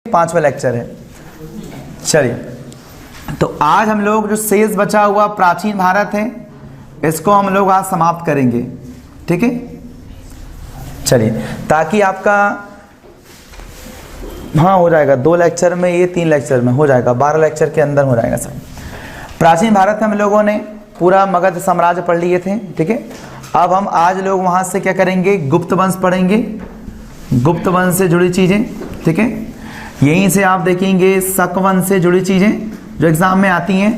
5वां लेक्चर है। चलिए, तो आज हम लोग जो शेष बचा हुआ प्राचीन भारत है इसको हम लोग आज समाप्त करेंगे, ठीक है। चलिए, ताकि आपका हाँ हो जाएगा 2 लेक्चर में, ये 3 लेक्चर में हो जाएगा, 12 लेक्चर के अंदर हो जाएगा सब। प्राचीन भारत में हम लोगों ने पूरा मगध साम्राज्य पढ़ लिए थे, ठीक है। अब हम आज लोग वहाँ से क्या करेंगे, गुप्त वंश पढ़ेंगे, गुप्त वंश से जुड़ी चीज़ें, ठीक है। यहीं से आप देखेंगे शक वंश से जुड़ी चीज़ें जो एग्ज़ाम में आती हैं,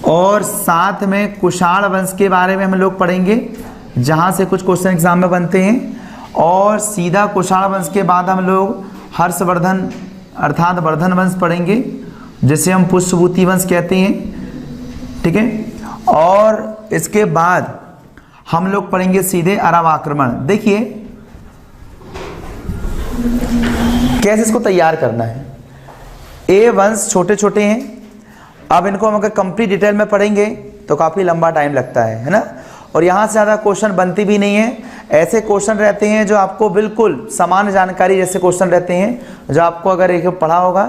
और साथ में कुषाण वंश के बारे में हम लोग पढ़ेंगे जहाँ से कुछ क्वेश्चन एग्जाम में बनते हैं, और सीधा कुषाण वंश के बाद हम लोग हर्षवर्धन अर्थात वर्धन वंश पढ़ेंगे जिसे हम पुष्यभूति वंश कहते हैं, ठीक है। और इसके बाद हम लोग पढ़ेंगे सीधे अरब आक्रमण। देखिए कैसे इसको तैयार करना है। ये वंश छोटे छोटे हैं, अब इनको हम अगर कंप्लीट डिटेल में पढ़ेंगे तो काफ़ी लंबा टाइम लगता है ना, और यहाँ से ज़्यादा क्वेश्चन बनती भी नहीं है। ऐसे क्वेश्चन रहते हैं जो आपको बिल्कुल सामान्य जानकारी जैसे क्वेश्चन रहते हैं जो आपको अगर एक पढ़ा होगा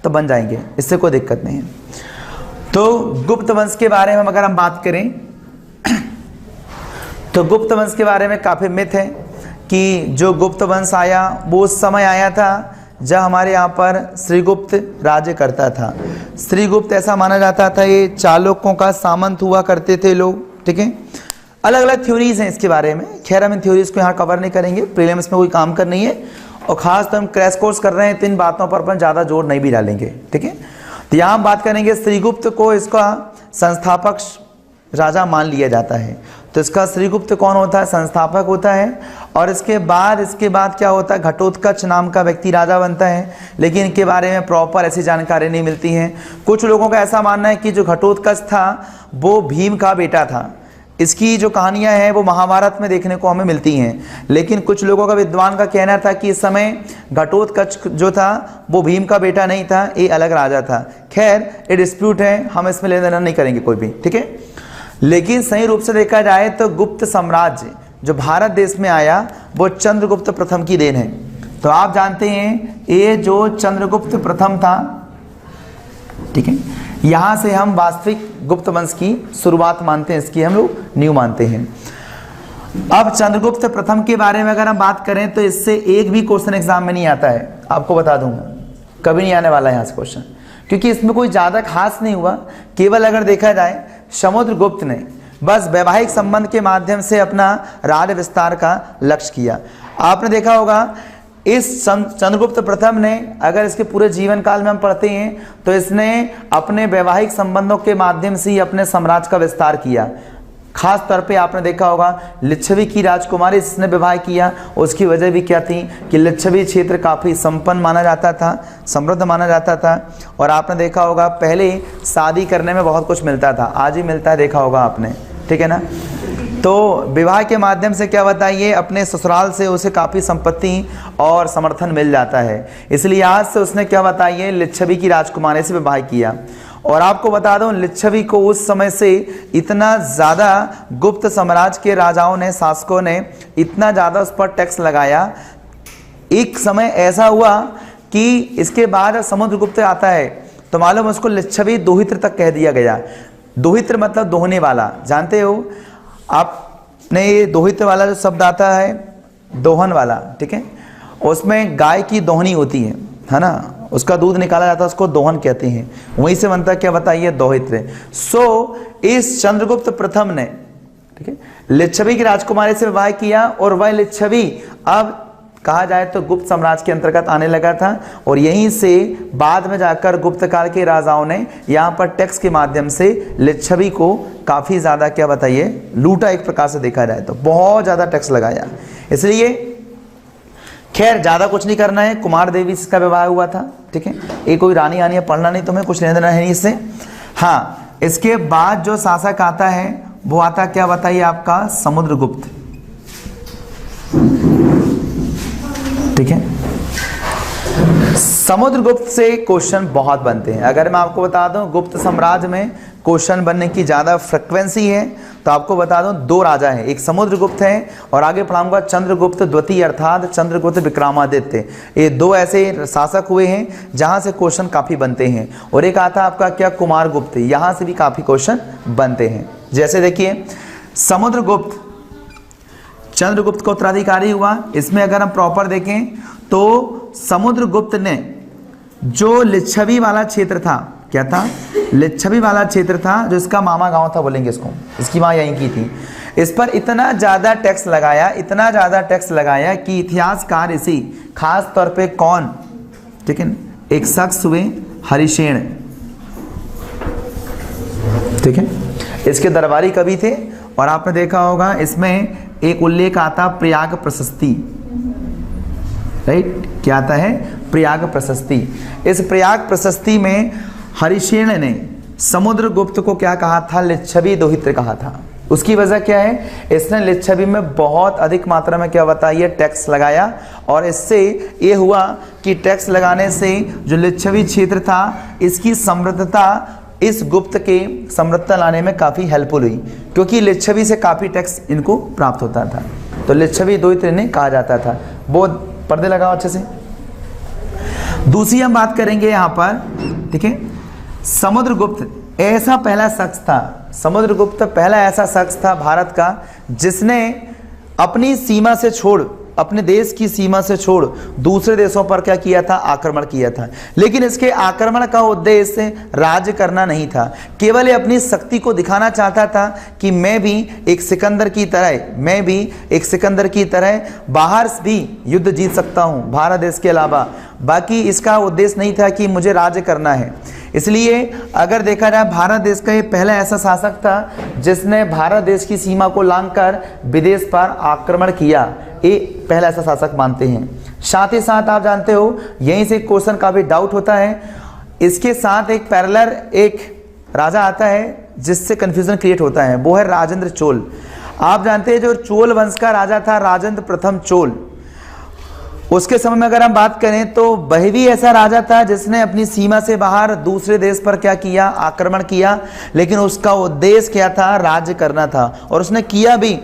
तो बन जाएंगे, इससे कोई दिक्कत नहीं है। तो गुप्त वंश के बारे में अगर हम बात करें तो गुप्त वंश के बारे में काफ़ी मिथ है कि जो गुप्त वंश आया वो उस समय आया था जब हमारे यहाँ पर श्रीगुप्त राज्य करता था। श्रीगुप्त ऐसा माना जाता था ये चालुक्यों का सामंत हुआ करते थे लोग, ठीक है। अलग अलग थ्योरीज हैं इसके बारे में, खैर हम इन थ्योरीज को यहाँ कवर नहीं करेंगे, प्रीलिम्स में कोई काम कर नहीं है, और ख़ास तो हम क्रैश कोर्स कर रहे हैं तो इन बातों पर अपन ज़्यादा जोर नहीं भी डालेंगे, ठीक है। तो यहाँ हम बात करेंगे श्रीगुप्त को इसका संस्थापक राजा मान लिया जाता है। तो इसका श्रीगुप्त कौन होता है, संस्थापक होता है। और इसके बाद क्या होता है, घटोत्कच नाम का व्यक्ति राजा बनता है, लेकिन इनके बारे में प्रॉपर ऐसी जानकारी नहीं मिलती है। कुछ लोगों का ऐसा मानना है कि जो घटोत्कच था वो भीम का बेटा था। इसकी जो कहानियां हैं वो महाभारत में देखने को हमें मिलती हैं, लेकिन कुछ लोगों का विद्वान का कहना था कि इस समय घटोत्कच जो था वो भीम का बेटा नहीं था, ये अलग राजा था। खैर ये डिस्प्यूट है, हम इसमें लेना देना नहीं करेंगे कोई भी, ठीक है। लेकिन सही रूप से देखा जाए तो गुप्त साम्राज्य जो भारत देश में आया वो चंद्रगुप्त प्रथम की देन है। तो आप जानते हैं ये जो चंद्रगुप्त प्रथम था, ठीक है, यहाँ से हम वास्तविक गुप्त वंश की शुरुआत मानते हैं, इसकी हम लोग न्यू मानते हैं। अब चंद्रगुप्त प्रथम के बारे में अगर हम बात करें तो इससे एक भी क्वेश्चन एग्जाम में नहीं आता है, आपको बता दूंगा, कभी नहीं आने वाला है यहाँ से क्वेश्चन, क्योंकि इसमें कोई ज़्यादा खास नहीं हुआ। केवल अगर देखा जाए समुद्रगुप्त ने बस वैवाहिक संबंध के माध्यम से अपना राज्य विस्तार का लक्ष्य किया। आपने देखा होगा इस चंद्रगुप्त प्रथम ने, अगर इसके पूरे जीवन काल में हम पढ़ते हैं तो इसने अपने वैवाहिक संबंधों के माध्यम से ही अपने साम्राज्य का विस्तार किया। खास तौर पे आपने देखा होगा लिच्छवी की राजकुमारी इसने विवाह किया, उसकी वजह भी क्या थी कि लिच्छवी क्षेत्र काफ़ी संपन्न माना जाता था, समृद्ध माना जाता था। और आपने देखा होगा पहले शादी करने में बहुत कुछ मिलता था, आज भी मिलता है, देखा होगा आपने, ठीक है ना। तो विवाह के माध्यम से क्या बताइए अपने ससुराल से उसे काफ़ी संपत्ति और समर्थन मिल जाता है, इसलिए आज से उसने क्या बताइए लिच्छवी की राजकुमारी से विवाह किया। और आपको बता दूं लिच्छवी को उस समय से इतना ज़्यादा गुप्त साम्राज्य के राजाओं ने, शासकों ने इतना ज़्यादा उस पर टैक्स लगाया, एक समय ऐसा हुआ कि इसके बाद समुद्रगुप्त आता है तो मालूम उसको लिच्छवी दोहित्र तक कह दिया गया। दोहित्र मतलब दोहने वाला, जानते हो आपने ये दोहित्र वाला जो शब्द आता है दोहन वाला, ठीक है, उसमें गाय की दोहनी होती है ना, उसका दूध निकाला जाता है, उसको दोहन कहते हैं, वहीं से बनता क्या बताइए दोहित्र। सो इस चंद्रगुप्त प्रथम ने, ठीक है, लिच्छवी की राजकुमारी से विवाह किया, और वह लिच्छवी अब कहा जाए तो गुप्त साम्राज्य के अंतर्गत आने लगा था। और यहीं से बाद में जाकर गुप्त काल के राजाओं ने यहाँ पर टैक्स के माध्यम से लिच्छवी को काफ़ी ज़्यादा क्या बताइए लूटा, एक प्रकार से देखा जाए तो बहुत ज़्यादा टैक्स लगाया। इसलिए खैर ज़्यादा कुछ नहीं करना है, कुमार देवी से इसका विवाह हुआ था, ठीक है, ये कोई रानी आनी है, पढ़ना नहीं, तुम्हें कुछ लेना देना है इससे। हाँ, इसके बाद जो शासक आता है वो आता क्या बताइए आपका समुद्रगुप्त, ठीक है। समुद्रगुप्त से क्वेश्चन बहुत बनते हैं। अगर मैं आपको बता दूं गुप्त साम्राज्य में क्वेश्चन बनने की ज़्यादा फ्रिक्वेंसी है, तो आपको बता दूं 2 राजा हैं, एक समुद्रगुप्त हैं और आगे पढ़ाऊंगा चंद्रगुप्त द्वितीय अर्थात चंद्रगुप्त विक्रमादित्य। ये 2 ऐसे शासक हुए हैं जहां से क्वेश्चन काफ़ी बनते हैं। और एक आता आपका क्या कुमारगुप्त, यहाँ से भी काफ़ी क्वेश्चन बनते हैं। जैसे देखिए समुद्रगुप्त चंद्रगुप्त का उत्तराधिकारी हुआ। इसमें अगर हम प्रॉपर देखें तो समुद्रगुप्त ने जो लिच्छवी वाला क्षेत्र था, क्या था, लिच्छवी वाला क्षेत्र था, जो इसका मामा गांव था बोलेंगे इसको, इसकी माँ यहीं की थी, इस पर इतना ज़्यादा टैक्स लगाया, इतना ज़्यादा टैक्स लगाया कि इतिहासकार इसी खास तौर पे कौन, ठीक है, एक शख्स हुए हरिसेन, ठीक है, इसके दरबारी कवि थे। और आपने देखा होगा इसमें एक उल्लेख आता प्रयाग प्रशस्ति, राइट, क्या आता है, प्रयाग प्रशस्ति। इस प्रयाग प्रशस्ति में हरिसेन ने समुद्रगुप्त को क्या कहा था, लिच्छवी दोहित्र कहा था। उसकी वजह क्या है, इसने लिच्छवी में बहुत अधिक मात्रा में क्या बताइए टैक्स लगाया, और इससे ये हुआ कि टैक्स लगाने से जो लिच्छवी क्षेत्र था इसकी समृद्धता, इस गुप्त के समृद्धता लाने में काफ़ी हेल्पफुल हुई, क्योंकि लिच्छवी से काफ़ी टैक्स इनको प्राप्त होता था। तो लिच्छवी दोहित्र इन्हें कहा जाता था। वो पर्दे लगाओ अच्छे से। दूसरी हम बात करेंगे यहाँ पर, ठीक है, समुद्रगुप्त ऐसा पहला शख्स था, समुद्रगुप्त पहला ऐसा शख्स था भारत का जिसने अपनी सीमा से छोड़, अपने देश की सीमा से छोड़ दूसरे देशों पर क्या किया था, आक्रमण किया था। लेकिन इसके आक्रमण का उद्देश्य राज्य करना नहीं था, केवल ये अपनी शक्ति को दिखाना चाहता था कि मैं भी एक सिकंदर की तरह, मैं भी एक सिकंदर की तरह बाहर भी युद्ध जीत सकता हूँ भारत देश के अलावा। बाकी इसका उद्देश्य नहीं था कि मुझे राज्य करना है। इसलिए अगर देखा जाए भारत देश का ये पहला ऐसा शासक था जिसने भारत देश की सीमा को लांघकर विदेश पर आक्रमण किया, ये पहला ऐसा शासक मानते हैं। साथ ही साथ आप जानते हो यहीं से क्वेश्चन का भी डाउट होता है, इसके साथ एक पैरेलल एक राजा आता है जिससे कन्फ्यूजन क्रिएट होता है, वो है राजेंद्र चोल। आप जानते हैं जो चोल वंश का राजा था राजेंद्र प्रथम चोल, उसके समय में अगर हम बात करें तो वह भी ऐसा राजा था जिसने अपनी सीमा से बाहर दूसरे देश पर क्या किया, आक्रमण किया। लेकिन उसका उद्देश्य क्या था, राज्य करना था, और उसने किया भी।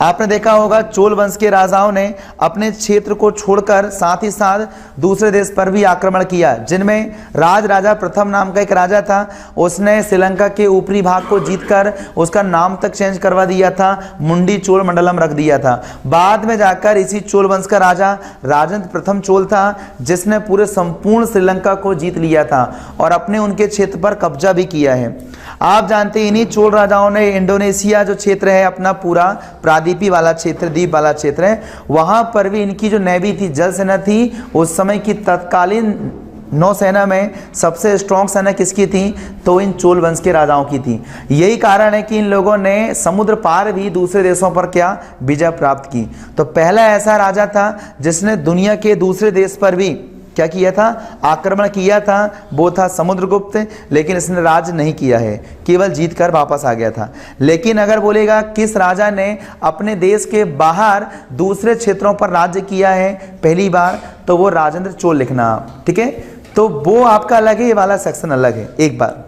आपने देखा होगा चोल वंश के राजाओं ने अपने क्षेत्र को छोड़कर साथ ही साथ दूसरे देश पर भी आक्रमण किया, जिनमें राजा प्रथम नाम का एक राजा था। उसने श्रीलंका के ऊपरी भाग को जीतकर उसका नाम तक चेंज करवा दिया था, मुंडी चोल मंडलम रख दिया था। बाद में जाकर इसी चोल वंश का राजा राजेंद्र प्रथम चोल था जिसने पूरे संपूर्ण श्रीलंका को जीत लिया था और अपने उनके क्षेत्र पर कब्जा भी किया है। आप जानते हैं इन्हीं चोल राजाओं ने इंडोनेशिया जो क्षेत्र है अपना पूरा प्रादीपी वाला क्षेत्र, द्वीप वाला क्षेत्र है, वहां पर भी इनकी जो नेवी थी, जल सेना थी, उस समय की तत्कालीन नौसेना में सबसे स्ट्रॉन्ग सेना किसकी थी, तो इन चोल वंश के राजाओं की थी। यही कारण है कि इन लोगों ने समुद्र पार भी दूसरे देशों पर क्या विजय प्राप्त की। तो पहला ऐसा राजा था जिसने दुनिया के दूसरे देश पर भी क्या किया था, आक्रमण किया था, वो था समुद्रगुप्त। लेकिन इसने राज नहीं किया है, केवल जीत कर वापस आ गया था। लेकिन अगर बोलेगा किस राजा ने अपने देश के बाहर दूसरे क्षेत्रों पर राज्य किया है पहली बार, तो वो राजेंद्र चोल लिखना, ठीक है। तो वो आपका अलग है, ये वाला सेक्शन अलग है। एक बार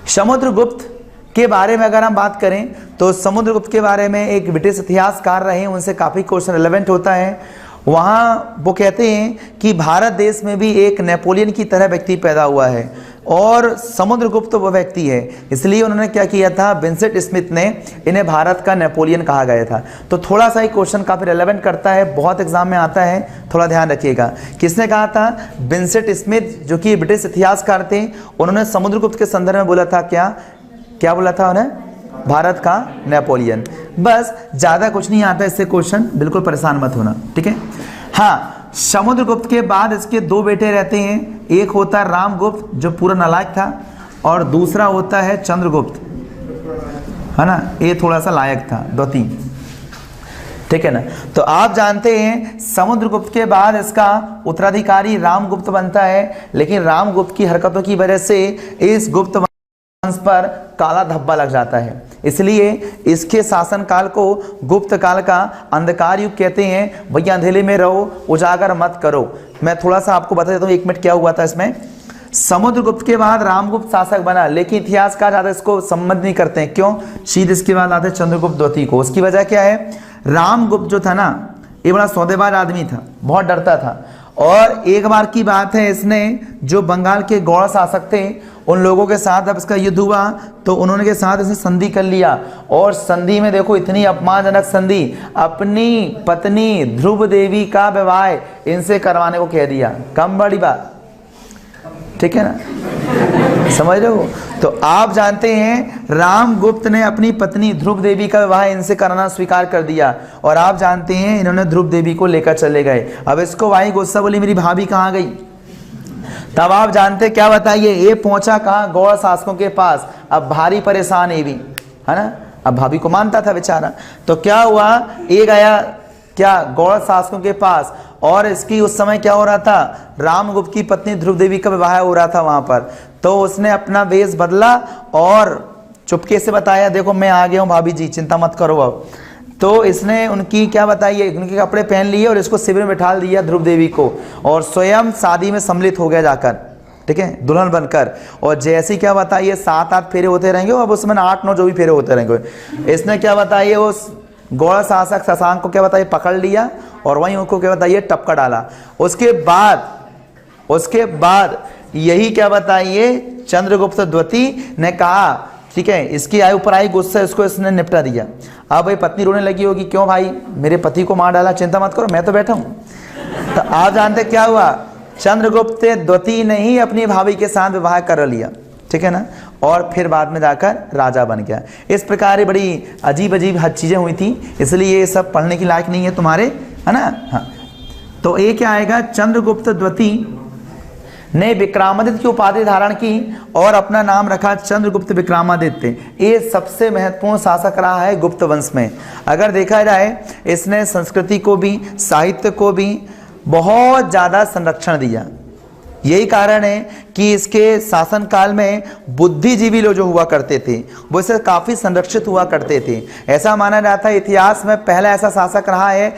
समुद्रगुप्त के बारे में अगर हम बात करें तो समुद्रगुप्त के बारे में एक ब्रिटिश इतिहासकार रहे, उनसे काफ़ी क्वेश्चन रिलेवेंट होता है। वहाँ वो कहते हैं कि भारत देश में भी एक नेपोलियन की तरह व्यक्ति पैदा हुआ है और समुद्रगुप्त वो व्यक्ति है। इसलिए उन्होंने क्या किया था, विंसेंट स्मिथ ने इन्हें भारत का नेपोलियन कहा गया था। तो थोड़ा सा ही क्वेश्चन काफ़ी रेलेवेंट करता है, बहुत एग्जाम में आता है, थोड़ा ध्यान रखिएगा। किसने कहा था, विंसेंट स्मिथ जो कि ब्रिटिश इतिहासकार थे। उन्होंने समुद्रगुप्त के संदर्भ में बोला था क्या बोला था उन्हें, भारत का नेपोलियन। बस, ज़्यादा कुछ नहीं आता इससे क्वेश्चन, बिल्कुल परेशान मत होना, ठीक है। हाँ, समुद्रगुप्त के बाद इसके 2 बेटे रहते हैं, एक होता है रामगुप्त जो पूरा नालायक था और दूसरा होता है चंद्रगुप्त, है ना, ये थोड़ा सा लायक था, 2-3, ठीक है ना। तो आप जानते हैं समुद्रगुप्त के बाद इसका उत्तराधिकारी रामगुप्त बनता है, लेकिन रामगुप्त की हरकतों की वजह से इस गुप्त वंश पर काला धब्बा लग जाता है। इसलिए इसके शासनकाल को गुप्त काल का अंधकार युग कहते हैं। भैया अंधेरे में रहो, उजागर मत करो। मैं थोड़ा सा आपको बता देता हूँ, 1 मिनट क्या हुआ था इसमें। समुद्रगुप्त के बाद रामगुप्त शासक बना, लेकिन इतिहासकार ज्यादा इसको संबंध नहीं करते हैं। क्यों? सीधे इसके बाद आते चंद्रगुप्त द्वितीय को। उसकी वजह क्या है? रामगुप्त जो था ना, ये बड़ा सौदेबाज आदमी था, बहुत डरता था। और एक बार की बात है, इसने जो बंगाल के गौड़ शासक थे उन लोगों के साथ अब इसका युद्ध हुआ तो उन्होंने के साथ इसने संधि कर लिया। और संधि में देखो इतनी अपमानजनक संधि, अपनी पत्नी ध्रुव देवी का विवाह इनसे करवाने को कह दिया। कम बड़ी बात, ठीक है ना, समझ रहे हो? तो आप जानते हैं रामगुप्त ने अपनी पत्नी ध्रुव देवी का विवाह इनसे कराना स्वीकार कर दिया। और आप जानते हैं इन्होंने ध्रुव देवी को लेकर चले गए। अब इसको भाई गुस्सा, बोली मेरी भाभी कहाँ गई? तब आप जानते क्या, बताइए, ये पहुंचा कहाँ? गौड़ शासकों के पास। अब भारी परेशान ये भी, है ना, अब भाभी को मानता था बेचारा। तो क्या हुआ, ये गया क्या गौड़ शासकों के पास। और इसकी उस समय क्या हो रहा था, रामगुप्त की पत्नी ध्रुव देवी का विवाह हो रहा था वहां पर। तो उसने अपना वेश बदला और चुपके से बताया, देखो मैं आ गया हूं भाभी जी, चिंता मत करो। अब तो इसने उनकी क्या बताइए, उनके कपड़े पहन लिए और इसको शिविर में बिठा दिया ध्रुव देवी को, और स्वयं शादी में सम्मिलित हो गया जाकर, ठीक है, दुल्हन बनकर। और जैसे क्या बताइए 7-8 फेरे होते रहेंगे, अब उसमें 8-9 जो भी फेरे होते रहेंगे। इसने क्या बताइए उस गौड़ शासक शशांक को क्या बताइए पकड़ लिया और वहीं उनको क्या बताइए टपका डाला। उसके बाद यही क्या बताइए चंद्रगुप्त द्वितीय ने कहा, ठीक है, इसकी आयु पर आई गुस्सा, इसको इसने निपटा दिया। अब भाई पत्नी रोने लगी होगी, क्यों भाई मेरे पति को मार डाला, चिंता मत करो मैं तो बैठा हूं। तो आप जानते क्या हुआ, चंद्रगुप्त द्वितीय ने ही अपनी भाभी के साथ विवाह कर लिया, ठीक है ना, और फिर बाद में जाकर राजा बन गया। इस प्रकार ये बड़ी अजीब अजीब चीजें हुई थी, इसलिए ये सब पढ़ने की लायक नहीं है तुम्हारे, है ना। हाँ, तो ये क्या आएगा, चंद्रगुप्त द्वितीय ने विक्रमादित्य की उपाधि धारण की और अपना नाम रखा चंद्रगुप्त विक्रमादित्य। ये सबसे महत्वपूर्ण शासक रहा है गुप्त वंश में। अगर देखा जाए इसने संस्कृति को भी, साहित्य को भी बहुत ज़्यादा संरक्षण दिया। यही कारण है कि इसके शासन काल में बुद्धिजीवी लोग जो हुआ करते थे वो इसे काफ़ी संरक्षित हुआ करते थे। ऐसा माना जाता है इतिहास में पहला ऐसा शासक रहा है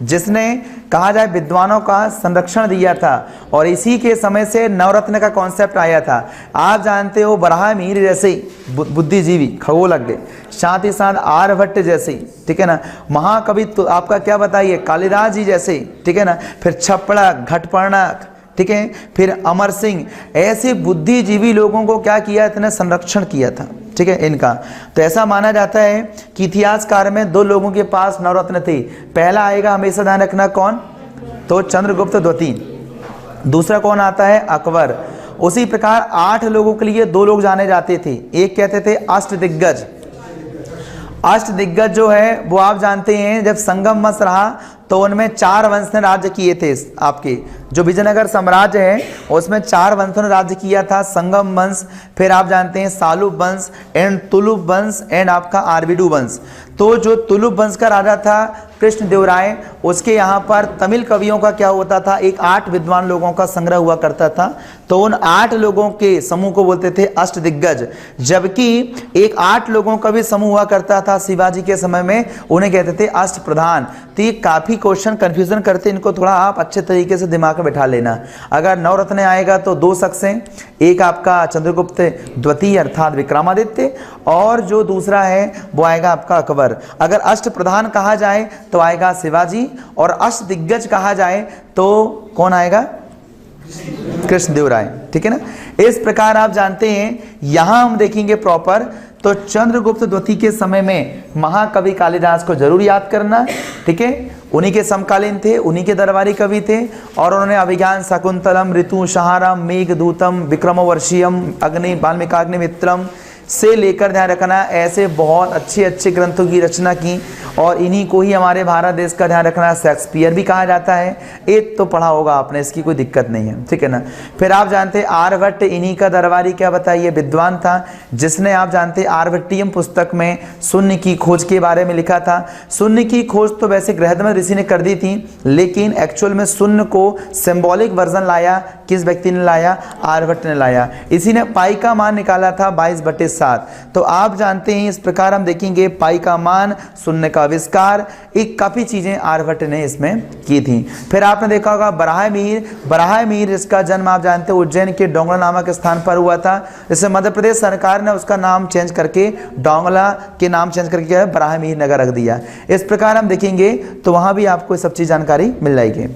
जिसने कहा जाए विद्वानों का संरक्षण दिया था। और इसी के समय से नवरत्न का कॉन्सेप्ट आया था। आप जानते हो बराहमीर जैसे बुद्धिजीवी खगोलज्ञ, साथ ही साथ आर्यभट्ट जैसे, ठीक है ना, महाकवि तो आपका क्या बताइए कालिदास जी जैसे, ठीक है ना, फिर छपड़ा घटपर्णा, ठीक है, फिर अमर सिंह, ऐसे बुद्धिजीवी लोगों को क्या किया, इतने संरक्षण किया था, ठीक है इनका। तो ऐसा माना जाता है कि इतिहासकार में 2 लोगों के पास नवरत्न थे। पहला आएगा हमेशा ध्यान रखना कौन, तो चंद्रगुप्त द्वितीय। दूसरा कौन आता है, अकबर। उसी प्रकार 8 लोगों के लिए 2 लोग जाने जाते थे। एक कहते थे अष्टदिग्गज। अष्टदिग्गज जो है वो आप जानते हैं जब संगम वंश रहा तो उनमें 4 वंश ने राज्य किए थे। आपके जो विजयनगर साम्राज्य है उसमें 4 वंशों ने राज्य किया था, संगम वंश, फिर आप जानते हैं सालुब वंश एंड तुलुप वंश एंड आपका आरविडु वंश। तो जो तुलुप वंश का राजा था कृष्णदेवराय, उसके यहाँ पर तमिल कवियों का क्या होता था, एक 8 विद्वान लोगों का संग्रह हुआ करता था। तो उन 8 लोगों के समूह को बोलते थे अष्टदिग्गज। जबकि एक 8 लोगों का भी समूह हुआ करता था शिवाजी के समय में, उन्हें कहते थे अष्टप्रधान। तो ये काफी क्वेश्चन कंफ्यूजन करते, इनको थोड़ा आप अच्छे तरीके से दिमाग में बैठा लेना। अगर नवरत्न आएगा तो 2 शख्स हैं, एक आपका चंद्रगुप्त द्वितीय अर्थात विक्रमादित्य, और जो दूसरा है वो आएगा आपका अकबर। अगर अष्टप्रधान कहा जाए तो आएगा शिवाजी, और अष्टदिग्गज कहा जाए तो कौन आएगा, कृष्णदेवराय, ठीक है ना। इस प्रकार आप जानते हैं, यहां हम देखेंगे प्रॉपर तो चंद्रगुप्त द्वितीय के समय में महाकवि कालिदास को जरूर याद करना, ठीक है, उन्हीं के समकालीन थे, उन्हीं के दरबारी कवि थे। और उन्होंने अभिज्ञान शाकुंतलम, ऋतु संहारम, मेघदूतम, विक्रमोर्वशीयम, अग्नि वाल्मीकाग्निमित्रम से लेकर ध्यान रखना ऐसे बहुत अच्छे अच्छे ग्रंथों की रचना की। और इन्हीं को ही हमारे भारत देश का ध्यान रखना शेक्सपियर भी कहा जाता है। एक तो पढ़ा होगा आपने, इसकी कोई दिक्कत नहीं है, ठीक है ना। फिर आप जानते हैं आर्यभट्ट, इन्हीं का दरबारी क्या बताइए विद्वान था, जिसने आप जानते हैं आर्यभट्टियम पुस्तक में शून्य की खोज के बारे में लिखा था। शून्य की खोज तो वैसे गृहधर्म ऋषि ने कर दी थी, लेकिन एक्चुअल में शून्य को सिंबॉलिक वर्जन लाया किस व्यक्ति ने लाया? आर्यभट्ट ने लाया। इसी ने पाई का मान निकाला था 22/7। तो आप जानते हैं इस प्रकार हम देखेंगे पाई का मान, शून्य का आविष्कार, एक काफ़ी चीज़ें आर्यभट्ट ने इसमें की थी। फिर आपने देखा होगा बराहमीर इसका जन्म आप जानते हैं उज्जैन के डोंगला नामक स्थान पर हुआ था। जिससे मध्य प्रदेश सरकार ने उसका नाम चेंज करके डोंगला के नाम चेंज करके बराहमीर नगर रख दिया। इस प्रकार हम देखेंगे तो वहां भी आपको सब चीज जानकारी मिल जाएगी।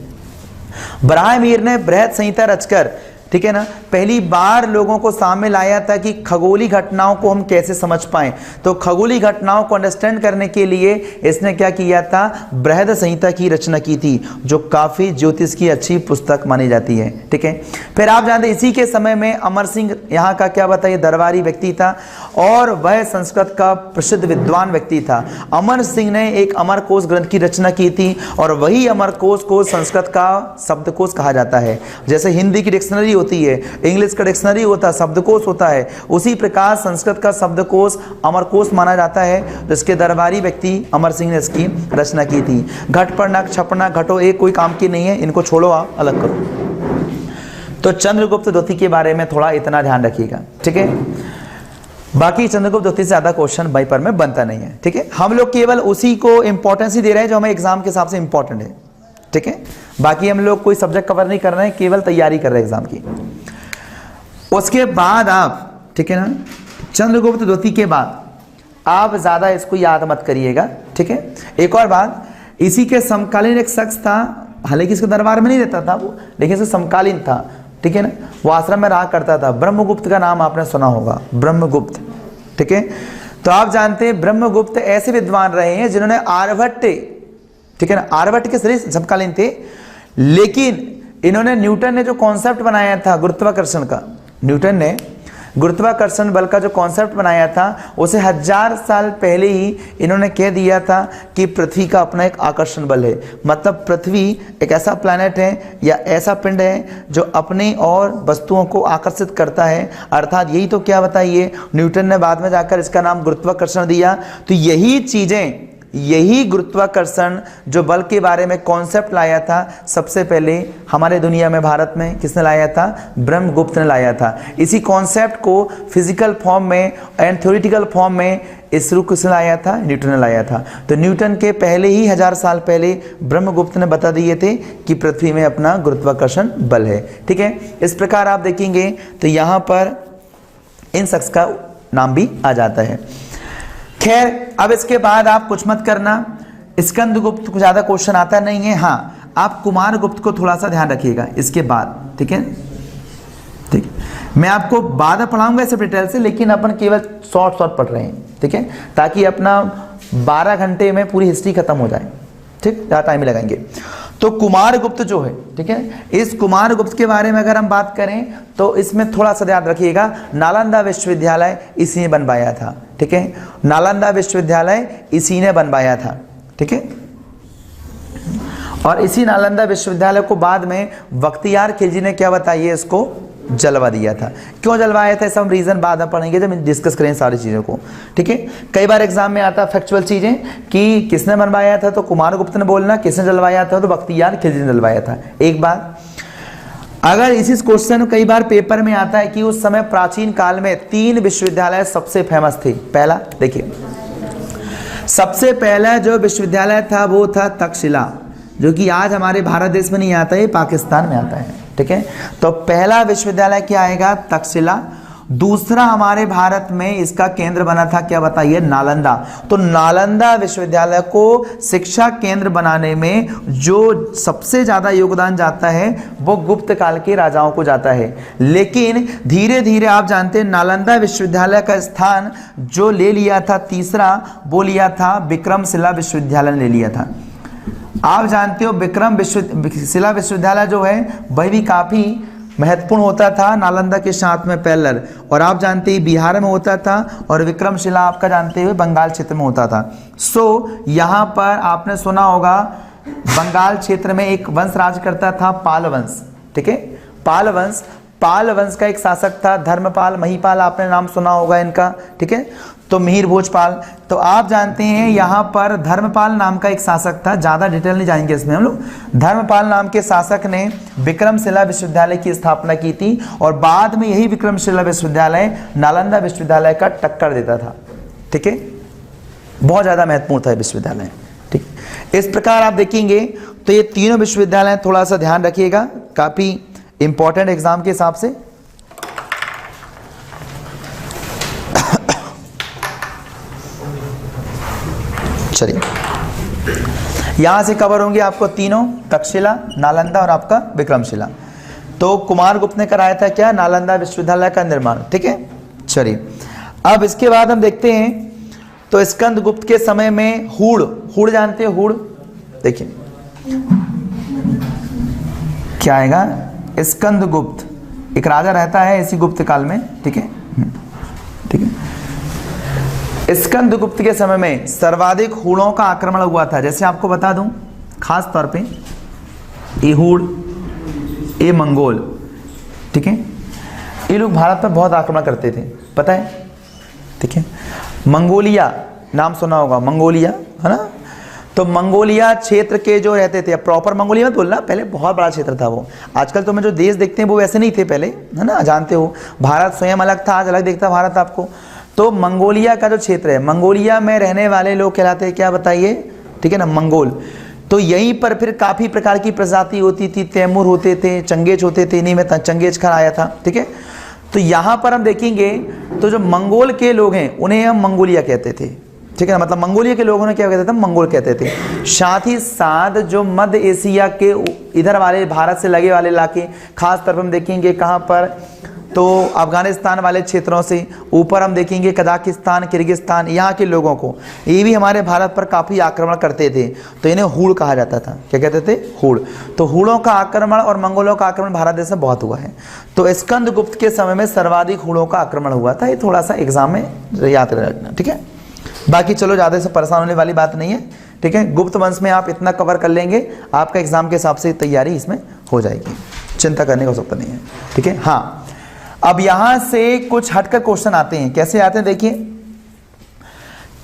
बराहमीर ने बृहत संहिता रचकर, ठीक है ना, पहली बार लोगों को सामने लाया था कि खगोलीय घटनाओं को हम कैसे समझ पाएं। तो खगोलीय घटनाओं को अंडरस्टैंड करने के लिए इसने क्या किया था? बृहद संहिता की रचना की थी, जो काफ़ी ज्योतिष की अच्छी पुस्तक मानी जाती है। ठीक है, फिर आप जानते हैं इसी के समय में अमर सिंह यहाँ का क्या बताइए दरबारी व्यक्ति था और वह संस्कृत का प्रसिद्ध विद्वान व्यक्ति था। अमर सिंह ने एक अमरकोश ग्रंथ की रचना की थी और वही अमरकोश को संस्कृत का शब्दकोश कहा जाता है। जैसे हिंदी की डिक्शनरी होती है, इंग्लिश का डिक्शनरी होता है, शब्दकोश होता है, उसी प्रकार संस्कृत का शब्दकोश अमरकोश माना जाता है, जिसके दरबारी व्यक्ति अमर सिंह ने इसकी रचना की थी। घट पर नक छपना घटो एक कोई काम की नहीं है, इनको छोड़ो, आप अलग करो। तो चंद्रगुप्त द्वितीय के बारे में थोड़ा इतना ध्यान रखिएगा। ठीक है, बाकी चंद्रगुप्त द्वितीय से ज्यादा क्वेश्चन पेपर में बनता नहीं है। ठीक है, हम लोग केवल उसी को इंपॉर्टेंस ही दे रहे हैं जो हमें एग्जाम के हिसाब से इंपॉर्टेंट है। ठीक है, बाकी हम लोग कोई सब्जेक्ट कवर नहीं कर रहे हैं, केवल तैयारी कर रहे हैं एग्जाम की। उसके बाद आप, ठीक है ना, चंद्रगुप्त द्वितीय के बाद आप ज्यादा इसको याद मत करिएगा। ठीक है, एक और बात, इसी के समकालीन एक शख्स था, हालांकि इसके दरबार में नहीं रहता था वो, लेकिन इसके समकालीन था। ठीक है ना, वो आश्रम में रहा करता था। ब्रह्मगुप्त का नाम आपने सुना होगा, ब्रह्मगुप्त। ठीक है, तो आप जानते हैं ब्रह्मगुप्त ऐसे विद्वान रहे हैं जिन्होंने आर्यभट्ट, ठीक है ना, आर्यभट्ट के शरीर समकालीन थे, लेकिन इन्होंने न्यूटन ने जो कॉन्सेप्ट बनाया था गुरुत्वाकर्षण का, न्यूटन ने गुरुत्वाकर्षण बल का जो कॉन्सेप्ट बनाया था उसे 1000 साल पहले ही इन्होंने कह दिया था कि पृथ्वी का अपना एक आकर्षण बल है। मतलब पृथ्वी एक ऐसा प्लैनेट है या ऐसा पिंड है जो अपनी और वस्तुओं को आकर्षित करता है। अर्थात यही तो क्या बताइए, न्यूटन ने बाद में जाकर इसका नाम गुरुत्वाकर्षण दिया। तो यही चीजें, यही गुरुत्वाकर्षण जो बल के बारे में कॉन्सेप्ट लाया था सबसे पहले हमारे दुनिया में, भारत में किसने लाया था? ब्रह्मगुप्त ने लाया था। इसी कॉन्सेप्ट को फिजिकल फॉर्म में एंड थ्योरेटिकल फॉर्म में इस रूप किसने लाया था? न्यूटन ने लाया था। तो न्यूटन के पहले ही 1000 साल पहले ब्रह्मगुप्त ने बता दिए थे कि पृथ्वी में अपना गुरुत्वाकर्षण बल है। ठीक है, इस प्रकार आप देखेंगे तो यहाँ पर इन शख्स का नाम भी आ जाता है। खैर, अब इसके बाद आप कुछ मत करना, स्कंदगुप्त को ज्यादा क्वेश्चन आता नहीं है। हाँ, आप कुमारगुप्त को थोड़ा सा ध्यान रखिएगा इसके बाद। ठीक है, ठीक है, मैं आपको बाद में पढ़ाऊंगा इसे डिटेल से, लेकिन अपन केवल शॉर्ट पढ़ रहे हैं। ठीक है, ताकि अपना 12 घंटे में पूरी हिस्ट्री खत्म हो जाए। ठीक, ज़्यादा टाइम लगाएंगे। तो कुमारगुप्त जो है, ठीक है, इस कुमारगुप्त के बारे में अगर हम बात करें तो इसमें थोड़ा सा याद रखिएगा, नालंदा विश्वविद्यालय इसी ने बनवाया था। ठीक है, नालंदा विश्वविद्यालय इसी ने बनवाया था। ठीक है, और इसी नालंदा विश्वविद्यालय को बाद में बख्तियार खिलजी ने क्या बताइए इसको जलवा दिया था। क्यों जलवाया था, सब रीजन बाद में पढ़ेंगे जब डिस्कस करें सारी चीज़ों को। ठीक है, कई बार एग्जाम में आता फैक्चुअल चीज़ें कि किसने बनवाया था, तो कुमारगुप्त ने बोलना, किसने जलवाया था तो बख्तियार खिलजी ने जलवाया था। एक बात, अगर इसी क्वेश्चन कई बार पेपर में आता है कि उस समय प्राचीन काल में 3 विश्वविद्यालय सबसे फेमस थे। पहला देखिए, सबसे पहला जो विश्वविद्यालय था वो था तक्षशिला, जो कि आज हमारे भारत देश में नहीं आता है, पाकिस्तान में आता है। ठीक है, तो पहला विश्वविद्यालय क्या आएगा? तक्षशिला। दूसरा हमारे भारत में इसका केंद्र बना था, क्या बताइए? नालंदा। तो नालंदा विश्वविद्यालय को शिक्षा केंद्र बनाने में जो सबसे ज्यादा योगदान जाता है वो गुप्त काल के राजाओं को जाता है। लेकिन धीरे धीरे आप जानते हैं नालंदा विश्वविद्यालय का स्थान जो ले लिया था तीसरा, वो लिया था विक्रमशिला विश्वविद्यालय ने ले लिया था। आप जानते हो विक्रमशिला विश्वविद्यालय जो है वह भी काफी महत्वपूर्ण होता था नालंदा के साथ में पैरेलल, और आप जानते हैं बिहार में होता था और विक्रमशिला आपका जानते हुए बंगाल क्षेत्र में होता था। सो यहाँ पर आपने सुना होगा बंगाल क्षेत्र में एक वंश राज करता था, पाल वंश। ठीक है, पाल वंश का एक शासक था धर्मपाल, महिपाल, आपने नाम सुना होगा इनका। ठीक है, तो मिहिर भोजपाल। तो आप जानते हैं यहाँ पर धर्मपाल नाम का एक शासक था, ज़्यादा डिटेल नहीं जाएंगे इसमें हम लोग। धर्मपाल नाम के शासक ने विक्रमशिला विश्वविद्यालय की स्थापना की थी और बाद में यही विक्रमशिला विश्वविद्यालय नालंदा विश्वविद्यालय का टक्कर देता था। ठीक है, बहुत ज़्यादा महत्वपूर्ण था विश्वविद्यालय। ठीक, इस प्रकार आप देखेंगे तो ये तीनों विश्वविद्यालय थोड़ा सा ध्यान रखिएगा, काफ़ी इंपॉर्टेंट एग्जाम के हिसाब से। चलिए, यहां से कवर होंगे आपको तीनों, तक्षशिला, नालंदा और आपका विक्रमशिला। तो कुमारगुप्त ने कराया था क्या? नालंदा विश्वविद्यालय का निर्माण। ठीक है, चलिए अब इसके बाद हम देखते हैं तो स्कंदगुप्त के समय में हुड़ जानते हैं? हुड़ देखिए क्या आएगा, स्कंदगुप्त एक राजा रहता है इसी गुप्त काल में। ठीक है, ठीक है। स्कंदगुप्त के समय में सर्वाधिक हुड़ों का आक्रमण हुआ था। जैसे आपको बता दूं खास तौर पे ये हुड़, ये मंगोल, ठीक है, ये लोग भारत पर बहुत आक्रमण करते थे, पता है? ठीक है, मंगोलिया नाम सुना होगा, मंगोलिया है ना। तो मंगोलिया क्षेत्र के जो रहते थे, प्रॉपर मंगोलिया मत बोलना, पहले बहुत बड़ा क्षेत्र था वो। आजकल तो मैं जो देश देखते हैं वो वैसे नहीं थे पहले, है ना, जानते हो भारत स्वयं अलग था, आज अलग दिखता भारत आपको। तो मंगोलिया का जो क्षेत्र है, मंगोलिया में रहने वाले लोग कहलाते हैं क्या बताइए? ठीक है ना, मंगोल। तो यहीं पर फिर काफ़ी प्रकार की प्रजाति होती थी, तैमूर होते थे, चंगेज होते थे, इन्हीं में चंगेज खान आया था। ठीक है, तो यहाँ पर हम देखेंगे तो जो मंगोल के लोग हैं उन्हें हम मंगोलिया कहते थे। ठीक है ना, मतलब मंगोलिया के लोगों ने क्या कहते थे? मंगोल कहते थे। साथ ही साथ जो मध्य एशिया के इधर वाले भारत से लगे वाले इलाके, खास तौर पर हम देखेंगे कहाँ पर, तो अफगानिस्तान वाले क्षेत्रों से ऊपर हम देखेंगे कजाकिस्तान, किर्गिस्तान, यहाँ के लोगों को, ये भी हमारे भारत पर काफ़ी आक्रमण करते थे, तो इन्हें हुड़ कहा जाता था। क्या कहते थे? हुड़। तो हुड़ों का आक्रमण और मंगोलों का आक्रमण भारत देश में बहुत हुआ है। तो स्कंदगुप्त के समय में सर्वाधिक हुड़ों का आक्रमण हुआ था, ये थोड़ा सा एग्जाम में याद रखना। ठीक है, बाकी चलो ज़्यादा से परेशान होने वाली बात नहीं है। ठीक है, गुप्त वंश में आप इतना कवर कर लेंगे, आपका एग्जाम के हिसाब से तैयारी इसमें हो जाएगी, चिंता करने का आवश्यकता नहीं है। ठीक है, हाँ, अब यहां से कुछ हटकर क्वेश्चन आते हैं। कैसे आते हैं देखिए,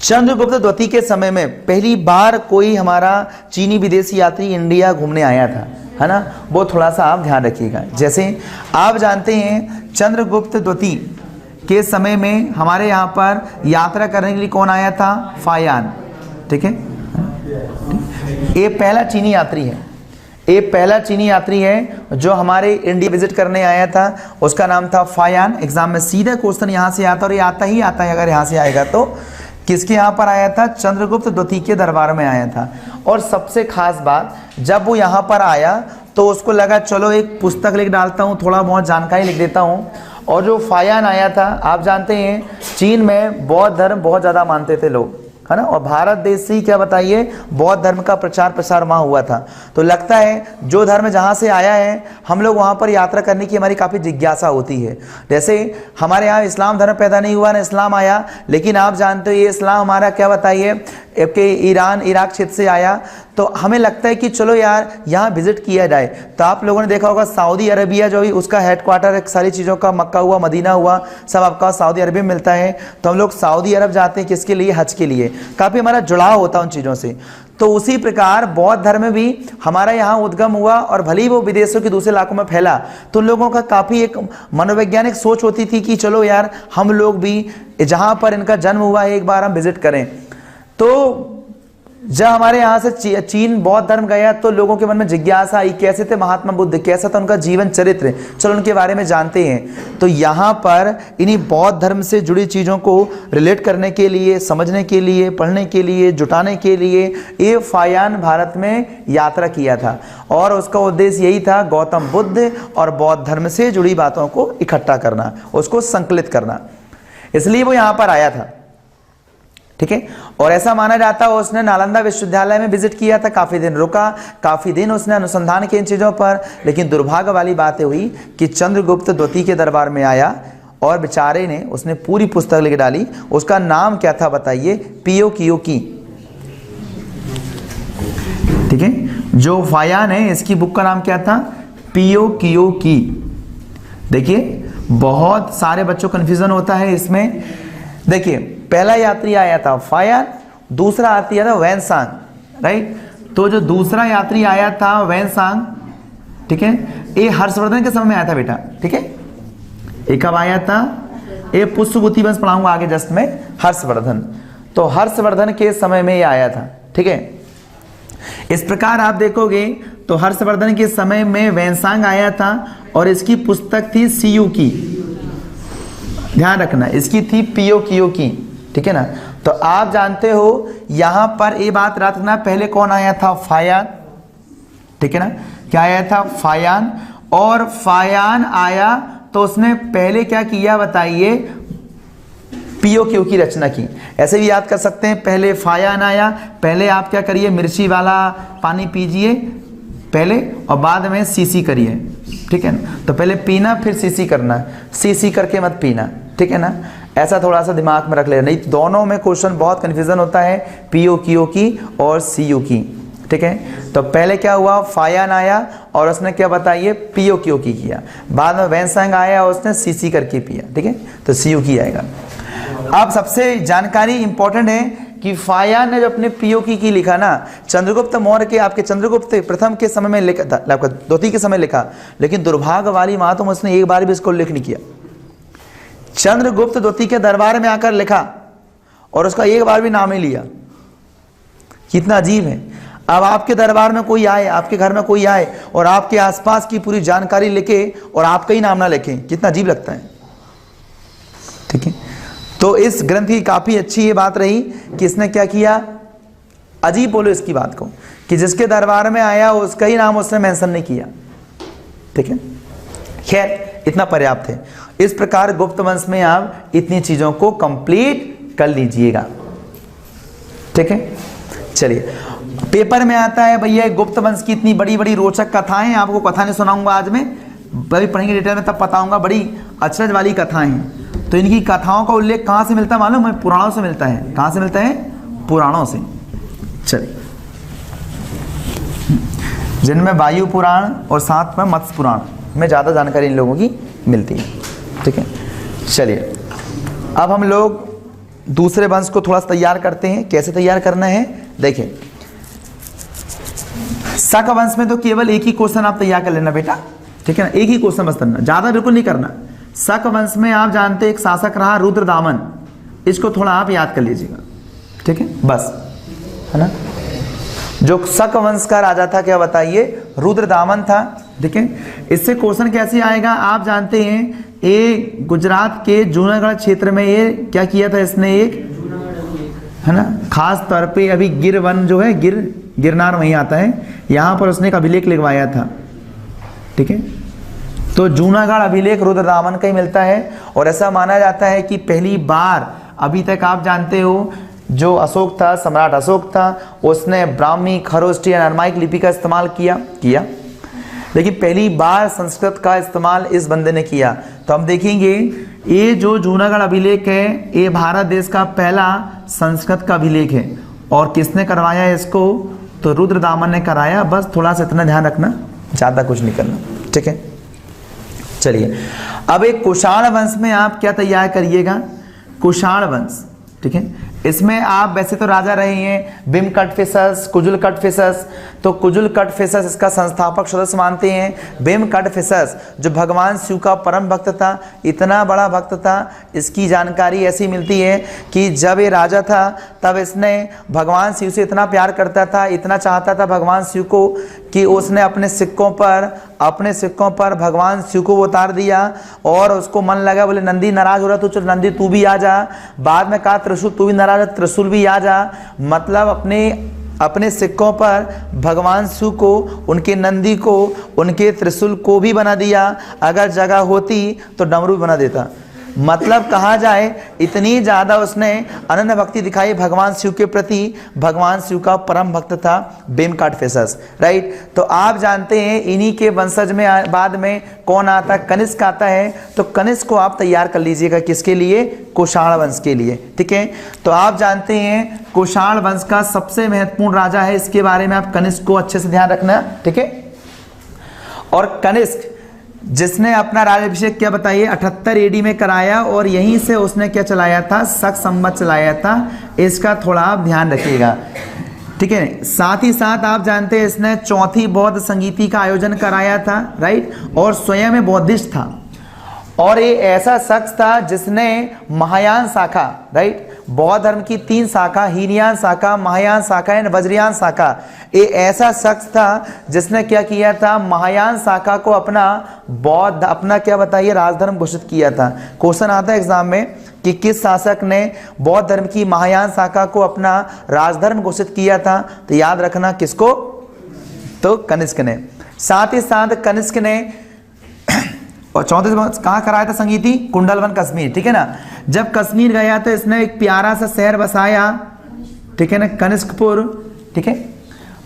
चंद्रगुप्त द्वितीय के समय में पहली बार कोई हमारा चीनी विदेशी यात्री इंडिया घूमने आया था, है ना, वो थोड़ा सा आप ध्यान रखिएगा। जैसे आप जानते हैं चंद्रगुप्त द्वितीय के समय में हमारे यहाँ पर यात्रा करने के लिए कौन आया था? फायान। ठीक है, ये पहला चीनी यात्री है, ये पहला चीनी यात्री है जो हमारे इंडिया विजिट करने आया था, उसका नाम था फायान। एग्जाम में सीधा क्वेश्चन यहाँ से आता और ये आता ही आता है, अगर यहाँ से आएगा तो किसके यहाँ पर आया था? चंद्रगुप्त द्वितीय के दरबार में आया था। और सबसे खास बात, जब वो यहाँ पर आया तो उसको लगा चलो एक पुस्तक लिख डालता हूँ, थोड़ा बहुत जानकारी लिख देता हूँ। और जो फायान आया था, आप जानते हैं चीन में बौद्ध धर्म बहुत ज़्यादा मानते थे लोग, है ना, और भारत देश से ही क्या बताइए बौद्ध धर्म का प्रचार प्रसार वहाँ हुआ था। तो लगता है जो धर्म जहाँ से आया है हम लोग वहाँ पर यात्रा करने की हमारी काफ़ी जिज्ञासा होती है। जैसे हमारे यहाँ इस्लाम धर्म पैदा नहीं हुआ ना इस्लाम आया, लेकिन आप जानते हो ये इस्लाम हमारा क्या बताइए कि ईरान इराक क्षेत्र से आया। तो हमें लगता है कि चलो यार यहाँ विजिट किया जाए। तो आप लोगों ने देखा होगा सऊदी अरबिया जो भी उसका हेडक्वार्टर सारी चीज़ों का, मक्का हुआ, मदीना हुआ, सब आपका सऊदी अरबिया में मिलता है। तो हम लोग सऊदी अरब जाते हैं किसके लिए? हज के लिए। काफ़ी हमारा जुड़ाव होता है उन चीज़ों से। तो उसी प्रकार बौद्ध धर्म भी हमारा यहाँ उद्गम हुआ और भले ही वो विदेशों के दूसरे इलाकों में फैला, तो उन लोगों का काफ़ी एक मनोवैज्ञानिक सोच होती थी कि चलो यार हम लोग भी जहाँ पर इनका जन्म हुआ है एक बार हम विजिट करें। तो जब हमारे यहाँ से चीन बौद्ध धर्म गया तो लोगों के मन में जिज्ञासा आई, कैसे थे महात्मा बुद्ध, कैसा था उनका जीवन चरित्र, चलो उनके बारे में जानते हैं। तो यहाँ पर इन्हीं बौद्ध धर्म से जुड़ी चीज़ों को रिलेट करने के लिए, समझने के लिए, पढ़ने के लिए, जुटाने के लिए ये फायान भारत में यात्रा किया था। और उसका उद्देश्य यही था गौतम बुद्ध और बौद्ध धर्म से जुड़ी बातों को इकट्ठा करना, उसको संकलित करना, इसलिए वो यहाँ पर आया था। ठीक है, और ऐसा माना जाता है उसने नालंदा विश्वविद्यालय में विजिट किया था, काफ़ी दिन रुका, काफ़ी दिन उसने अनुसंधान किए इन चीज़ों पर। लेकिन दुर्भाग्य वाली बात हुई कि चंद्रगुप्त द्वितीय के दरबार में आया और बेचारे ने उसने पूरी पुस्तक लिख डाली। उसका नाम क्या था बताइए? पियो कियो की। ठीक है, जो फायान है इसकी बुक का नाम क्या था? पियो कियो की। देखिए बहुत सारे बच्चों को कन्फ्यूजन होता है इसमें। देखिए पहला यात्री आया था फायान, दूसरा यात्री आया था वैनसांग, राइट। तो जो दूसरा यात्री आया था वैनसांग, ठीक है, ये हर्षवर्धन के समय में आया था बेटा, ठीक है। ये कब आया था? ये पुष्पगुप्ती वंश पढ़ाऊंगा आगे जस्ट में, हर्षवर्धन। तो हर्षवर्धन के समय में ये आया था, ठीक है। इस प्रकार आप देखोगे तो हर्षवर्धन के समय में वैनसांग आया था और इसकी पुस्तक थी सीयू की, ध्यान रखना, इसकी थी पियो कियो की, ठीक है ना। तो आप जानते हो यहां पर ये बात रखना, पहले कौन आया था? फायान, ठीक है ना। क्या आया था? फायान। और फायान आया तो उसने पहले क्या किया बताइए? पियो कियो की रचना की। ऐसे भी याद कर सकते हैं, पहले फायान आया, पहले आप क्या करिए? मिर्ची वाला पानी पीजिए पहले और बाद में सीसी करिए, ठीक है ना। तो पहले पीना फिर सीसी करना, सीसी करके मत पीना, ठीक है ना। ऐसा थोड़ा सा दिमाग में रख लेना, नहीं दोनों में क्वेश्चन बहुत कन्फ्यूजन होता है, पियो कियो की और सीयू की, ठीक है। तो पहले क्या हुआ? फायान आया और उसने क्या बताइए? पियो कियो की किया। बाद में वैनसांग आया और उसने सीसी करके पिया, ठीक है। तो सीयू की आएगा। अब सबसे जानकारी इंपॉर्टेंट है कि फायान ने जो अपने पियो की लिखा ना, चंद्रगुप्त मौर्य के, आपके चंद्रगुप्त प्रथम के समय में लिखा था, आपका द्वितीय के समय लिखा, लेकिन दुर्भाग्य वाली बात है उसने एक बार भी इसको उल्लेख नहीं किया। चंद्रगुप्त द्वितीय के दरबार में आकर लिखा और उसका एक बार भी नाम ही लिया, कितना अजीब है। अब आपके दरबार में कोई आए, आपके घर में कोई आए और आपके आसपास की पूरी जानकारी लिखे और आपका ही नाम ना लिखे, कितना अजीब लगता है, ठीक है। तो इस ग्रंथ की काफी अच्छी ये बात रही कि इसने क्या किया? अजीब बोलो इसकी बात को, कि जिसके दरबार में आया उसका ही नाम उसने मेंशन नहीं किया, ठीक है। खैर इतना पर्याप्त है। इस प्रकार गुप्त वंश में आप इतनी चीजों को कंप्लीट कर लीजिएगा, ठीक है। चलिए, पेपर में आता है भैया गुप्त वंश की इतनी बड़ी बड़ी रोचक कथाएं, आपको कथा नहीं सुनाऊंगा आज में, अभी पढ़ेंगे डिटेल में तब बताऊंगा, बड़ी अचरज वाली कथाएं हैं। तो इनकी कथाओं का उल्लेख कहां से मिलता है मालूम है? पुराणों से मिलता है। कहां से मिलता है? पुराणों से। चलिए, जिनमें वायु पुराण और साथ में मत्स्य पुराण में ज्यादा जानकारी इन लोगों की मिलती है, ठीक है। चलिए, अब हम लोग दूसरे वंश को थोड़ा सा तैयार करते हैं। कैसे तैयार करना है देखिए। शक वंश में तो केवल एक ही क्वेश्चन आप तैयार कर लेना बेटा, ठीक है ना। एक ही क्वेश्चन बस करना, ज्यादा बिल्कुल नहीं करना। शक वंश में आप जानते एक शासक रहा रुद्रदामन, इसको थोड़ा आप याद कर लीजिएगा, ठीक है, बस, है ना। जो शक वंश का राजा था क्या बताइए? रुद्रदामन था, ठीक है। इससे क्वेश्चन कैसे आएगा? आप जानते हैं ये गुजरात के जूनागढ़ क्षेत्र में ये क्या किया था इसने, एक, है ना, खास तौर पे अभी गिर वन जो है, गिरनार वहीं आता है, यहां पर उसने एक अभिलेख लिखवाया था, ठीक है। तो जूनागढ़ अभिलेख रुद्रदामन का ही मिलता है और ऐसा माना जाता है कि पहली बार, अभी तक आप जानते हो जो अशोक था, सम्राट अशोक था, उसने ब्राह्मी, खरोष्ठी और अरमाइक लिपि का इस्तेमाल किया, लेकिन पहली बार संस्कृत का इस्तेमाल इस बंदे ने किया। तो हम देखेंगे ये जो जूनागढ़ अभिलेख है ये भारत देश का पहला संस्कृत का अभिलेख है। और किसने करवाया इसको? तो रुद्रदामन ने कराया। बस थोड़ा सा इतना ध्यान रखना, ज्यादा कुछ नहीं करना, ठीक है। चलिए, अब एक कुषाण वंश में आप क्या तैयार करिएगा? कुषाण वंश, ठीक है। इसमें आप वैसे तो राजा रहे हैं भीम कटफिसस, कुजुल कटफिसस। तो कुजुल कटफिसस इसका संस्थापक सदस्य मानते हैं। भीम कटफिसस जो भगवान शिव का परम भक्त था, इतना बड़ा भक्त था, इसकी जानकारी ऐसी मिलती है कि जब ये राजा था तब इसने भगवान शिव से इतना प्यार करता था, इतना चाहता था भगवान शिव को, कि उसने अपने सिक्कों पर भगवान शिव को उतार दिया। और उसको मन लगा, बोले नंदी नाराज हो रहा तो चल नंदी तू भी आ जा। बाद में कहा त्रिशूल तू भी नाराज, त्रिशूल भी आ जा। मतलब अपने सिक्कों पर भगवान शिव को, उनके नंदी को, उनके त्रिशूल को भी बना दिया। अगर जगह होती तो डमरू भी बना देता। मतलब कहा जाए इतनी ज्यादा उसने अनन्य भक्ति दिखाई भगवान शिव के प्रति। भगवान शिव का परम भक्त था भीम कटफिसस, राइट। तो आप जानते हैं इन्हीं के वंशज में बाद में कौन आता है? कनिष्क आता है। तो कनिष्क को आप तैयार कर लीजिएगा, किसके लिए? कुषाण वंश के लिए, ठीक है। तो आप जानते हैं कुषाण वंश का सबसे महत्वपूर्ण राजा है, इसके बारे में आप कनिष्क को अच्छे से ध्यान रखना, ठीक है। और कनिष्क जिसने अपना राज्याभिषेक क्या बताइए 78 AD में कराया और यहीं से उसने क्या चलाया था, शक संवत चलाया था। इसका थोड़ा आप ध्यान रखिएगा, ठीक है। साथ ही साथ आप जानते हैं इसने चौथी बौद्ध संगीति का आयोजन कराया था, राइट, और स्वयं में बौद्धिस्ट था और ये ऐसा शख्स था जिसने महायान शाखा, राइट, बौद्ध धर्म की 3 शाखा, हीनयान शाखा, महायान शाखा एंड वज्रयान शाखा, ये ऐसा शख्स था जिसने क्या किया था, महायान शाखा को अपना क्या बताइए राजधर्म घोषित किया था। क्वेश्चन आता है एग्जाम में कि किस शासक ने बौद्ध धर्म की महायान शाखा को अपना राजधर्म घोषित किया था, तो याद रखना किसको, तो कनिष्क ने। साथ ही साथ कनिष्क ने और 34 कहाँ कराया था संगीति, कुंडलवन कश्मीर, ठीक है ना। जब कश्मीर गया तो इसने एक प्यारा सा शहर बसाया, ठीक है ना, कनिष्कपुर, ठीक है।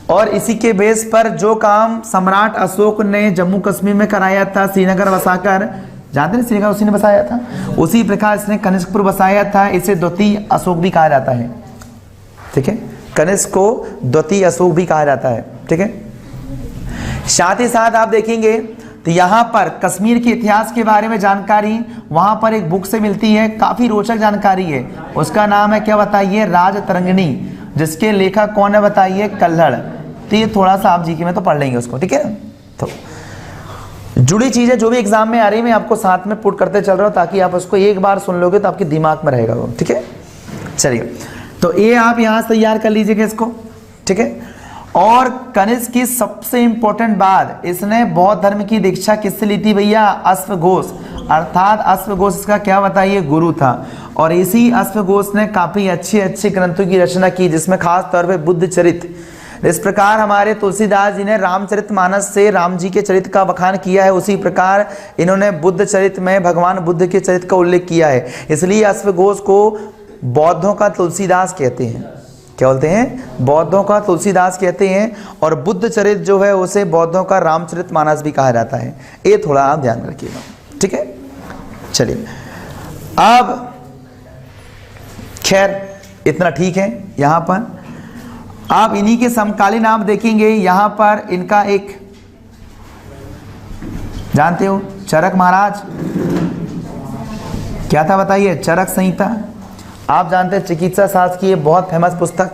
और इसी के बेस पर जो काम सम्राट अशोक ने जम्मू कश्मीर में कराया था, श्रीनगर बसाकर, जानते हैं श्रीनगर उसी ने बसाया था, उसी प्रकार इसने कनिष्कपुर बसाया था। इसे द्वितीय अशोक भी कहा जाता है, ठीक है, कनिष्क को द्वितीय अशोक भी कहा जाता है, ठीक है। साथ ही साथ आप देखेंगे तो यहाँ पर कश्मीर के इतिहास के बारे में जानकारी वहाँ पर एक बुक से मिलती है, काफ़ी रोचक जानकारी है। उसका नाम है क्या बताइए, राजतरंगिणी, जिसके लेखक कौन है बताइए, कल्हड़। तो ये थोड़ा सा आप जीके में तो पढ़ लेंगे उसको, ठीक है। तो जुड़ी चीज़ें जो भी एग्जाम में आ रही है मैं आपको साथ में पुट करते चल रहा हूँ ताकि आप उसको एक बार सुन लोगे तो आपके दिमाग में रहेगा वो, ठीक है। चलिए, तो ये आप यहाँ से तैयार कर लीजिएगा इसको, ठीक है। और कनिष्क की सबसे इंपॉर्टेंट बात, इसने बौद्ध धर्म की दीक्षा किससे ली थी भैया, अश्वघोष, अर्थात अश्वघोष इसका क्या बताइए गुरु था। और इसी अश्वघोष ने काफी अच्छे अच्छे ग्रंथों की रचना की, जिसमें खास तौर पे बुद्ध चरित्र। इस प्रकार हमारे तुलसीदास जी ने रामचरितमानस से राम जी के चरित्र का बखान किया है, उसी प्रकार इन्होंने बुद्ध चरित्र में भगवान बुद्ध के चरित्र का उल्लेख किया है। इसलिए अश्वघोष को बौद्धों का तुलसीदास कहते हैं। क्या बोलते हैं, बौद्धों का तुलसीदास कहते हैं। और बुद्ध चरित्र जो है उसे बौद्धों का रामचरितमानस भी कहा जाता है। ये थोड़ा आप ध्यान रखिएगा, ठीक है। चलिए, अब खैर इतना ठीक है। यहाँ पर आप इन्हीं के समकालीन आप देखेंगे, यहाँ पर इनका एक जानते हो चरक महाराज, क्या था बताइए, चरक संहिता। आप जानते हैं चिकित्सा शास्त्र की ये बहुत फेमस पुस्तक,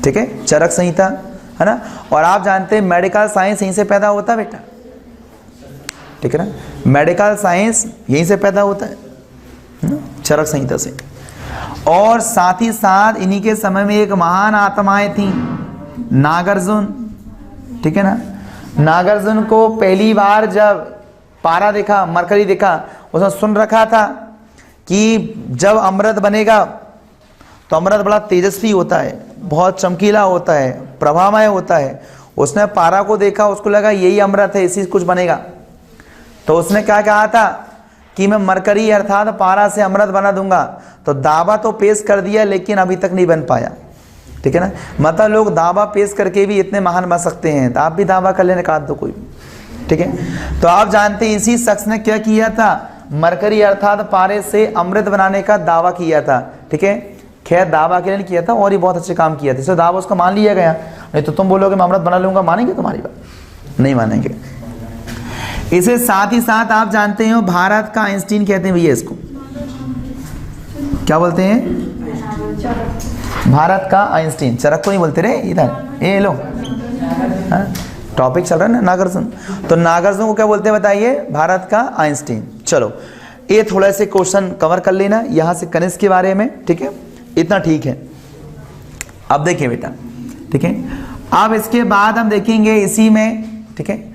ठीक है, चरक संहिता, है ना। और आप जानते हैं मेडिकल साइंस यहीं से पैदा होता है बेटा, ठीक है ना, मेडिकल साइंस यहीं से पैदा होता है, चरक संहिता से। और साथ ही साथ इन्हीं के समय में एक महान आत्माएं थी, नागार्जुन, ठीक है ना। नागार्जुन को पहली बार जब पारा देखा, मरकरी देखा, उसने सुन रखा था कि जब अमृत बनेगा तो अमृत बड़ा तेजस्वी होता है, बहुत चमकीला होता है, प्रभामय होता है। उसने पारा को देखा, उसको लगा यही अमृत है, इसी से कुछ बनेगा। तो उसने क्या कहा था कि मैं मरकरी अर्थात पारा से अमृत बना दूंगा। तो दावा तो पेश कर दिया लेकिन अभी तक नहीं बन पाया, ठीक है ना। मतलब लोग दावा पेश करके भी इतने महान बन सकते हैं, तो आप भी दावा कर लेने का तो कोई, ठीक है। तो आप जानते हैं इसी शख्स ने क्या किया था, मरकरी अर्थात पारे से अमृत बनाने का दावा किया था, ठीक है। खैर दावा के लिए किया था और ये बहुत अच्छे काम किया था, इसलिए दावा उसका मान लिया गया। नहीं तो तुम बोलोगे मैं अमृत बना लूंगा, मानेंगे तुम्हारी बात? नहीं मानेंगे। इसे साथ ही साथ आप जानते हो भारत का आइंस्टीन कहते हैं भैया, इसको क्या बोलते हैं, भारत का आइंस्टीन। चरक को नहीं बोलते रे, इधर ये लो, टॉपिक चल रहा है ना नागार्जुन। तो नागार्जुन को क्या बोलते हैं बताइए, भारत का आइंस्टीन। चलो ये थोड़ा से क्वेश्चन कवर कर लेना यहाँ से कनिष्क के बारे में, ठीक है, इतना ठीक है। अब देखिए बेटा, ठीक है, अब इसके बाद हम देखेंगे इसी में, ठीक है।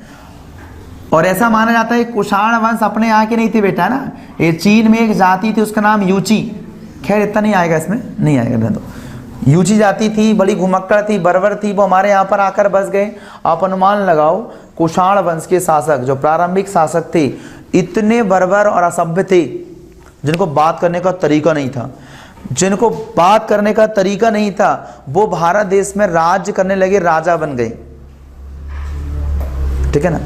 और ऐसा माना जाता है कुषाण वंश अपने यहाँ के नहीं थे बेटा ना, ये चीन में एक जाति थी उसका नाम यूची। खैर इतना नहीं आएगा, इसमें नहीं आएगा। तो यूची जाति थी, बड़ी घुमक्कड़ थी, बर्बर थी, वो हमारे यहाँ पर आकर बस गए। आप अनुमान लगाओ कुषाण वंश के शासक जो प्रारंभिक शासक थे इतने बर्बर और असभ्य थे, जिनको बात करने का तरीका नहीं था, जिनको बात करने का तरीका नहीं था, वो भारत देश में राज्य करने लगे, राजा बन गए, ठीक है ना।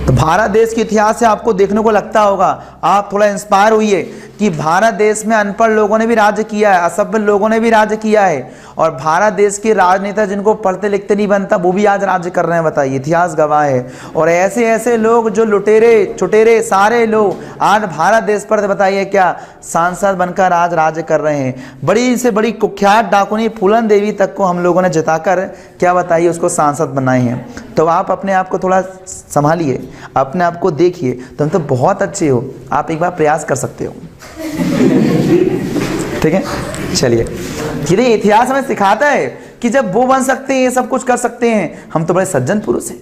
तो भारत देश के इतिहास से आपको देखने को लगता होगा, आप थोड़ा इंस्पायर हुई कि भारत देश में अनपढ़ लोगों ने भी राज्य किया है, असभ्य लोगों ने भी राज्य किया है, और भारत देश के राजनेता जिनको पढ़ते लिखते नहीं बनता वो भी आज राज्य कर रहे हैं। बताइए, इतिहास गवाह है। और ऐसे ऐसे लोग जो लुटेरे चुटेरे सारे लोग आज भारत देश पर, बताइए क्या, सांसद बनकर आज राज्य कर रहे हैं। बड़ी से बड़ी कुख्यात डाकुनी फूलन देवी तक को हम लोगों ने जिताकर, क्या बताइए, उसको सांसद बनाए हैं। तो आप अपने आप को थोड़ा संभालिए, अपने आप को देखिए, तुम तो बहुत अच्छे हो, आप एक बार प्रयास कर सकते हो। ठीक है, चलिए। ये इतिहास हमें सिखाता है कि जब वो बन सकते हैं, ये सब कुछ कर सकते हैं, हम तो बड़े सज्जन पुरुष हैं,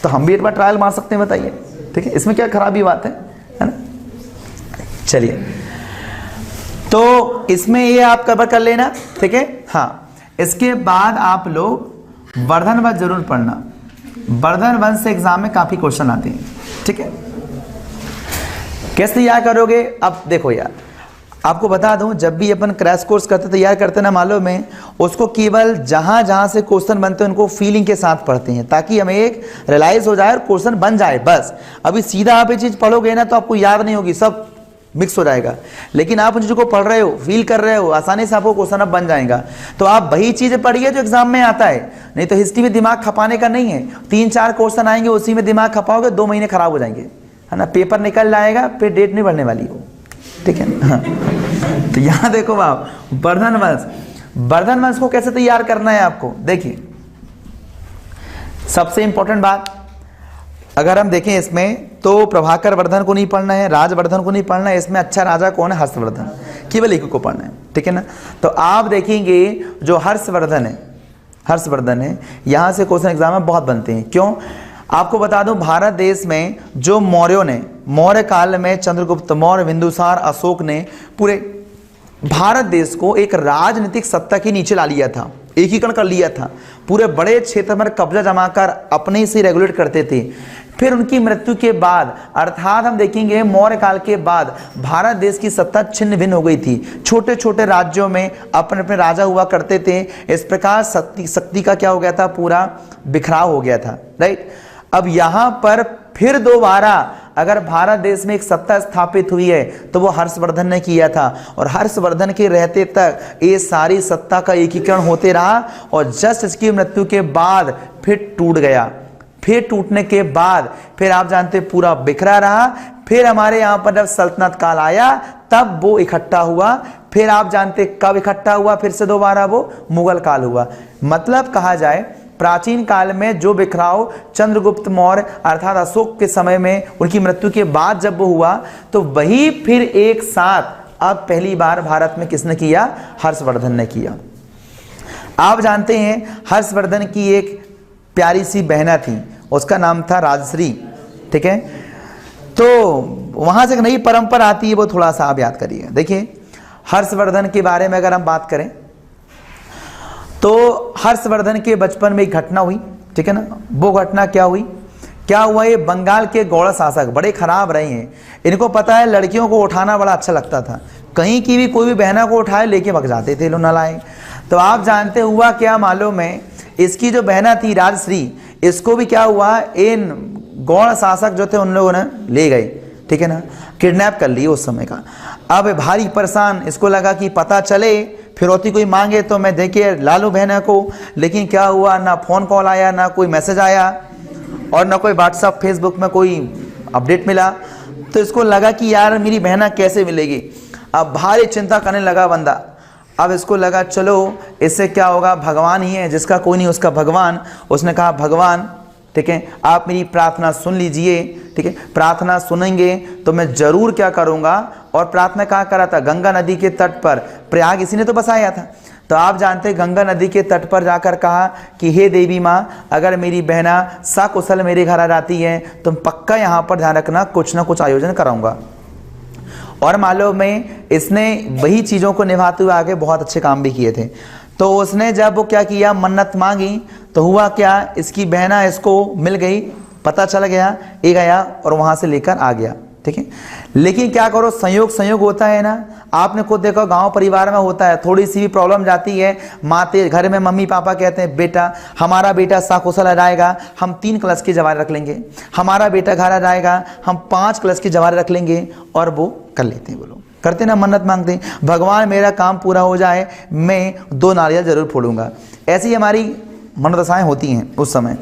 तो हम भी एक बार ट्रायल मार सकते हैं। बताइए, ठीक है, इसमें क्या खराबी बात है ना? चलिए, तो इसमें ये आप कवर कर लेना, ठीक है। हाँ, इसके बाद आप लोग वर्धन वंश जरूर पढ़ना। वर्धन वंश से एग्जाम में काफी क्वेश्चन आते हैं, ठीक है। कैसे तैयार करोगे? अब देखो यार, आपको बता दूं, जब भी अपन क्रैश कोर्स करते तैयार करते ना, मालूम है, उसको केवल जहां जहां से क्वेश्चन बनते हैं उनको फीलिंग के साथ पढ़ते हैं, ताकि हमें एक रियलाइज हो जाए और क्वेश्चन बन जाए। बस अभी सीधा आप ये चीज पढ़ोगे ना तो आपको याद नहीं होगी, सब मिक्स हो जाएगा। लेकिन आप उन चीजों को पढ़ रहे हो, फील कर रहे हो, आसानी से आपको क्वेश्चन अब बन जाएगा। तो आप वही चीजें पढ़िए जो एग्जाम में आता है, नहीं तो हिस्ट्री में दिमाग खपाने का नहीं है। 3-4 क्वेश्चन आएंगे, उसी में दिमाग खपाओगे, 2 महीने खराब हो जाएंगे, है ना। पेपर निकल जाएगा, फिर डेट नहीं बढ़ने वाली हो, ठीक है ना। तो यहां देखो आप, वर्धन वंश, वर्धन वंश को कैसे तैयार करना है आपको, देखिए। सबसे इंपॉर्टेंट बात, अगर हम देखें इसमें, तो प्रभाकर वर्धन को नहीं पढ़ना है, राजवर्धन को नहीं पढ़ना है। इसमें अच्छा राजा कौन है? हर्षवर्धन, केवल एक को पढ़ना है, ठीक है ना। तो आप देखेंगे जो हर्षवर्धन है, यहां से क्वेश्चन एग्जाम में बहुत बनते हैं। क्यों? आपको बता दूं, भारत देश में जो मौर्यों ने, मौर्य काल में चंद्रगुप्त मौर्य, बिंदुसार, अशोक ने पूरे भारत देश को एक राजनीतिक सत्ता के नीचे ला लिया था, एकीकरण कर लिया था। पूरे बड़े क्षेत्र में कब्जा जमाकर अपने से रेगुलेट करते थे। फिर उनकी मृत्यु के बाद, अर्थात हम देखेंगे मौर्य काल के बाद, भारत देश की सत्ता छिन्न भिन्न हो गई थी। छोटे छोटे राज्यों में अपने अपने राजा हुआ करते थे। इस प्रकार शक्ति का क्या हो गया था? पूरा बिखराव हो गया था, राइट। अब यहां पर फिर दोबारा अगर भारत देश में एक सत्ता स्थापित हुई है तो वो हर्षवर्धन ने किया था, और हर्षवर्धन के रहते तक ये सारी सत्ता का एकीकरण होते रहा, और जस्ट इसकी मृत्यु के बाद फिर टूट गया। फिर टूटने के बाद फिर आप जानते पूरा बिखरा रहा। फिर हमारे यहां पर जब सल्तनत काल आया तब वो इकट्ठा हुआ। फिर आप जानते कब इकट्ठा हुआ? फिर से दोबारा वो मुगल काल हुआ। मतलब कहा जाए, प्राचीन काल में जो बिखराव चंद्रगुप्त मौर्य अर्थात अशोक के समय में, उनकी मृत्यु के बाद जब वो हुआ, तो वही फिर एक साथ अब पहली बार भारत में किसने किया? हर्षवर्धन ने किया। आप जानते हैं हर्षवर्धन की एक प्यारी सी बहना थी, उसका नाम था राजश्री, ठीक है। तो वहां से एक नई परंपरा आती है, वो थोड़ा सा आप याद करिए। देखिए, हर्षवर्धन के बारे में अगर हम बात करें तो हर्षवर्धन के बचपन में एक घटना हुई, ठीक है ना। वो घटना क्या हुई? क्या हुआ? ये बंगाल के गौड़ शासक बड़े खराब रहे हैं। इनको पता है लड़कियों को उठाना बड़ा अच्छा लगता था, कहीं की भी कोई भी बहना को उठाए लेके भग जाते थे लोग नालायक। तो आप जानते हुआ क्या मालूम है, इसकी जो बहना थी राजश्री, इसको भी क्या हुआ, इन गौड़ शासक जो थे उन लोगों ने ले गए, ठीक है ना, किडनैप कर लिए उस समय का। अब भारी परेशान, इसको लगा कि पता चले फिरौती कोई मांगे तो मैं देखिए लालू बहना को। लेकिन क्या हुआ, ना फोन कॉल आया, ना कोई मैसेज आया, और ना कोई व्हाट्सएप फेसबुक में कोई अपडेट मिला। तो इसको लगा कि यार मेरी बहना कैसे मिलेगी। अब भारी चिंता करने लगा बंदा। अब इसको लगा चलो इससे क्या होगा, भगवान ही है, जिसका कोई नहीं उसका भगवान। उसने कहा भगवान, ठीक है, आप मेरी प्रार्थना सुन लीजिए, ठीक है। प्रार्थना सुनेंगे तो मैं जरूर क्या करूंगा। और प्रार्थना कहाँ करा था? गंगा नदी के तट पर। प्रयाग इसी ने तो बसाया था। तो आप जानते हैं गंगा नदी के तट पर जाकर कहा कि हे देवी माँ, अगर मेरी बहना सकुशल मेरे घर आ जाती है तो पक्का यहाँ पर ध्यान रखना, कुछ ना कुछ आयोजन कराऊंगा। और मालूम में इसने वही चीज़ों को निभाते हुए आगे बहुत अच्छे काम भी किए थे। तो उसने जब वो क्या किया, मन्नत मांगी, तो हुआ क्या, इसकी बहना इसको मिल गई, पता चल गया, ये गया और वहाँ से लेकर आ गया, ठीक है। लेकिन क्या करो, संयोग होता है ना, आपने खुद देखो गांव परिवार में होता है, थोड़ी सी भी प्रॉब्लम जाती है, माते घर में मम्मी पापा कहते हैं बेटा हमारा बेटा साकुशल आ जाएगा, हम 3 क्लास की जवारी रख लेंगे, हमारा बेटा घर आ जाएगा, हम 5 क्लास की जवारी रख लेंगे, और वो कर लेते हैं, बोलो करते ना, मन्नत मांगते हैं, भगवान मेरा काम पूरा हो जाए, मैं 2 नारियल जरूर फोड़ूंगा। ऐसी हमारी मनोदशाएं होती हैं उस समय।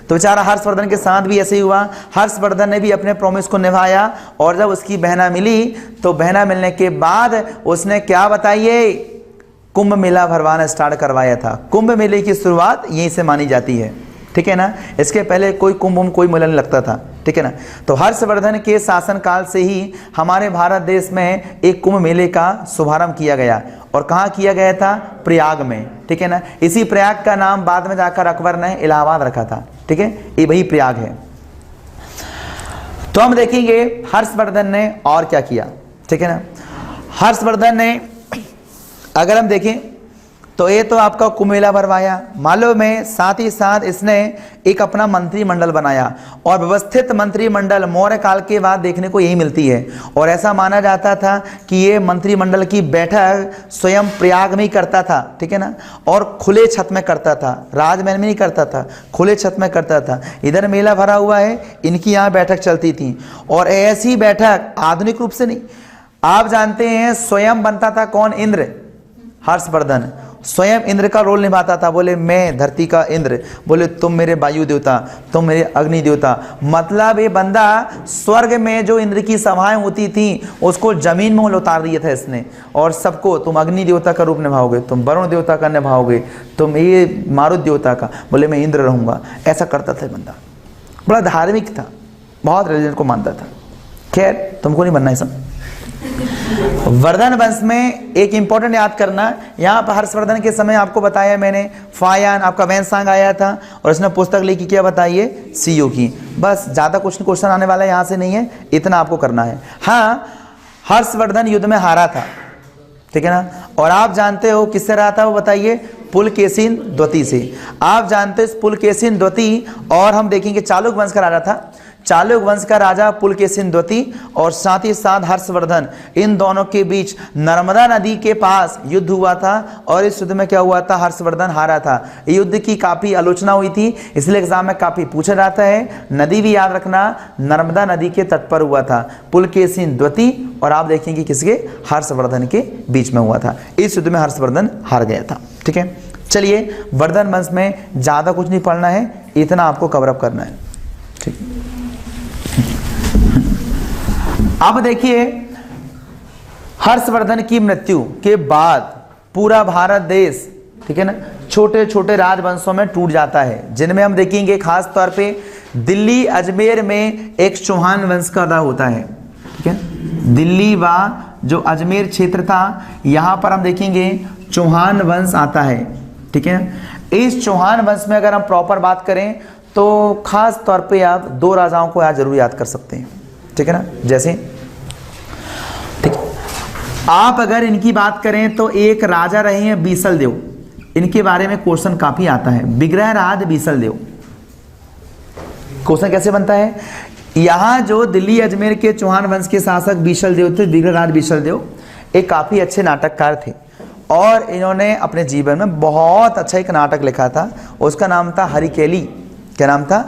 तो बेचारा हर्षवर्धन के साथ भी ऐसे ही हुआ। हर्षवर्धन ने भी अपने प्रॉमिस को निभाया, और जब उसकी बहना मिली तो बहना मिलने के बाद उसने क्या बताइए, कुंभ मेला भरवाना स्टार्ट करवाया था। कुंभ मेले की शुरुआत यहीं से मानी जाती है, ठीक है ना। इसके पहले कोई कुंभ कोई मेला नहीं लगता था, ठीक है ना। तो हर्षवर्धन के शासनकाल से ही हमारे भारत देश में एक कुंभ मेले का शुभारंभ किया गया, और कहाँ किया गया था, प्रयाग में, ठीक है ना। इसी प्रयाग का नाम बाद में जाकर अकबर ने इलाहाबाद रखा था, ठीक है, ये वही प्रयाग है। तो हम देखेंगे हर्षवर्धन ने और क्या किया, ठीक है ना। हर्षवर्धन ने अगर हम देखें तो ये तो आपका कुंभ मेला भरवाया, मालूम है, साथ ही साथ इसने एक अपना मंत्रिमंडल बनाया, और व्यवस्थित मंत्रिमंडल मौर्य काल के बाद देखने को यही मिलती है। और ऐसा माना जाता था कि ये मंत्रिमंडल की बैठक स्वयं प्रयाग में ही करता था, ठीक है ना, और खुले छत में करता था, राजमहल में नहीं करता था, खुले छत में करता था। इधर मेला भरा हुआ है, इनकी यहाँ बैठक चलती थी, और ऐसी बैठक आधुनिक रूप से नहीं। आप जानते हैं स्वयं बनता था कौन, इंद्र, हर्षवर्धन स्वयं इंद्र का रोल निभाता था। बोले मैं धरती का इंद्र, बोले तुम मेरे वायु देवता, तुम मेरे अग्नि देवता। मतलब ये बंदा स्वर्ग में जो इंद्र की सभाएं होती थी उसको जमीन में उतार दिया था इसने, और सबको तुम अग्नि देवता का रूप निभाओगे, तुम वरुण देवता का निभाओगे, तुम ये मारुत देवता का, बोले मैं इंद्र रहूंगा। ऐसा करता था बंदा, बड़ा धार्मिक था, बहुत रिलीजन को मानता था। खैर तुमको नहीं बनना है सब। वर्धन वंश में एक इंपॉर्टेंट याद करना, यहाँ पर हर्षवर्धन के समय आपको बताया मैंने, फायान आपका वैनसांग आया था, और इसने पुस्तक लिखी, क्या बताइए, सीयू की। बस ज़्यादा कुछ क्वेश्चन आने वाला यहाँ से नहीं है, इतना आपको करना है। हाँ, हर्षवर्धन युद्ध में हारा था, ठीक है ना, और आप जानते हो किससे रहा था, वो बताइए, पुलकेशिन द्वितीय से। आप जानते हो पुलकेशिन द्वितीय, और हम देखेंगे चालुक्य वंश का राजा था, चालुक्य वंश का राजा पुलकेशिन द्वितीय, और साथ ही साथ हर्षवर्धन, इन दोनों के बीच नर्मदा नदी के पास युद्ध हुआ था, और इस युद्ध में क्या हुआ था, हर्षवर्धन हारा था। युद्ध की काफी आलोचना हुई थी, इसलिए एग्जाम में काफी पूछा जाता है। नदी भी याद रखना, नर्मदा नदी के तट पर हुआ था, पुलकेशिन द्वितीय, और आप देखेंगे किसके, हर्षवर्धन के बीच में हुआ था। इस युद्ध में हर्षवर्धन हार गया था, ठीक है। चलिए, वर्धन वंश में ज्यादा कुछ नहीं पढ़ना है, इतना आपको कवरअप करना है, ठीक है। अब देखिए, हर्षवर्धन की मृत्यु के बाद पूरा भारत देश, ठीक है ना, छोटे छोटे राजवंशों में टूट जाता है, जिनमें हम देखेंगे खास तौर पे दिल्ली अजमेर में एक चौहान वंश का राजा होता है, ठीक है। दिल्ली व जो अजमेर क्षेत्र था, यहाँ पर हम देखेंगे चौहान वंश आता है, ठीक है। इस चौहान वंश में अगर हम प्रॉपर बात करें तो खास तौर पे आप 2 राजाओं को आज जरूर याद कर सकते हैं, ठीक है ना। जैसे, ठीक, आप अगर इनकी बात करें तो एक राजा रहे हैं बीसल देव, इनके बारे में क्वेश्चन काफी आता है, विग्रहराज बीसल देव। क्वेश्चन कैसे बनता है, यहां जो दिल्ली अजमेर के चौहान वंश के शासक बीसल देव थे, विग्रहराज बीसल देव, एक काफी अच्छे नाटककार थे, और इन्होंने अपने जीवन में बहुत अच्छा एक नाटक लिखा था, उसका नाम था हरिकेली। क्या नाम था,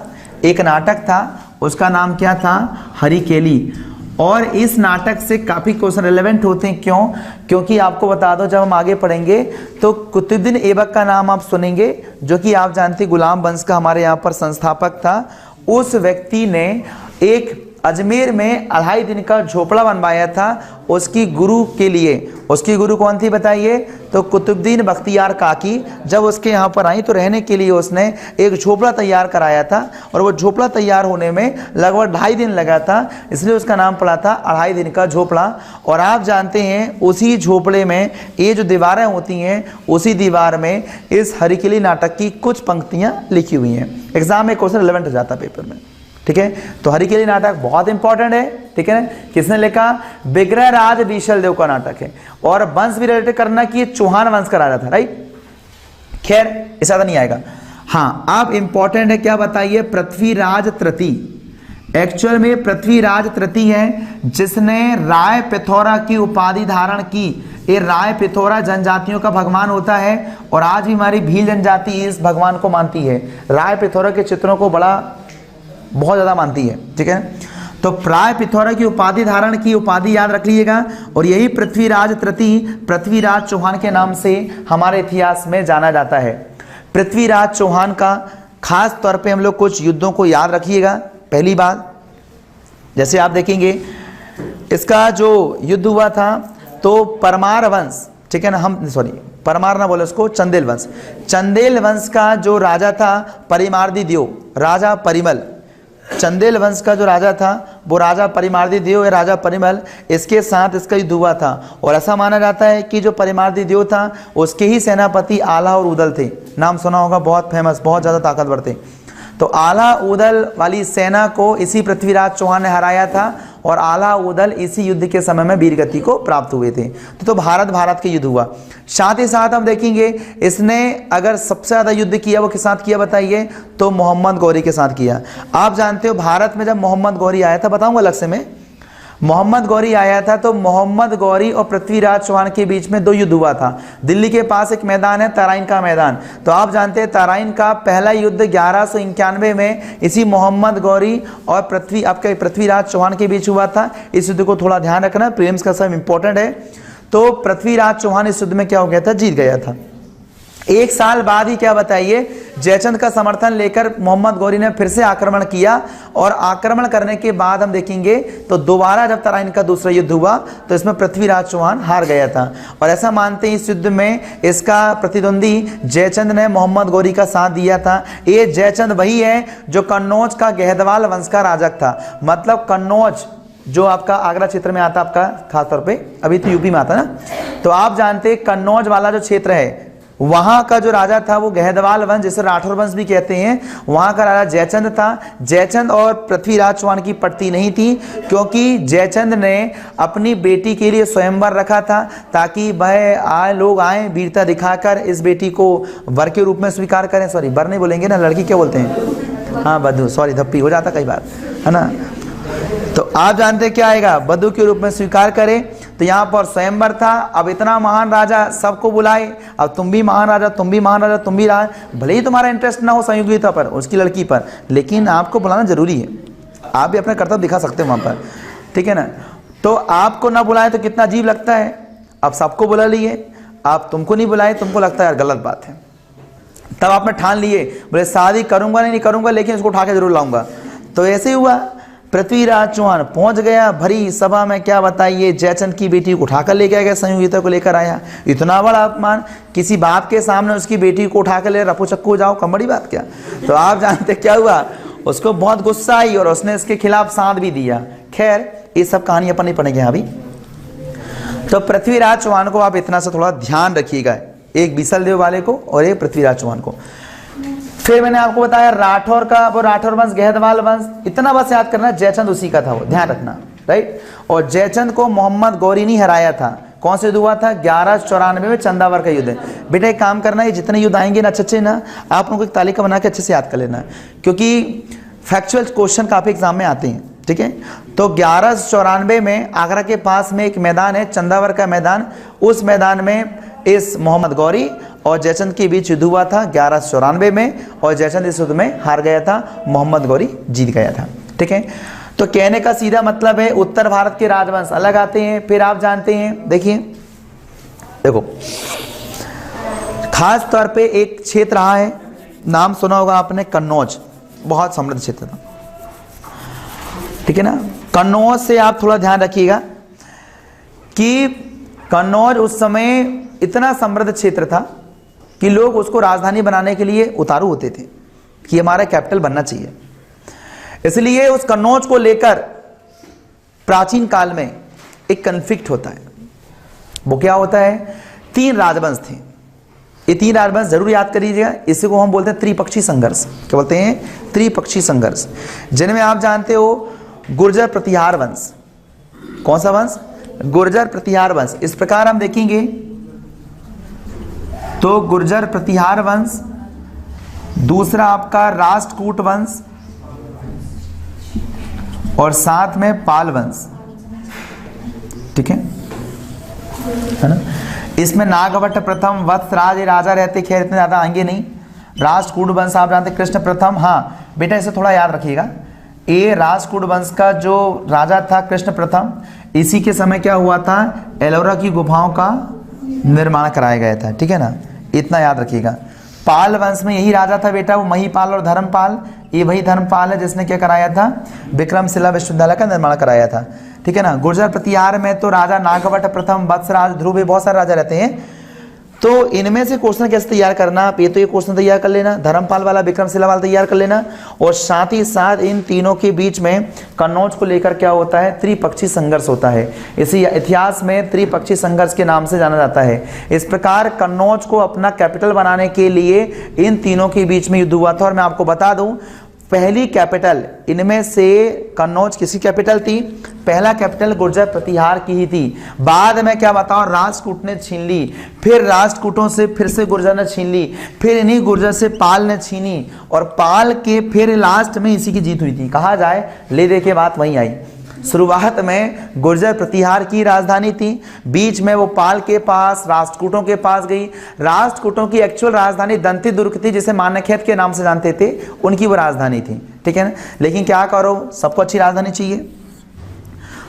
एक नाटक था, उसका नाम क्या था, हरिकेली। और इस नाटक से काफी क्वेश्चन रिलेवेंट होते हैं, क्यों, क्योंकि आपको बता दो, जब हम आगे पढ़ेंगे तो कुतुबुद्दीन ऐबक का नाम आप सुनेंगे, जो कि आप जानते गुलाम वंश का हमारे यहाँ पर संस्थापक था। उस व्यक्ति ने एक अजमेर में 2.5 दिन का झोपड़ा बनवाया था उसकी गुरु के लिए। उसकी गुरु कौन थी बताइए, तो कुतुबुद्दीन बख्तियार काकी। जब उसके यहाँ पर आई तो रहने के लिए उसने एक झोपड़ा तैयार कराया था, और वो झोपड़ा तैयार होने में लगभग 2.5 दिन लगा था, इसलिए उसका नाम पड़ा था 2.5 दिन का झोपड़ा। और आप जानते हैं उसी झोपड़े में ये जो दीवारें होती हैं, उसी दीवार में इस हरिकेली नाटक की कुछ पंक्तियाँ लिखी हुई हैं। एग्जाम में क्वेश्चन रिलेवेंट हो जाता है पेपर में, ठीक है। तो हरिकेली नाटक बहुत इंपॉर्टेंट है, ठीक है ना। किसने लिखा, विग्रहराज बीसल देव का नाटक है, और वंश भी रिलेटेड करना कि चौहान वंश का राजा था, राइट। खैर इसका नहीं आएगा। हाँ, आप इंपॉर्टेंट है क्या बताइए, पृथ्वीराज तृतीय, एक्चुअल में पृथ्वीराज तृतीय है जिसने राय पिथौरा की उपाधि धारण की। ये राय पिथौरा जनजातियों का भगवान होता है और आज भी हमारी भील जनजाति इस भगवान को मानती है। राय पिथौरा के चित्रों को बहुत ज़्यादा मानती है, ठीक है। तो राय पिथौरा की उपाधि धारण की, उपाधि याद रख लीजिएगा। और यही पृथ्वीराज तृतीय पृथ्वीराज चौहान के नाम से हमारे इतिहास में जाना जाता है। पृथ्वीराज चौहान का खास तौर पे हम लोग कुछ युद्धों को याद रखिएगा। पहली बात, जैसे आप देखेंगे इसका जो युद्ध हुआ था तो परमार वंश, ठीक है ना, परमार ना बोले उसको, चंदेल वंश। चंदेल वंश का जो राजा था परिमार्दी देव, राजा परिमल। चंदेल वंश का जो राजा था वो राजा परिमार्दी देव या राजा परिमल, इसके साथ इसका युद्ध हुआ था। और ऐसा माना जाता है कि जो परिमार्दी देव था उसके ही सेनापति आला और उदल थे। नाम सुना होगा, बहुत फेमस, बहुत ज़्यादा ताकतवर थे। तो आला उदल वाली सेना को इसी पृथ्वीराज चौहान ने हराया था और आला उदल इसी युद्ध के समय में वीरगति को प्राप्त हुए थे। तो भारत के युद्ध हुआ। साथ ही साथ हम देखेंगे इसने अगर सबसे ज़्यादा युद्ध किया वो किस साथ किया बताइए, तो मोहम्मद गौरी के साथ किया। आप जानते हो भारत में जब मोहम्मद गौरी आया था, बताऊंगा अलग से मैं, मोहम्मद गौरी आया था तो मोहम्मद गौरी और पृथ्वीराज चौहान के बीच में 2 युद्ध हुआ था। दिल्ली के पास एक मैदान है तराइन का मैदान, तो आप जानते हैं तराइन का पहला युद्ध 1191 में इसी मोहम्मद गौरी और पृथ्वीराज चौहान के बीच हुआ था। इस युद्ध को थोड़ा ध्यान रखना, प्रीलिम्स का सब इंपॉर्टेंट है। तो पृथ्वीराज चौहान इस युद्ध में क्या हो गया था, जीत गया था। 1 साल बाद ही क्या बताइए, जयचंद का समर्थन लेकर मोहम्मद गौरी ने फिर से आक्रमण किया और आक्रमण करने के बाद हम देखेंगे तो दोबारा जब तराइन का दूसरा युद्ध हुआ तो इसमें पृथ्वीराज चौहान हार गया था। और ऐसा मानते हैं इस युद्ध में इसका प्रतिद्वंदी जयचंद ने मोहम्मद गौरी का साथ दिया था। ये जयचंद वही है जो कन्नौज का गहदवाल वंश का राजक था। मतलब कन्नौज जो आपका आगरा क्षेत्र में आता, आपका खासतौर पर अभी तो यूपी में आता ना, तो आप जानते हैं कन्नौज वाला जो क्षेत्र है वहां का जो राजा था वो गहदवाल वंश, जिसे राठौर वंश भी कहते हैं, वहां का राजा जयचंद था। जयचंद और पृथ्वीराज चौहान की पटती नहीं थी क्योंकि जयचंद ने अपनी बेटी के लिए स्वयंवर रखा था ताकि वह लोग आए वीरता दिखाकर इस बेटी को वर के रूप में स्वीकार करें। सॉरी, वर नहीं बोलेंगे ना, लड़की क्या बोलते हैं, हाँ बधू, सॉरी धप्पी हो जाता कई बार, है ना। तो आप जानते क्या आएगा, बधू के रूप में स्वीकार करें। तो यहाँ पर स्वयंवर था। अब इतना महान राजा सबको बुलाए, अब तुम भी महान राजा, तुम भी महान राजा, तुम भी राजा, भले ही तुम्हारा इंटरेस्ट ना हो संयोगिता पर, उसकी लड़की पर, लेकिन आपको बुलाना जरूरी है। आप भी अपना कर्तव्य दिखा सकते हो वहाँ पर, ठीक है ना। तो आपको ना बुलाए तो कितना अजीब लगता है। अब सबको बुला लिए, आप तुमको नहीं बुलाए, तुमको लगता है यार गलत बात है। तब आपने ठान लिए, बोले शादी करूंगा नहीं करूंगा लेकिन उसको उठा के जरूर लाऊंगा। तो ऐसे ही हुआ, पृथ्वीराज चौहान पहुंच गया भरी सभा में, क्या बताइए, जयचंद की बेटी को उठाकर लेके गया, संयोगिता को लेकर आया। इतना बड़ा अपमान, किसी बाप के सामने उसकी बेटी को उठाकर ले रफू चक्कू जाओ, कम बड़ी बात क्या। तो आप जानते क्या हुआ, उसको बहुत गुस्सा आई और उसने इसके खिलाफ साथ भी दिया। खैर ये सब कहानी अपन नहीं पढ़ेंगे अभी। तो पृथ्वीराज चौहान को आप इतना सा थोड़ा ध्यान रखिएगा, एक बीसल देव वाले को और एक पृथ्वीराज चौहान को। फिर मैंने आपको बताया राठौर का, वो राठौर वंश, गहदवाल वंश, इतना बस याद करना, जयचंद उसी का था, वो ध्यान रखना, राइट। और जयचंद को मोहम्मद गौरी ने हराया था। कौन से युद्ध हुआ था, 1194 में चंदावर का युद्ध। बेटा एक काम करना है, जितने युद्ध आएंगे ना अच्छे ना, आप उनको एक तालिका बना के अच्छे से याद कर लेना, क्योंकि फैक्चुअल क्वेश्चन काफी एग्जाम में आते हैं, ठीक है। तो 1194 में आगरा के पास में एक मैदान है, चंदावर का मैदान, उस मैदान में इस मोहम्मद गौरी और जयचंद के बीच युद्ध हुआ था 1194 में, और जयचंद इस युद्ध में हार गया था, मोहम्मद गौरी जीत गया था, ठीक है। तो कहने का सीधा मतलब है उत्तर भारत के राजवंश अलग आते हैं। फिर आप जानते हैं, देखिए देखो, खास तौर पे एक क्षेत्र रहा है, नाम सुना होगा आपने, कन्नौज, बहुत समृद्ध क्षेत्र था, ठीक है ना। कन्नौज से आप थोड़ा ध्यान रखिएगा कि कन्नौज उस समय इतना समृद्ध क्षेत्र था कि लोग उसको राजधानी बनाने के लिए उतारू होते थे कि हमारा कैपिटल बनना चाहिए। इसलिए उस कन्नौज को लेकर प्राचीन काल में एक कन्फ्लिक्ट होता है। वो क्या होता है, 3 राजवंश थे। ये 3 राजवंश जरूर याद करिएगा, इसी को हम बोलते हैं त्रिपक्षी संघर्ष। क्या बोलते हैं, त्रिपक्षी संघर्ष, जिनमें आप जानते हो गुर्जर प्रतिहार वंश। कौन सा वंश, गुर्जर प्रतिहार वंश। इस प्रकार हम देखेंगे तो गुर्जर प्रतिहार वंश, दूसरा आपका राष्ट्रकूट वंश, और साथ में पाल वंश, ठीक है ना। इसमें नागभट्ट प्रथम, वत्सराज राजा रहते, खैर इतने ज्यादा आएंगे नहीं। राष्ट्रकूट वंश आप जानते, कृष्ण प्रथम, हाँ बेटा इसे थोड़ा याद रखिएगा। ये राष्ट्रकूट वंश का जो राजा था कृष्ण प्रथम, इसी के समय क्या हुआ था, एलोरा की गुफाओं का निर्माण कराया गया था, ठीक है ना, इतना याद रखिएगा। पाल वंश में यही राजा था बेटा, वो महीपाल और धर्मपाल, ये वही धर्मपाल है जिसने क्या कराया था, विक्रमशिला विश्वविद्यालय का निर्माण कराया था, ठीक है ना। गुर्जर प्रतिहार में तो राजा नागभट्ट प्रथम, वत्सराज, ध्रुव, बहुत सारे राजा रहते हैं। तो इनमें से क्वेश्चन कैसे तैयार करना, आप ये तो ये क्वेश्चन तैयार कर लेना, धर्मपाल वाला, विक्रमशिला वाला तैयार कर लेना, और साथ ही साथ इन तीनों के बीच में कन्नौज को लेकर क्या होता है, त्रिपक्षीय संघर्ष होता है। इसी इतिहास में त्रिपक्षीय संघर्ष के नाम से जाना जाता है। इस प्रकार कन्नौज को अपना कैपिटल बनाने के लिए इन तीनों के बीच में युद्ध हुआ था। और मैं आपको बता दूं, पहली कैपिटल इनमें से कन्नौज किसी कैपिटल थी, पहला कैपिटल गुर्जर प्रतिहार की ही थी। बाद में क्या बताओ, राष्ट्रकूट ने छीन ली, फिर राष्ट्रकूटों से फिर से गुर्जर ने छीन ली, फिर इन्हीं गुर्जर से पाल ने छीनी, और पाल के फिर लास्ट में इसी की जीत हुई थी। कहा जाए ले दे के बात वहीं आई। शुरुआत में गुर्जर प्रतिहार की राजधानी थी, बीच में वो पाल के पास, राष्ट्रकूटों के पास गई। राष्ट्रकूटों की एक्चुअल राजधानी दंती दुर्ग थी, जिसे मान्यखेत के नाम से जानते थे, उनकी वो राजधानी थी, ठीक है ना। लेकिन क्या करो, सबको अच्छी राजधानी चाहिए।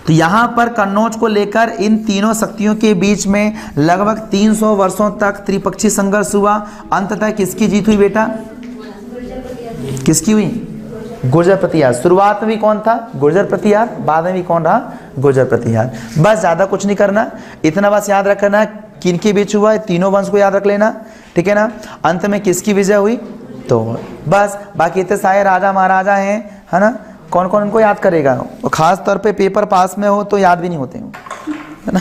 तो यहां पर कन्नौज को लेकर इन तीनों शक्तियों के बीच में लगभग 300 वर्षों तक त्रिपक्षीय संघर्ष हुआ। अंततः किसकी जीत हुई बेटा, किसकी हुई, गुर्जर प्रतिहार। शुरुआत में भी कौन था, गुर्जर प्रतिहार, बाद में भी कौन रहा, गुर्जर प्रतिहार। बस ज्यादा कुछ नहीं करना, इतना बस याद रखना किनके बीच हुआ, तीनों वंश को याद रख लेना, ठीक है ना। अंत में किसकी विजय हुई, तो बस। बाकी इतने सारे राजा महाराजा हैं, है ना, कौन कौन इनको याद करेगा, और खास तौर पे पेपर पास में हो तो याद भी नहीं होते हो, है ना।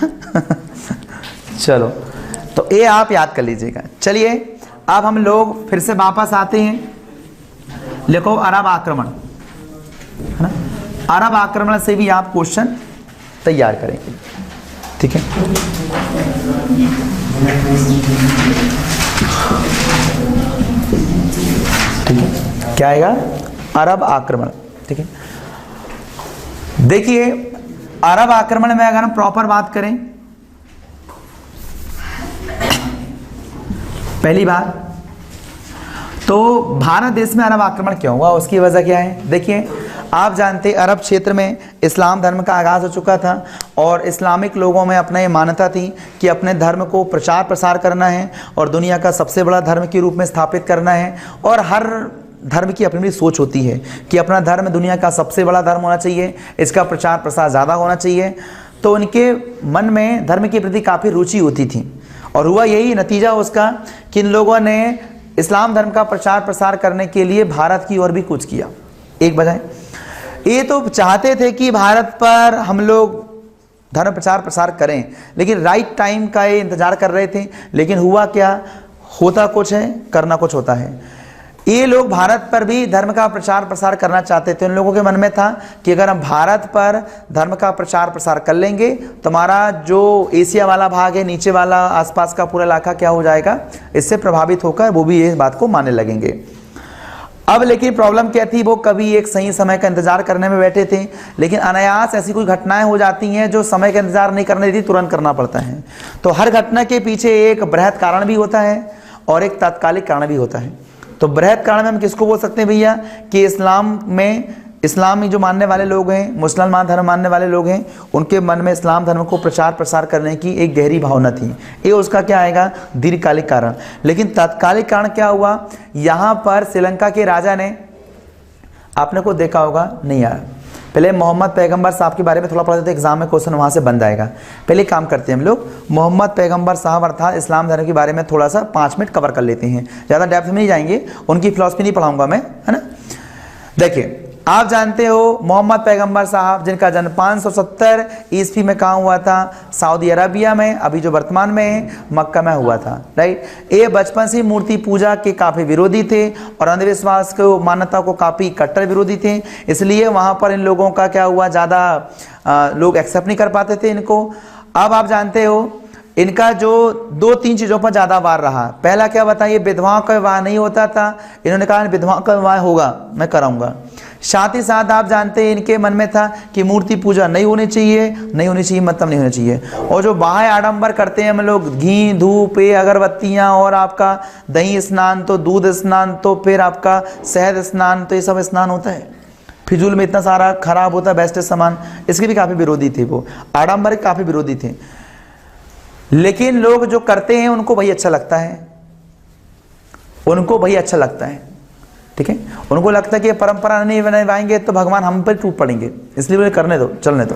चलो, तो ये आप याद कर लीजिएगा। चलिए अब हम लोग फिर से वापस आते हैं। लिखो अरब आक्रमण, है ना। अरब आक्रमण से भी आप क्वेश्चन तैयार करेंगे, ठीक है। ठीक है, क्या आएगा, अरब आक्रमण, ठीक है। देखिए अरब आक्रमण में अगर हम प्रॉपर बात करें, पहली बात तो भारत देश में अरब आक्रमण क्यों हुआ, उसकी वजह क्या है। देखिए आप जानते अरब क्षेत्र में इस्लाम धर्म का आगाज़ हो चुका था, और इस्लामिक लोगों में अपना ये मान्यता थी कि अपने धर्म को प्रचार प्रसार करना है और दुनिया का सबसे बड़ा धर्म के रूप में स्थापित करना है। और हर धर्म की अपनी अपनी सोच होती है कि अपना धर्म दुनिया का सबसे बड़ा धर्म होना चाहिए, इसका प्रचार प्रसार ज़्यादा होना चाहिए। तो उनके मन में धर्म के प्रति काफ़ी रुचि होती थी, और हुआ यही नतीजा उसका कि इन लोगों ने इस्लाम धर्म का प्रचार प्रसार करने के लिए भारत की ओर भी कुछ किया। एक बजाय ये तो चाहते थे कि भारत पर हम लोग धर्म प्रचार प्रसार करें, लेकिन राइट टाइम का ये इंतजार कर रहे थे। लेकिन हुआ क्या, होता कुछ है, करना कुछ होता है। ये लोग भारत पर भी धर्म का प्रचार प्रसार करना चाहते थे। उन लोगों के मन में था कि अगर हम भारत पर धर्म का प्रचार प्रसार कर लेंगे तो हमारा जो एशिया वाला भाग है, नीचे वाला आसपास का पूरा इलाका क्या हो जाएगा, इससे प्रभावित होकर वो भी इस बात को मानने लगेंगे। अब लेकिन प्रॉब्लम क्या थी, वो कभी एक सही समय का इंतजार करने में बैठे थे, लेकिन अनायास ऐसी कुछ घटनाएं हो जाती हैं जो समय का इंतजार नहीं करने देती, तुरंत करना पड़ता है। तो हर घटना के पीछे एक बृहत कारण भी होता है और एक तात्कालिक कारण भी होता है। तो बृहत कारण में हम किसको बोल सकते हैं भैया, कि इस्लाम में जो मानने वाले लोग हैं, मुसलमान धर्म मानने वाले लोग हैं, उनके मन में इस्लाम धर्म को प्रचार प्रसार करने की एक गहरी भावना थी। ये उसका क्या आएगा, दीर्घकालिक कारण। लेकिन तात्कालिक कारण क्या हुआ, यहाँ पर श्रीलंका के राजा ने, आपने को देखा होगा नहीं यार, पहले मोहम्मद पैगंबर साहब के बारे में थोड़ा पढ़ते थे, एग्जाम में क्वेश्चन वहाँ से बन जाएगा। पहले काम करते हैं हम लोग, मोहम्मद पैगंबर साहब अर्थात इस्लाम धर्म के बारे में थोड़ा सा 5 मिनट कवर कर लेते हैं, ज़्यादा डेप्थ में नहीं जाएंगे, उनकी फिलॉसफी नहीं पढ़ाऊंगा मैं, है ना। देखिए आप जानते हो मोहम्मद पैगंबर साहब जिनका जन्म 570 ईस्वी में कहाँ हुआ था, सऊदी अरबिया में, अभी जो वर्तमान में है, मक्का में हुआ था, राइट। ये बचपन से मूर्ति पूजा के काफ़ी विरोधी थे और अंधविश्वास को, मान्यता को काफ़ी कट्टर विरोधी थे। इसलिए वहाँ पर इन लोगों का क्या हुआ, ज़्यादा लोग एक्सेप्ट नहीं कर पाते थे इनको। अब आप जानते हो इनका जो 2-3 चीज़ों पर ज़्यादा वार रहा। पहला क्या बताइए, विधवाओं का विवाह नहीं होता था, इन्होंने कहा विधवाओं का विवाह होगा, मैं कराऊंगा। साथ ही साथ आप जानते हैं इनके मन में था कि मूर्ति पूजा नहीं होनी चाहिए, नहीं होनी चाहिए मतलब नहीं होनी चाहिए। और जो बाह्य आडंबर करते हैं हम लोग, घी धूप अगरबत्तियाँ और आपका दही स्नान तो दूध स्नान तो फिर आपका शहद स्नान, तो ये सब स्नान होता है फिजूल में, इतना सारा खराब होता है वेस्टेज सामान, इसके भी काफ़ी विरोधी थे वो, आडंबर के काफ़ी विरोधी थे। लेकिन लोग जो करते हैं उनको वही अच्छा लगता है, उनको वही अच्छा लगता है, ठीक है। उनको लगता है कि परंपरा नहीं बनाएंगे तो भगवान हम पर टूट पड़ेंगे, इसलिए बोले करने दो, चलने दो।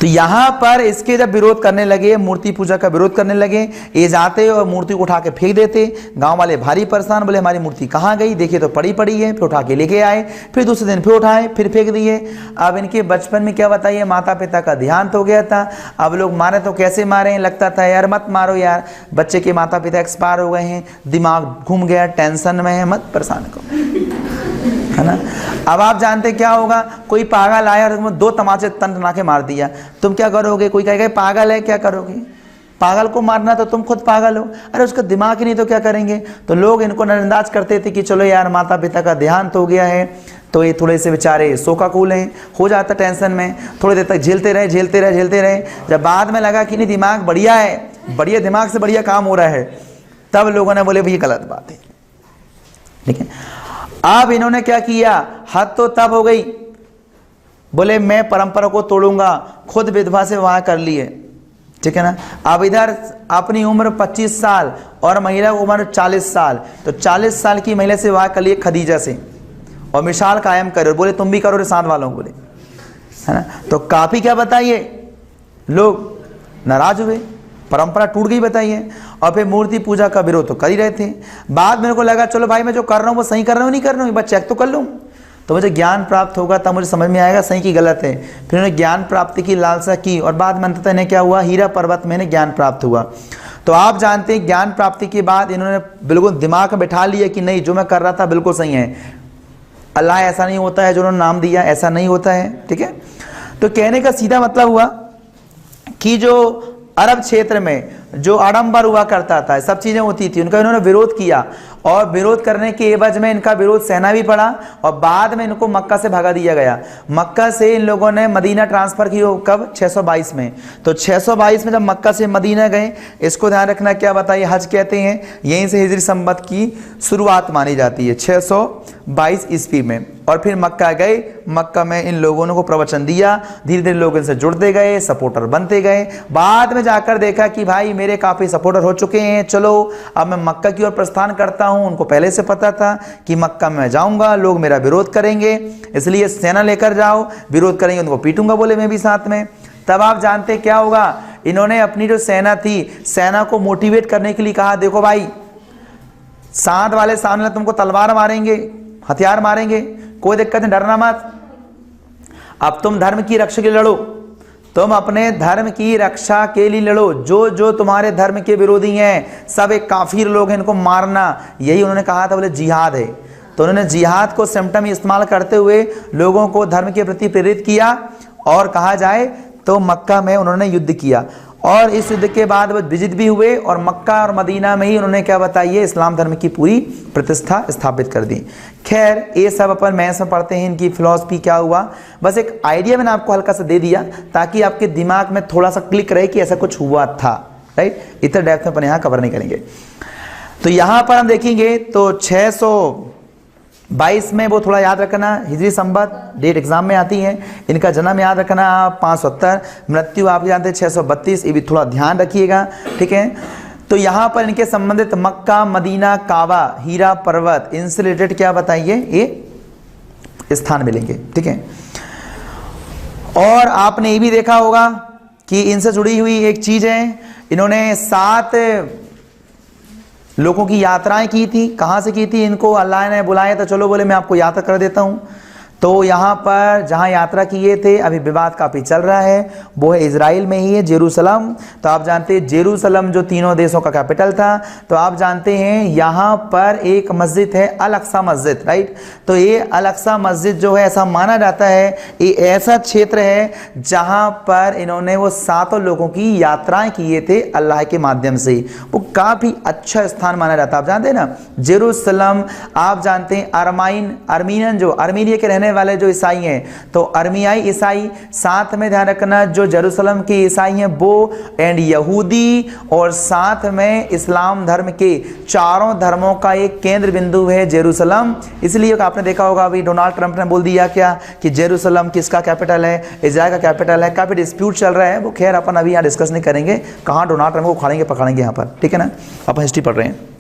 तो यहाँ पर इसके जब विरोध करने लगे, मूर्ति पूजा का विरोध करने लगे, ये जाते और मूर्ति को उठा के फेंक देते। गांव वाले भारी परेशान, बोले हमारी मूर्ति कहाँ गई, देखिए तो पड़ी पड़ी है। फिर उठा के लेके आए, फिर दूसरे दिन फिर उठाए, फिर फेंक दिए। अब इनके बचपन में क्या बताइए, माता पिता का देहांत हो गया था। अब लोग मारे तो कैसे मारे, लगता था यार मत मारो यार, बच्चे के माता पिता एक्सपायर हो गए हैं, दिमाग घूम गया, टेंशन में है, मत परेशान करो, है ना। अब आप जानते क्या होगा, कोई पागल आया और तुम 2 तमाचे तन बना के मार दिया, तुम क्या करोगे, कोई कहेगा पागल है, क्या करोगे, पागल को मारना तो तुम खुद पागल हो, अरे उसका दिमाग ही नहीं तो क्या करेंगे। तो लोग इनको नजरअंदाज करते थे कि चलो यार माता पिता का देहांत हो गया है, तो ये थोड़े से बेचारे शोकाकुल हैं, हो जाता टेंशन में, थोड़ी देर तक झेलते रहे। जब बाद में लगा कि नहीं दिमाग बढ़िया है, बढ़िया दिमाग से बढ़िया काम हो रहा है, तब लोगों ने बोले भाई ये गलत बात है, ठीक है। अब इन्होंने क्या किया, हद तो तब हो गई, बोले मैं परंपरा को तोड़ूंगा, खुद विधवा से विवाह कर लिए, ठीक है ना। अब इधर अपनी उम्र 25 साल और महिला की उम्र 40 साल, तो 40 साल की महिला से विवाह कर लिए खदीजा से, और मिसाल कायम करो, बोले तुम भी करो रे साथ वालों, बोले, है ना। तो काफी क्या बताइए, लोग नाराज हुए, परंपरा टूट गई बताइए। और फिर मूर्ति पूजा का विरोध तो कर ही रहे थे। बाद मेरे को लगा चलो भाई मैं जो कर रहा हूँ वो सही कर रहा हूँ नहीं कर रहा हूँ, एक बार चेक तो कर लूँ, तो मुझे ज्ञान प्राप्त होगा, तब मुझे समझ में आएगा सही की गलत है। फिर उन्होंने ज्ञान प्राप्ति की लालसा की, और बाद में अंततः इन्हें क्या हुआ, हीरा पर्वत में इन्हें ज्ञान प्राप्त हुआ। तो आप जानते हैं ज्ञान प्राप्ति के बाद इन्होंने बिल्कुल दिमाग में बैठा लिया कि नहीं जो मैं कर रहा था बिल्कुल सही है, अल्लाह ऐसा नहीं होता है जो उन्होंने नाम दिया ऐसा नहीं होता है, ठीक है। तो कहने का सीधा मतलब हुआ कि जो अरब क्षेत्र में जो आडंबर हुआ करता था, सब चीज़ें होती थी, उनका इन्होंने विरोध किया, और विरोध करने के एवज में इनका विरोध सहना भी पड़ा, और बाद में इनको मक्का से भगा दिया गया। मक्का से इन लोगों ने मदीना ट्रांसफ़र की, कब 622 में। तो 622 में जब मक्का से मदीना गए, इसको ध्यान रखना, क्या बताइए, हज कहते हैं, यहीं से हिजरी संवत की शुरुआत मानी जाती है 622 ईस्वी में। और फिर मक्का गए, मक्का में इन लोगों ने को प्रवचन दिया, धीरे धीरे लोग इनसे जुड़ते गए, सपोर्टर बनते गए। बाद में जाकर देखा कि भाई मेरे काफ़ी सपोर्टर हो चुके हैं, चलो अब मैं मक्का की ओर प्रस्थान करता हूं। उनको पहले से पता था कि मक्का में जाऊंगा, लोग मेरा विरोध करेंगे, इसलिए सेना लेकर जाओ, विरोध करेंगे उनको पीटूंगा, बोले मैं भी साथ में। तब आप जानते क्या होगा, इन्होंने अपनी जो सेना थी, सेना को मोटिवेट करने के लिए कहा, देखो भाई साथ वाले सामने तुमको तलवार मारेंगे, हथियार मारेंगे, कोई दिक्कत नहीं, डरना मत। अब तुम धर्म की रक्षा के लिए लड़ो, तुम अपने धर्म की रक्षा के लिए लड़ो, जो जो तुम्हारे धर्म के विरोधी हैं सब एक काफिर लोग हैं, इनको मारना, यही उन्होंने कहा था, बोले जिहाद है। तो उन्होंने जिहाद को सिम्टम इस्तेमाल करते हुए लोगों को धर्म के प्रति प्रेरित किया, और कहा जाए तो मक्का में उन्होंने युद्ध किया, और इस युद्ध के बाद वो विजित भी हुए, और मक्का और मदीना में ही उन्होंने क्या बताइए, इस्लाम धर्म की पूरी प्रतिष्ठा स्थापित कर दी। खैर ये सब अपन मैथ्स में पढ़ते हैं, इनकी फिलॉसफी क्या हुआ, बस एक आइडिया मैंने आपको हल्का सा दे दिया ताकि आपके दिमाग में थोड़ा सा क्लिक रहे कि ऐसा कुछ हुआ था, राइट। इतना डेप्थ में अपन यहाँ कवर नहीं करेंगे। तो यहाँ पर हम देखेंगे तो 622 में वो थोड़ा याद रखना, हिजरी संवत, डेट एग्जाम में आती है। इनका जन्म याद रखना 570, मृत्यु आप जानते हैं 632, ये भी थोड़ा ध्यान रखिएगा, ठीक है। तो यहाँ पर इनके संबंधित मक्का, मदीना, काबा, हीरा पर्वत, इनसे रिलेटेड क्या बताइए, ये स्थान मिलेंगे, ठीक है। और आपने ये भी देखा होगा कि इनसे जुड़ी हुई एक चीज है, इन्होंने 7 लोगों की यात्राएं की थी। कहाँ से की थी, इनको अल्लाह ने बुलाया तो चलो बोले मैं आपको यात्रा कर देता हूँ। तो यहाँ पर जहाँ यात्रा किए थे, अभी विवाद काफ़ी चल रहा है, वो है इजराइल में ही है, जेरूसलम। तो आप जानते हैं जेरूसलम जो तीनों देशों का कैपिटल था। तो आप जानते हैं यहाँ पर एक मस्जिद है अल अक्सा मस्जिद, राइट। तो ये अल अक्सा मस्जिद जो है, ऐसा माना जाता है ये ऐसा क्षेत्र है जहाँ पर इन्होंने वो 7 लोगों की यात्राएं किए थे अल्लाह के माध्यम से। वो काफ़ी अच्छा स्थान माना जाता है। आप जानते हैं ना जेरूसलम, आप जानते हैं आर्मीनियन जो आर्मीनिया के रहने वाले जो ईसाई हैं, तो अर्मियाई ईसाई, साथ में ध्यान रखना जो जेरूसलम के ईसाई हैं वो, एंड यहूदी, और साथ में इस्लाम धर्म के चारों धर्मों का एक केंद्र बिंदु है जेरूसलम। इसलिए आपने देखा होगा अभी डोनाल्ड ट्रंप ने बोल दिया क्या कि जेरूसलम किसका कैपिटल है, इजराइल का कैपिटल है। काफ़ी डिस्प्यूट चल रहा है, वो खैर अपन अभी यहाँ डिस्कस नहीं करेंगे, कहाँ डोनाल्ड ट्रंप को उखाड़ेंगे पकड़ेंगे यहाँ पर, ठीक है ना, अपन हिस्ट्री पढ़ रहे हैं।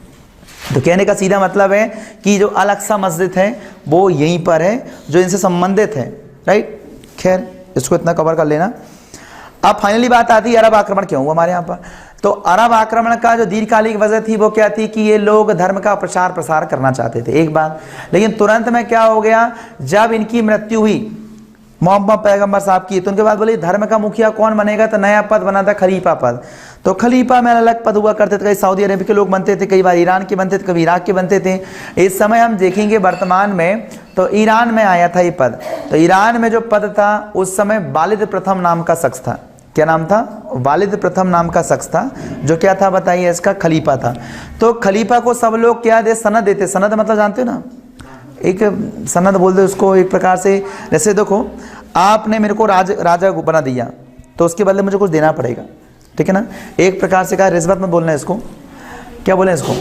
तो कहने का सीधा मतलब है कि जो अल अक्सा मस्जिद है वो यहीं पर है, जो इनसे संबंधित है, राइट। खैर इसको इतना कवर कर लेना। अब फाइनली बात आती है अरब आक्रमण क्यों हुआ हमारे यहाँ पर। तो अरब आक्रमण का जो दीर्घकालिक वजह थी वो क्या थी कि ये लोग धर्म का प्रचार प्रसार करना चाहते थे, एक बात। लेकिन तुरंत में क्या हो गया, जब इनकी मृत्यु हुई मोहम्मद पैगंबर साहब की, तो उनके बाद बोले धर्म का मुखिया कौन बनेगा, तो नया पद बना था खलीफा पद। तो खलीफा में अलग पद हुआ करते थे, कई सऊदी अरब के लोग बनते थे, कई बार ईरान के बनते थे, कभी इराक के बनते थे। इस समय हम देखेंगे वर्तमान में तो ईरान में आया था ये पद। तो ईरान में जो पद था उस समय वालिद प्रथम नाम का शख्स था। क्या नाम था, वालिद प्रथम नाम का शख्स था, जो क्या था बताइए, इसका खलीफा था। तो खलीफा को सब लोग क्या दे, सनद देते। सनद मतलब जानते हो ना, एक सनद बोल दे उसको, एक प्रकार से जैसे देखो आपने मेरे को राजा बना दिया तो उसके बदले मुझे कुछ देना पड़ेगा, ठीक है ना। एक प्रकार से कहा रिश्वत मत बोलना है इसको, क्या बोले इसको,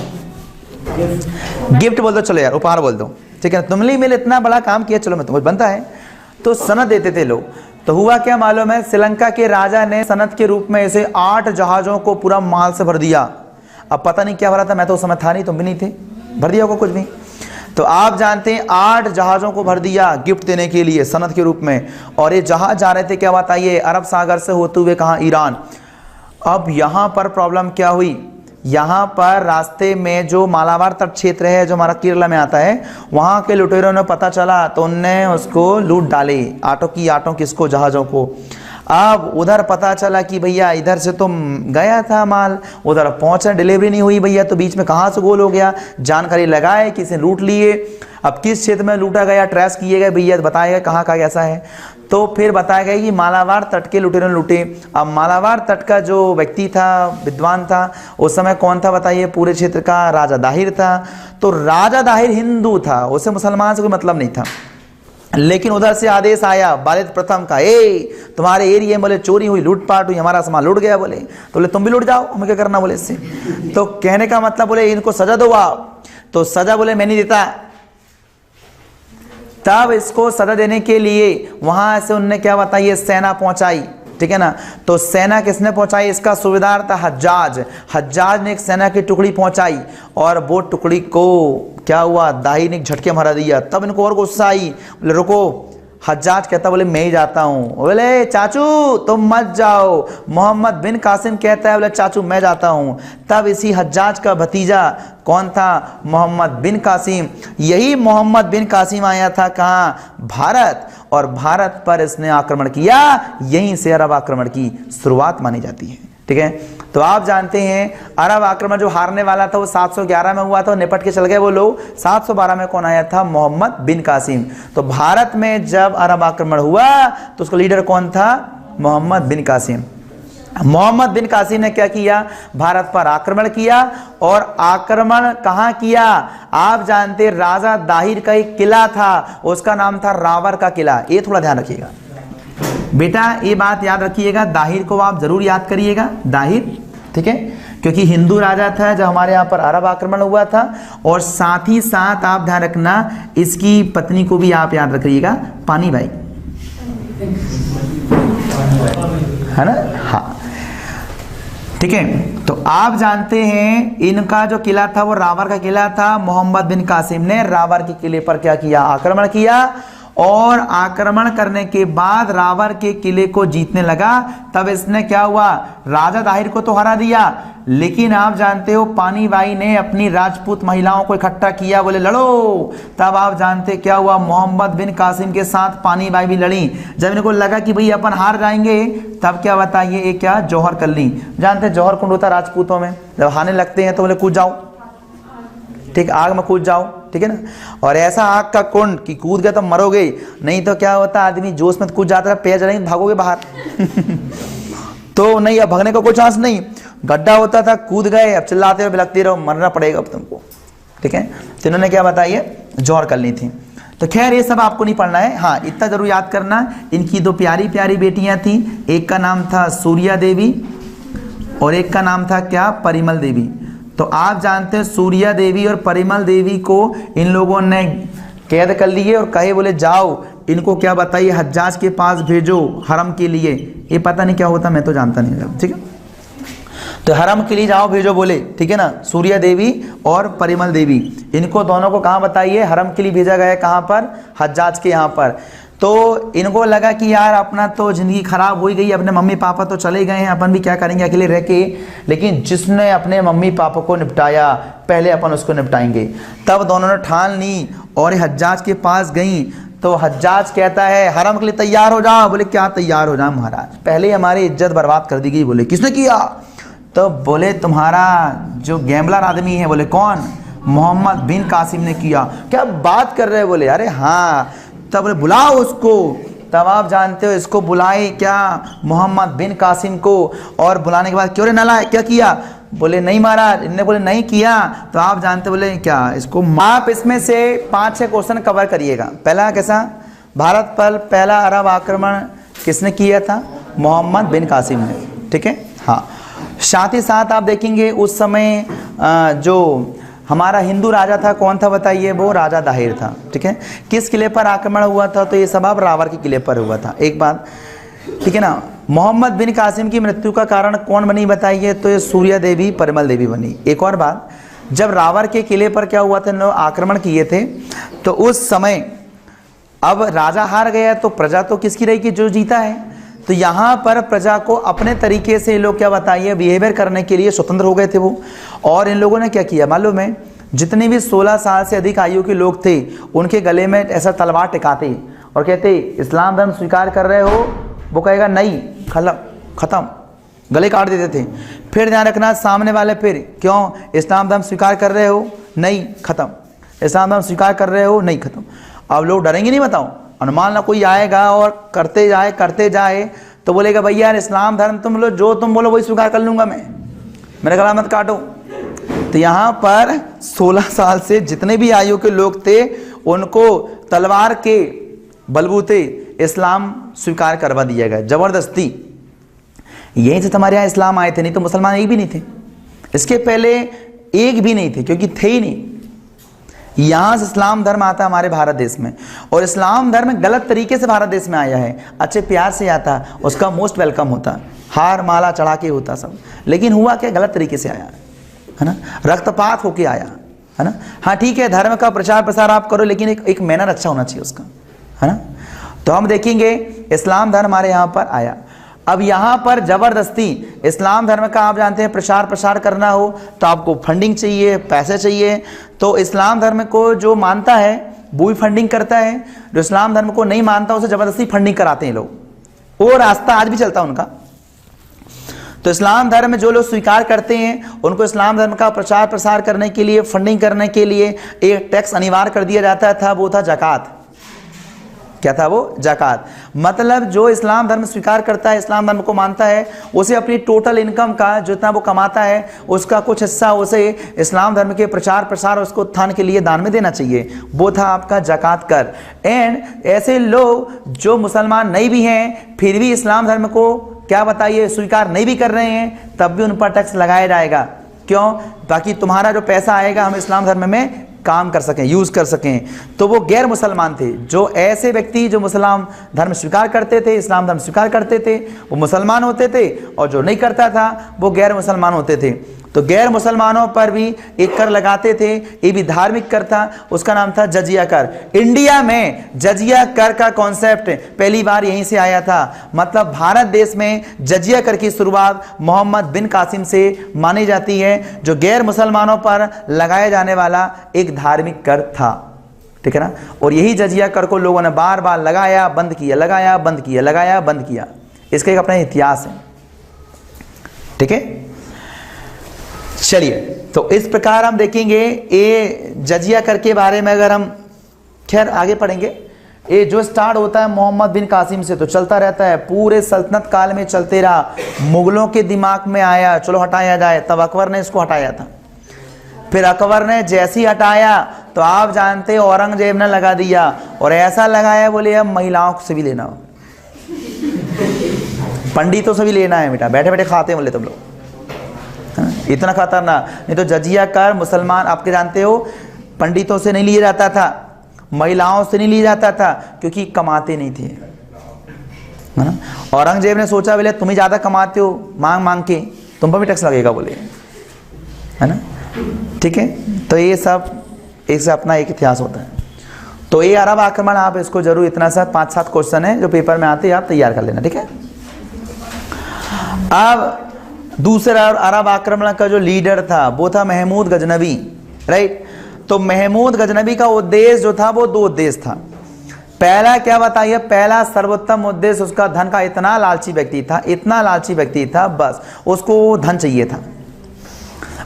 गिफ्ट बोल दो, चलो यार उपहार बोल दो, ठीक है ना। तुमने मेरे इतना बड़ा काम किया, चलो मैं तुम्हें बनता है। तो सनद देते थे लोग। तो हुआ क्या मालूम है, श्रीलंका के राजा ने सनद के रूप में ऐसे 8 जहाज़ों को पूरा माल से भर दिया। अब पता नहीं क्या भरा था, मैं तो उस समय था नहीं, तुम भी नहीं थे, भर दिया होगा कुछ भी। तो आप जानते हैं 8 जहाज़ों को भर दिया गिफ्ट देने के लिए सनद के रूप में। और ये जहाज जा रहे थे क्या बताइए, अरब सागर से होते हुए कहाँ, ईरान। अब यहाँ पर प्रॉब्लम क्या हुई, यहाँ पर रास्ते में जो मालाबार तट क्षेत्र है जो हमारा केरला में आता है, वहाँ के लुटेरों ने पता चला तो उनने उसको लूट डाले, आटों किसको, जहाज़ों को। अब उधर पता चला कि भैया इधर से तो गया था माल, उधर पहुंचा, डिलीवरी नहीं हुई भैया, तो बीच में कहाँ से गोल हो गया। जानकारी लगाए, किसी लूट लिए। अब किस क्षेत्र में लूटा गया, ट्रेस किए गए भैया, बताएगा कहाँ का कैसा है। तो फिर बताया गया कि मालाबार तट के लुटेरों ने लूटे। अब मालाबार तट का जो व्यक्ति था, विद्वान था, उस समय कौन था बताइए, पूरे क्षेत्र का राजा दाहिर था। तो राजा दाहिर हिंदू था, उसे मुसलमान से कोई मतलब नहीं था। लेकिन उधर से आदेश आया वालिद प्रथम का, तुम्हारे एरिया में बोले चोरी हुई, लूटपाट हुई, हमारा सामान लूट गया। बोले तो बोले तुम भी लूट जाओ, हमें क्या करना बोले इससे। तो कहने का मतलब बोले इनको सजा दो आप। तो सजा बोले मैं नहीं देता। तब इसको सजा देने के लिए वहां से उनने क्या बताइए, सेना पहुंचाई, ठीक है ना। तो सेना किसने पहुंचाई, इसका सूबेदार था हज्जाज ने एक सेना की टुकड़ी पहुंचाई। और वो टुकड़ी को क्या हुआ, दाही ने एक झटके मारा दिया। तब इनको और गुस्सा आई, बोले रुको। हज्जाज कहता बोले मैं ही जाता हूँ। बोले चाचू तुम मत जाओ। मोहम्मद बिन कासिम कहता है बोले चाचू मैं जाता हूँ। तब इसी हज्जाज का भतीजा कौन था, मोहम्मद बिन कासिम। यही मोहम्मद बिन कासिम आया था कहाँ, भारत। और भारत पर इसने आक्रमण किया। यहीं से अरब आक्रमण की शुरुआत मानी जाती है, ठीक है। तो आप जानते हैं अरब आक्रमण जो हारने वाला था वो 711 में हुआ था, निपट के चल गए वो लोग। 712 में कौन आया था, मोहम्मद बिन कासिम। तो भारत में जब अरब आक्रमण हुआ तो उसका लीडर कौन था, मोहम्मद बिन कासिम। मोहम्मद बिन कासिम ने क्या किया, भारत पर आक्रमण किया। और आक्रमण कहाँ किया, आप जानते राजा दाहिर का एक किला था, उसका नाम था रावर का किला। ये थोड़ा ध्यान रखिएगा बेटा, ये बात याद रखिएगा, दाहिर को आप जरूर याद करिएगा, दाहिर, ठीक है, क्योंकि हिंदू राजा था जब हमारे यहाँ पर अरब आक्रमण हुआ था। और साथ ही साथ आप ध्यान रखना इसकी पत्नी को भी आप याद रखिएगा, पानी बाई, है ना, हाँ, ठीक है। तो आप जानते हैं इनका जो किला था वो रावर का किला था। मोहम्मद बिन कासिम ने रावर के किले पर क्या किया, आक्रमण किया। और आक्रमण करने के बाद रावण के किले को जीतने लगा, तब इसने क्या हुआ, राजा दाहिर को तो हरा दिया, लेकिन आप जानते हो पानी बाई ने अपनी राजपूत महिलाओं को इकट्ठा किया, बोले लड़ो। तब आप जानते क्या हुआ, मोहम्मद बिन कासिम के साथ पानी बाई भी लड़ी। जब इनको लगा कि भाई अपन हार जाएंगे, तब क्या बताइए, एक क्या जौहर कर ली। जानते जौहर कुंड होता राजपूतों में, जब हारने लगते हैं तो बोले कूद जाओ, ठीक, आग में कूद जाओ, ठीक है ना। और ऐसा आग का कुंड कि कूद गए तो मरोगे, नहीं तो क्या होता, आदमी जोश में कूद जाता है, पैर चलेंगे भागोगे बाहर तो नहीं, अब भागने का कोई चांस नहीं, गड्ढा होता था, कूद गए, अब चिल्लाते हो बिलखते रहो, मरना पड़ेगा अब तुमको, ठीक है। तो इन्होंने क्या बताइए, जौहर कर ली थी। तो खैर ये सब आपको नहीं पढ़ना है, हाँ इतना जरूर याद करना, इनकी दो प्यारी प्यारी बेटियां थी, एक का नाम था सूर्या देवी और एक का नाम था क्या, परिमल देवी। तो आप जानते हैं सूर्या देवी और परिमल देवी को इन लोगों ने कैद कर लिए और कहे बोले जाओ इनको क्या बताइए हज्जाज के पास भेजो हरम के लिए। ये पता नहीं क्या होता, मैं तो जानता नहीं, ठीक है। तो हरम के लिए जाओ भेजो बोले, ठीक है ना। सूर्या देवी और परिमल देवी, इनको दोनों को कहाँ बताइए, हरम के लिए भेजा गया, कहाँ पर, हज्जाज के यहाँ पर। तो इनको लगा कि यार अपना तो ज़िंदगी ख़राब हो ही गई, अपने मम्मी पापा तो चले गए हैं, अपन भी क्या करेंगे अकेले रह के, लेकिन जिसने अपने मम्मी पापा को निपटाया पहले अपन उसको निपटाएंगे। तब दोनों ने ठान ली और हज्जाज के पास गई। तो हज्जाज कहता है हरम के लिए तैयार हो जाओ। बोले क्या तैयार हो जाओ महाराज, पहले हमारी इज्जत बर्बाद कर दी गई। बोले किसने किया, तो बोले तुम्हारा जो गैम्बलर आदमी है। बोले कौन, मोहम्मद बिन कासिम ने किया। क्या बात कर रहे हैं, बोले अरे हाँ। तब बोले बुलाओ उसको। तब आप जानते हो इसको बुलाए क्या, मोहम्मद बिन कासिम को। और बुलाने के बाद क्यों रे नालायक क्या किया, बोले नहीं महाराज, इनने बोले नहीं किया। तो आप जानते बोले क्या, इसको आप इसमें से 5-6 क्वेश्चन कवर करिएगा। पहला कैसा, भारत पर पहला अरब आक्रमण किसने किया था, मोहम्मद बिन कासिम ने, ठीक है। हाँ, साथ ही साथ आप देखेंगे उस समय जो हमारा हिंदू राजा था कौन था बताइए, वो राजा दाहिर था, ठीक है। किस किले पर आक्रमण हुआ था, तो ये सब अब रावण के किले पर हुआ था, एक बात, ठीक है ना। मोहम्मद बिन कासिम की मृत्यु का कारण कौन बनी बताइए, तो ये सूर्या देवी परिमल देवी बनी। एक और बात, जब रावण के किले पर क्या हुआ था, लोग आक्रमण किए थे, तो उस समय अब राजा हार गया तो प्रजा तो किसकी रहेगी, जो जीता है। तो यहाँ पर प्रजा को अपने तरीके से लोग क्या बताइए बिहेवियर करने के लिए स्वतंत्र हो गए थे वो। और इन लोगों ने क्या किया मालूम है, जितने भी 16 साल से अधिक आयु के लोग थे उनके गले में ऐसा तलवार टिकाते और कहते इस्लाम धर्म स्वीकार कर रहे हो, वो कहेगा नहीं, खत्म, गले काट देते थे। फिर ध्यान रखना सामने वाले, फिर क्यों इस्लाम धर्म स्वीकार कर रहे हो, नहीं, खत्म, इस्लाम धर्म स्वीकार कर रहे हो, नहीं, खत्म। अब लोग डरेंगे नहीं, बताओ, अनुमान ना कोई आएगा और करते जाए तो बोलेगा भैया यार इस्लाम धर्म तुम लो, जो तुम बोलो वही स्वीकार कर लूँगा मैं, मेरा गला मत काटो। तो यहाँ पर 16 साल से जितने भी आयु के लोग थे उनको तलवार के बलबूते इस्लाम स्वीकार करवा दिया गया, ज़बरदस्ती। यहीं से तुम्हारे यहाँ इस्लाम आए थे, नहीं तो मुसलमान एक भी नहीं थे, इसके पहले एक भी नहीं थे, क्योंकि थे ही नहीं। यहाँ से इस्लाम धर्म आता है हमारे भारत देश में, और इस्लाम धर्म गलत तरीके से भारत देश में आया है, अच्छे प्यार से आता, उसका मोस्ट वेलकम होता, हार माला चढ़ा के होता सब, लेकिन हुआ क्या, गलत तरीके से आया है ना, रक्तपात होके आया है ना। हाँ ठीक है, धर्म का प्रचार प्रसार आप करो, लेकिन एक मैनर अच्छा होना चाहिए उसका, है ना। तो हम देखेंगे इस्लाम धर्म हमारे यहाँ पर आया। अब यहाँ पर जबरदस्ती इस्लाम धर्म का आप जानते हैं प्रचार प्रसार करना हो तो आपको फंडिंग चाहिए, पैसे चाहिए। तो इस्लाम धर्म को जो मानता है वो भी फंडिंग करता है, जो इस्लाम धर्म को नहीं मानता उसे जबरदस्ती फंडिंग कराते हैं लोग, वो रास्ता आज भी चलता है उनका। तो इस्लाम धर्म जो लोग स्वीकार करते हैं उनको इस्लाम धर्म का प्रचार प्रसार करने के लिए, फंडिंग करने के लिए एक टैक्स अनिवार्य कर दिया जाता था, वो था ज़कात। क्या था वो, ज़कात। मतलब जो इस्लाम धर्म स्वीकार करता है, इस्लाम धर्म को मानता है, उसे अपनी टोटल इनकम का जितना वो कमाता है उसका कुछ हिस्सा उसे इस्लाम धर्म के प्रचार प्रसार और उसको उत्थान के लिए दान में देना चाहिए, वो था आपका ज़कात कर। एंड ऐसे लोग जो मुसलमान नहीं भी हैं फिर भी इस्लाम धर्म को क्या बताइए स्वीकार नहीं भी कर रहे हैं, तब भी उन पर टैक्स लगाया जाएगा। क्यों, ताकि तुम्हारा जो पैसा आएगा हम इस्लाम धर्म में काम कर सकें, यूज़ कर सकें। तो वो गैर मुसलमान थे, जो ऐसे व्यक्ति जो मुसलमान धर्म स्वीकार करते थे, इस्लाम धर्म स्वीकार करते थे, वो मुसलमान होते थे, और जो नहीं करता था वो गैर मुसलमान होते थे। तो गैर मुसलमानों पर भी एक कर लगाते थे, ये भी धार्मिक कर था, उसका नाम था जजिया कर। इंडिया में जजिया कर का कॉन्सेप्ट पहली बार यहीं से आया था। मतलब भारत देश में जजिया कर की शुरुआत मोहम्मद बिन कासिम से मानी जाती है, जो गैर मुसलमानों पर लगाया जाने वाला एक धार्मिक कर था, ठीक है ना। और यही जजिया कर को लोगों ने बार बार लगाया, बंद किया, लगाया, बंद किया, लगाया, बंद किया। इसका एक अपना इतिहास है, ठीक है। चलिए, तो इस प्रकार हम देखेंगे ये जजिया कर के बारे में। अगर हम खैर आगे पढ़ेंगे, ये जो स्टार्ट होता है मोहम्मद बिन कासिम से, तो चलता रहता है, पूरे सल्तनत काल में चलते रहा। मुगलों के दिमाग में आया चलो हटाया जाए, तब अकबर ने इसको हटाया था। फिर अकबर ने जैसे ही हटाया तो आप जानते औरंगजेब ने लगा दिया, और ऐसा लगाया बोले अब महिलाओं से भी लेना हो, पंडितों से भी लेना है बेटा, बैठे बैठे खाते हैं बोले तुम लोग, इतना खतरनाक। नहीं तो जजिया कर मुसलमान आपके जानते हो पंडितों से नहीं लिया जाता था, महिलाओं से नहीं लिया जाता था, क्योंकि कमाते नहीं थे, है ना। औरंगजेब ने सोचा बोले तुम ही ज्यादा कमाते हो, मांग मांग के तुम पर भी टैक्स लगेगा बोले, है ना, ठीक है। तो ये सब एक से अपना एक इतिहास होता है। तो ये अरब आक्रमण, आप इसको जरूर, इतना सा 5-7 क्वेश्चन है जो पेपर में आते हैं, आप तैयार कर लेना, ठीक है। अब दूसरा अरब आक्रमण का जो लीडर था वो था महमूद गजनबी, राइट। तो महमूद गजनबी का उद्देश्य जो था वो 2 उद्देश्य था। पहला क्या बताइए, पहला सर्वोत्तम उद्देश्य उसका धन का, इतना लालची व्यक्ति था, इतना लालची व्यक्ति था, बस उसको धन चाहिए था।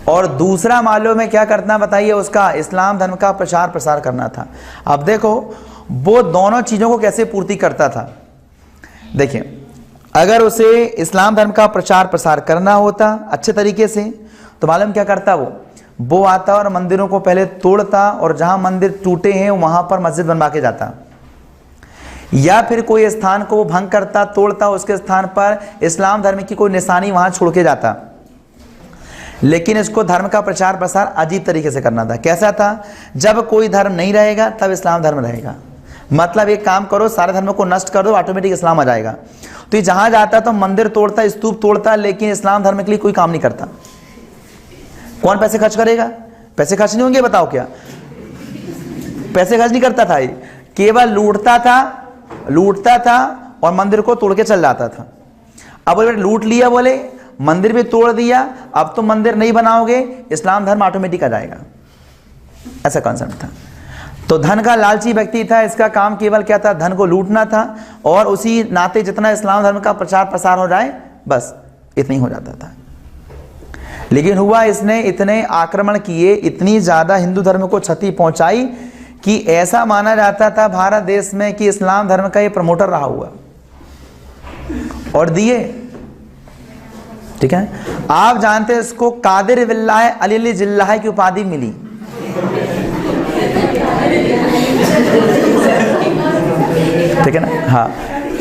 और दूसरा मालूम है क्या करना बताइए, उसका इस्लाम धर्म का प्रचार प्रसार करना था। अब देखो वो दोनों चीजों को कैसे पूर्ति करता था। देखिए, अगर उसे इस्लाम धर्म का प्रचार प्रसार करना होता अच्छे तरीके से, तो मालूम क्या करता, वो आता और मंदिरों को पहले तोड़ता, और जहां मंदिर टूटे हैं वहां पर मस्जिद बनवा के जाता, या फिर कोई स्थान को वो भंग करता, तोड़ता, उसके स्थान पर इस्लाम धर्म की कोई निशानी वहां छोड़ के जाता। लेकिन इसको धर्म का प्रचार प्रसार अजीब तरीके से करना था। कैसा था, जब कोई धर्म नहीं रहेगा तब इस्लाम धर्म रहेगा। मतलब एक काम करो, सारे धर्मों को नष्ट कर दो, ऑटोमेटिक इस्लाम आ जाएगा। तो ये जहां जाता तो मंदिर तोड़ता, स्तूप तोड़ता, लेकिन इस्लाम धर्म के लिए कोई काम नहीं करता। कौन पैसे खर्च करेगा, पैसे खर्च नहीं होंगे, बताओ क्या, पैसे खर्च नहीं करता था, ये केवल लूटता था और मंदिर को तोड़ के चल जाता था। अब बोले लूट लिया, बोले मंदिर भी तोड़ दिया, अब तो मंदिर नहीं बनाओगे, इस्लाम धर्म ऑटोमेटिक आ जाएगा, ऐसा कॉन्सेप्ट था। तो धन का लालची व्यक्ति था, इसका काम केवल क्या था, धन को लूटना था, और उसी नाते जितना इस्लाम धर्म का प्रचार प्रसार हो जाए बस इतना ही हो जाता था। लेकिन हुआ, इसने इतने आक्रमण किए, इतनी ज्यादा हिंदू धर्म को क्षति पहुंचाई कि ऐसा माना जाता था भारत देश में कि इस्लाम धर्म का ये प्रमोटर रहा हुआ, और दिए, ठीक है। आप जानते हैं इसको कादिर बिल्लाह अली जिल्लाह की उपाधि मिली, ठीक है ना। हाँ,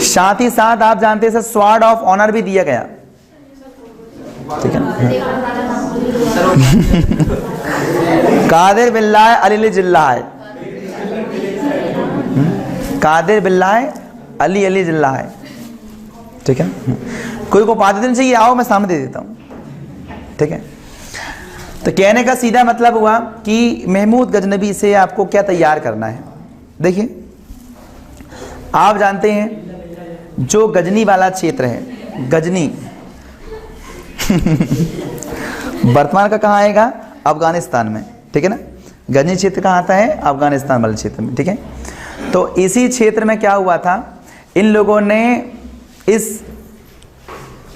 साथ ही साथ आप जानते हैं स्वॉर्ड ऑफ ऑनर भी दिया गया, ठीक है ना। कादिर बिल्लाह अली जिल्लाह, कादिर बिल्लाह अली जिल्लाह, ठीक है। कोई को उपाधि देनी चाहिए, आओ मैं सामने दे देता हूं, ठीक है। तो कहने का सीधा मतलब हुआ कि महमूद गजनबी से आपको क्या तैयार करना है। देखिए, आप जानते हैं जो गजनी वाला क्षेत्र है, गजनी वर्तमान का कहाँ आएगा, अफगानिस्तान में, ठीक है ना। गजनी क्षेत्र कहाँ आता है, अफगानिस्तान वाले क्षेत्र में, ठीक है। तो इसी क्षेत्र में क्या हुआ था, इन लोगों ने इस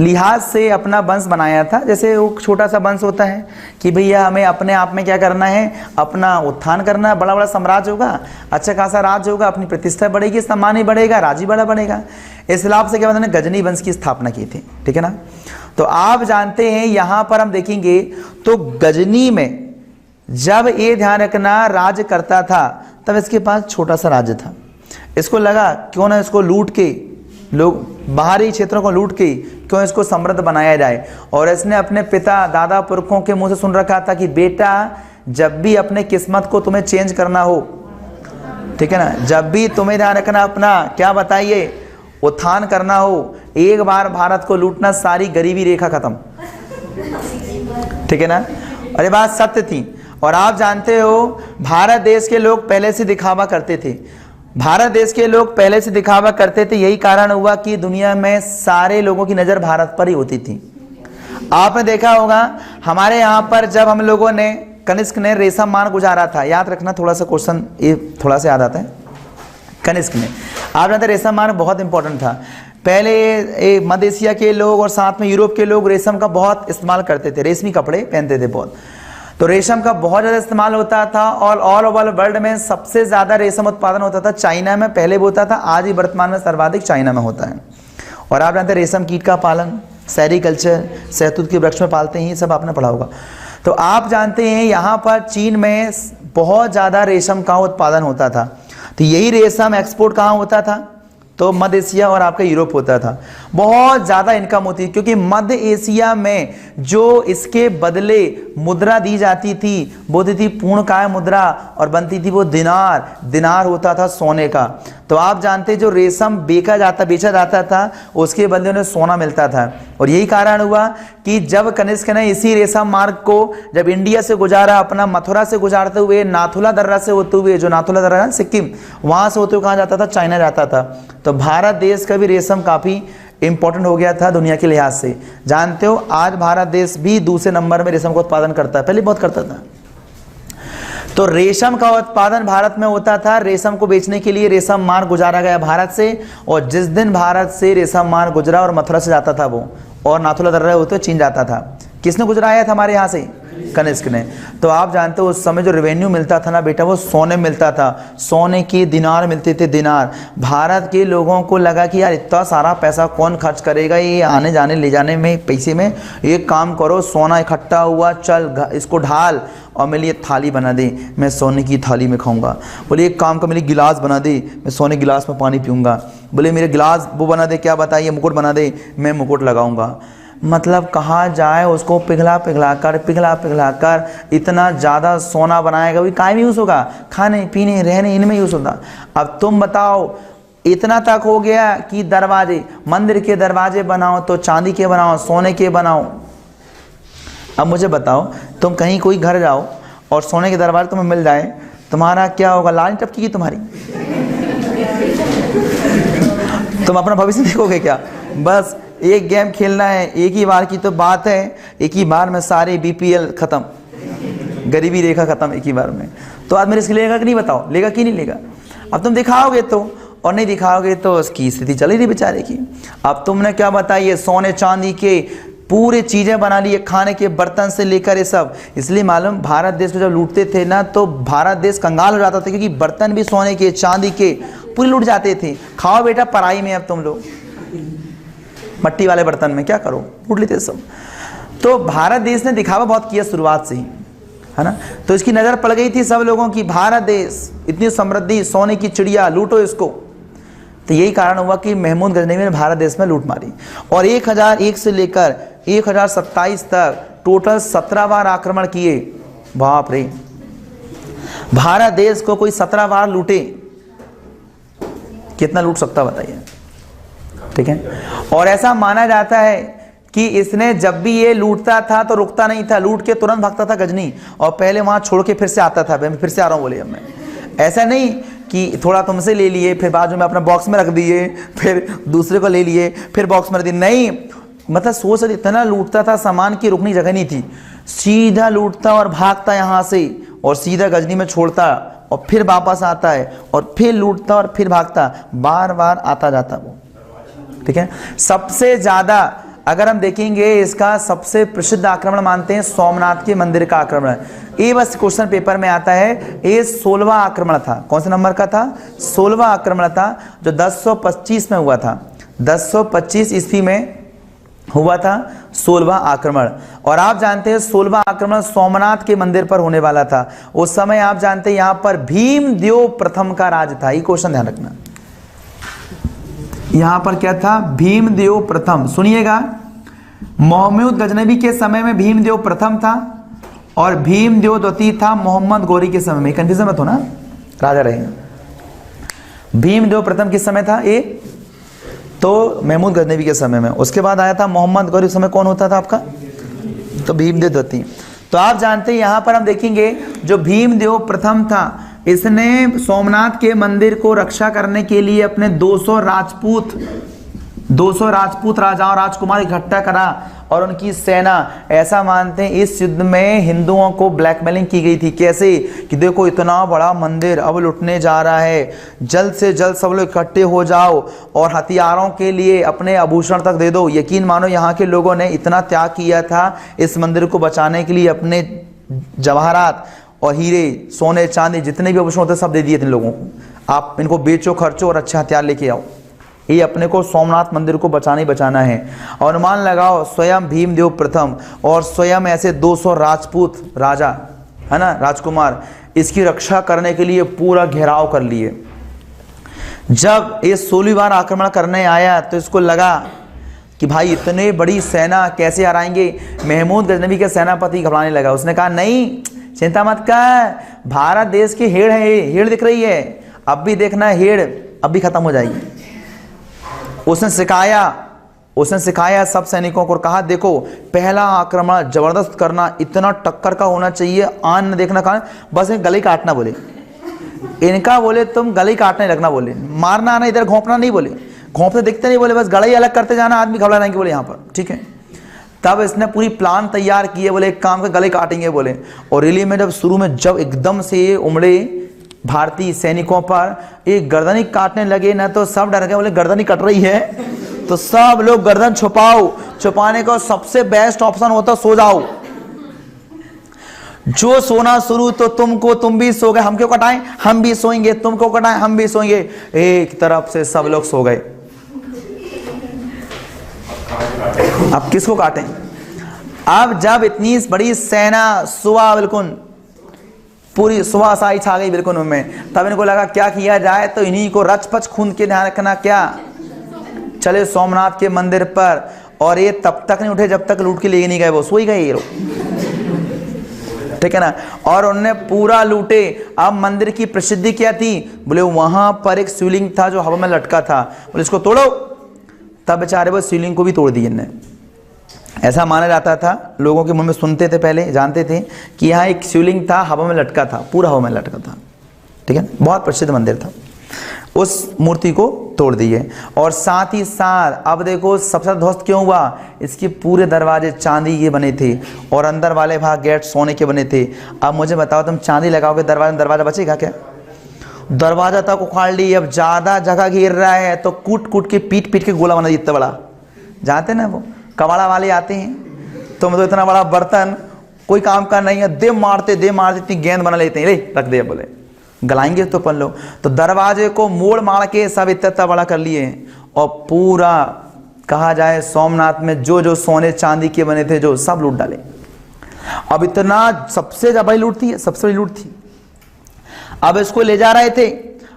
लिहाज से अपना वंश बनाया था। जैसे वो छोटा सा वंश होता है कि भैया हमें अपने आप में क्या करना है, अपना उत्थान करना है, बड़ा बड़ा साम्राज्य होगा, अच्छा खासा राज्य होगा, अपनी प्रतिष्ठा बढ़ेगी, सम्मान ही बढ़ेगा, राज ही बड़ा बढ़ेगा। इस हिसाब से क्या उन्होंने गजनी वंश की स्थापना की थी, ठीक है ना। तो आप जानते हैं यहाँ पर हम देखेंगे तो गजनी में जब ये ध्यान रखना राज्य करता था, तब इसके पास छोटा सा राज्य था। इसको लगा क्यों ना इसको लूट के, लोग बाहरी क्षेत्रों को लूट के क्यों इसको समृद्ध बनाया जाए। और इसने अपने पिता दादा पुरखों के मुंह से सुन रखा था कि बेटा जब भी अपने किस्मत को तुम्हें चेंज करना हो, ठीक है ना, जब भी तुम्हें ध्यान रखना अपना क्या बताइए उत्थान करना हो, एक बार भारत को लूटना, सारी गरीबी रेखा खत्म, ठीक है ना, और ये बात सत्य थी। और आप जानते हो भारत देश के लोग पहले से दिखावा करते थे, भारत देश के लोग पहले से दिखावा करते थे। यही कारण हुआ कि दुनिया में सारे लोगों की नजर भारत पर ही होती थी। आपने देखा होगा हमारे यहाँ पर जब हम लोगों ने, कनिष्क ने रेशम मान गुजारा था, याद रखना थोड़ा सा क्वेश्चन ये थोड़ा सा याद आता है। कनिष्क ने, आप जानते रेशम मान बहुत इंपॉर्टेंट था। पहले मध्य एशिया के लोग और साथ में यूरोप के लोग रेशम का बहुत इस्तेमाल करते थे, रेशमी कपड़े पहनते थे बहुत, तो रेशम का बहुत ज़्यादा इस्तेमाल होता था। और ऑल ओवर वर्ल्ड में सबसे ज़्यादा रेशम उत्पादन होता था चाइना में, पहले भी होता था, आज ही वर्तमान में सर्वाधिक चाइना में होता है। और आप जानते हैं रेशम कीट का पालन, सेरीकल्चर, शहतूत के वृक्ष में पालते हैं, ये सब आपने पढ़ा होगा। तो आप जानते हैं यहाँ पर चीन में बहुत ज़्यादा रेशम का उत्पादन होता था। तो यही रेशम एक्सपोर्ट कहाँ होता था, तो मध्य एशिया और आपका यूरोप होता था। बहुत ज़्यादा इनकम होती थी क्योंकि मध्य एशिया में जो इसके बदले मुद्रा दी जाती थी वो होती थी पूर्णकाय मुद्रा, और बनती थी वो दिनार, दिनार होता था सोने का। तो आप जानते जो रेशम बेचा जाता था उसके बदले उन्हें सोना मिलता था। और यही कारण हुआ कि जब कनिष्क ने इसी रेशम मार्ग को जब इंडिया से गुजारा, अपना मथुरा से गुजारते हुए नाथुला दर्रा से होते हुए, जो नाथुला दर्रा है सिक्किम, वहां से होते हुए कहाँ जाता था, चाइना जाता था। तो भारत देश का भी रेशम काफ़ी इंपॉर्टेंट हो गया था दुनिया के लिहाज से। जानते हो आज भारत देश भी दूसरे नंबर में रेशम का उत्पादन करता है, पहले बहुत करता था। तो रेशम का उत्पादन भारत में होता था। रेशम को बेचने के लिए रेशम मार्ग गुजारा गया भारत से, और जिस दिन भारत से रेशम मार्ग गुजरा और मथुरा से जाता था वो, और नाथुला दर्रा होते चीन जाता था, किसने गुजराया था हमारे यहाँ से, कनिष्क ने। तो आप जानते हो उस समय जो रेवेन्यू मिलता था ना बेटा, वो सोने मिलता था, सोने के दिनार मिलते थे, दिनार। भारत के लोगों को लगा कि यार इतना सारा पैसा कौन खर्च करेगा ये आने जाने ले जाने में पैसे में, एक काम करो सोना इकट्ठा हुआ, चल इसको ढाल और मेरे लिए थाली बना दे, मैं सोने की थाली में खाऊंगा। बोले एक काम का मेरे गिलास बना दे, मैं सोने गिलास में पानी पीऊँगा। बोले मेरे गिलास वो बना दे, क्या बताइए, मुकुट बना दे, मैं मुकुट लगाऊंगा। मतलब कहा जाए उसको पिघला पिघला कर इतना ज़्यादा सोना बनाएगा, वो काय में यूज़ होगा, खाने पीने रहने इनमें यूज़ होता। अब तुम बताओ इतना तक हो गया कि दरवाजे, मंदिर के दरवाजे बनाओ तो चांदी के बनाओ, सोने के बनाओ। अब मुझे बताओ तुम कहीं कोई घर जाओ और सोने के दरवाजे तुम्हें मिल जाए, तुम्हारा क्या होगा, लाल टपकी तुम्हारी? तुम अपना भविष्य देखोगे क्या? बस एक गेम खेलना है, एक ही बार की तो बात है, एक ही बार में सारे बीपीएल खत्म, गरीबी रेखा खत्म एक ही बार में। तो आदमी रिस्क लेगा कि नहीं, बताओ लेगा कि नहीं लेगा? अब तुम दिखाओगे तो, और नहीं दिखाओगे तो उसकी स्थिति चली रही बेचारे की। अब तुमने क्या बताइए, सोने चांदी के पूरे चीज़ें बना ली, खाने के बर्तन से लेकर ये सब। इसलिए मालूम भारत देश को जब लूटते थे ना तो भारत देश कंगाल हो जाता था, क्योंकि बर्तन भी सोने के चांदी के पूरे लूट जाते थे। खाओ बेटा पराई में, अब तुम लोग मट्टी वाले बर्तन में क्या करो, लूट लेते सब। तो भारत देश ने दिखावा बहुत किया शुरुआत से ही, है ना। तो इसकी नज़र पड़ गई थी सब लोगों की, भारत देश इतनी समृद्धि, सोने की चिड़िया, लूटो इसको। तो यही कारण हुआ कि महमूद गजनवी ने भारत देश में लूट मारी, और 1001 से लेकर 1027 तक टोटल 17 बार आक्रमण किए। बाप रे, भारत देश को कोई 17 बार लूटे, कितना लूट सकता बताइए, ठीक है। और ऐसा माना जाता है कि इसने जब भी ये लूटता था तो रुकता नहीं था, लूट के तुरंत भागता था गजनी, और पहले वहां छोड़ के फिर से आता था, मैं फिर से आ रहा हूं बोले। अब मैं ऐसा नहीं कि थोड़ा तुमसे ले लिए फिर बाजू में अपना बॉक्स में रख दिए, फिर दूसरे को ले लिए फिर बॉक्स में रख दिए, नहीं। मतलब सोच इतना लूटता था, सामान की रुकनी जगह नहीं थी, सीधा लूटता और भागता यहाँ से, और सीधा गजनी में छोड़ता और फिर वापस आता है, और फिर लूटता और फिर भागता, बार बार आता जाता वो, ठीक है। सबसे ज़्यादा अगर हम देखेंगे इसका सबसे प्रसिद्ध आक्रमण मानते हैं सोमनाथ के मंदिर का आक्रमण। ये बस क्वेश्चन पेपर में आता है, ये 16वां आक्रमण था। कौन से नंबर का था? 16वां आक्रमण था, जो 1025 में हुआ था, 1025 ईस्वी में हुआ था 16वां आक्रमण। और आप जानते हैं 16वां आक्रमण सोमनाथ के मंदिर पर होने वाला था। उस समय आप जानते हैं यहाँ पर भीमदेव प्रथम का राज था, ये क्वेश्चन ध्यान रखना। यहां पर क्या था? भीमदेव प्रथम। सुनिएगा, महमूद गजनवी के समय में भीमदेव प्रथम था, और भीमदेव द्वितीय था मोहम्मद गौरी के समय में। कंफ्यूजन मत हो ना, राजा रहे। भीमदेव प्रथम किस समय था? ये तो महमूद गजनवी के समय में। उसके बाद आया था मोहम्मद गौरी। उस समय कौन होता था आपका? तो भीमदेव द्वितीय। तो आप जानते हैं यहाँ पर हम देखेंगे जो भीमदेव प्रथम था, इसने सोमनाथ के मंदिर को रक्षा करने के लिए अपने 200 राजपूत राजाओं राजकुमार इकट्ठा करा और उनकी सेना। ऐसा मानते हैं इस युद्ध में हिंदुओं को ब्लैकमेलिंग की गई थी। कैसे कि देखो इतना बड़ा मंदिर अब लुटने जा रहा है, जल्द से जल्द सब लोग इकट्ठे हो जाओ और हथियारों के लिए अपने आभूषण तक दे दो। यकीन मानो यहाँ के लोगों ने इतना त्याग किया था इस मंदिर को बचाने के लिए, अपने जवाहरात और हीरे सोने चांदी जितने भी आभूषण होते सब दे दिए थे लोगों को। आप इनको बेचो खर्चो और अच्छे हथियार लेके आओ, ये अपने को सोमनाथ मंदिर को बचाना ही बचाना है। और अनुमान लगाओ स्वयं भीमदेव प्रथम और स्वयं ऐसे 200 राजपूत राजा है ना राजकुमार इसकी रक्षा करने के लिए पूरा घेराव कर लिए। जब ये 16वीं बार आक्रमण करने आया तो इसको लगा कि भाई इतने बड़ी सेना कैसे हराएंगे। महमूद गजनवी के सेनापति घबराने लगा। उसने कहा नहीं चिंता मत कर, भारत देश की हेड़ है, हेड़ दिख रही है, अब भी देखना हेड़ अब भी खत्म हो जाएगी। उसने सिखाया सब सैनिकों को, कहा देखो पहला आक्रमण जबरदस्त करना, इतना टक्कर का होना चाहिए, आन न देखना खाना, बस गले काटना बोले इनका, बोले तुम गले काटने लगना, बोले मारना आना, इधर घोंपना नहीं, बोले घोंपते दिखते नहीं, बोले बस गला ही अलग करते जाना, आदमी घबरा रहेंगे बोले यहाँ पर, ठीक है। तब इसने पूरी प्लान तैयार की है, बोले एक काम का गले काटेंगे बोले। और रैली में जब शुरू में जब एकदम से ये उमड़े भारतीय सैनिकों पर एक गर्दनी काटने लगे ना, तो सब डर गए, बोले गर्दनी कट रही है, तो सब लोग गर्दन छुपाओ। छुपाने का सबसे बेस्ट ऑप्शन होता सो जाओ, जो सोना शुरू तो तुम भी सो गए, हम क्यों कटाएं, हम भी सोएंगे, तुमको कटाएं हम भी सोएंगे। एक तरफ से सब लोग सो गए। अब किसको काटें? अब जब इतनी बड़ी सेना सुबह बिल्कुल पूरी सुबह साई छा गई बिल्कुल उनमें, तब इनको लगा क्या किया जाए, तो इन्हीं को रचपच खून के ध्यान रखना, क्या चले सोमनाथ के मंदिर पर। और ये तब तक नहीं उठे जब तक लूट के ले नहीं गए, वो सो ही गए ये लोग, ठीक है ना। और उन्होंने पूरा लूटे। अब मंदिर की प्रसिद्धि क्या थी, बोले वहां पर एक शिवलिंग था जो हवा में लटका था, बोले इसको तोड़ो। तब बेचारे वो शिवलिंग को भी तोड़ दिए इन्होंने। ऐसा माना जाता था, लोगों के मुंह में सुनते थे पहले, जानते थे कि यहाँ एक शिवलिंग था हवा में लटका था, पूरा हवा में लटका था, ठीक है, बहुत प्रसिद्ध मंदिर था। उस मूर्ति को तोड़ दिए। और साथ ही साथ अब देखो सबसे ध्वस्त क्यों हुआ, इसके पूरे दरवाजे चांदी के बने थे और अंदर वाले भाग गेट सोने के बने थे। अब मुझे बताओ तुम चांदी लगाओगे दरवाजा बचेगा क्या? दरवाजा तक उखाड़ ली। अब ज्यादा जगह घेर रहा है तो कूट कूट के पीट के गोला बना दिया इतना बड़ा। जानते ना वो कबाड़ा वाले आते हैं तो मतलब इतना बड़ा बर्तन कोई काम का नहीं है, दे मारते इतनी गेंद बना लेते हैं, ले रख दे, बोले गलाएंगे तो अपन लोग। तो दरवाजे को मोड़ मार के सब इतना बड़ा कर लिए और पूरा कहा जाए सोमनाथ में जो जो सोने चांदी के बने थे जो सब लूट डाले। अब इतना सबसे बड़ी लूट थी, सबसे बड़ी लूट थी। अब इसको ले जा रहे थे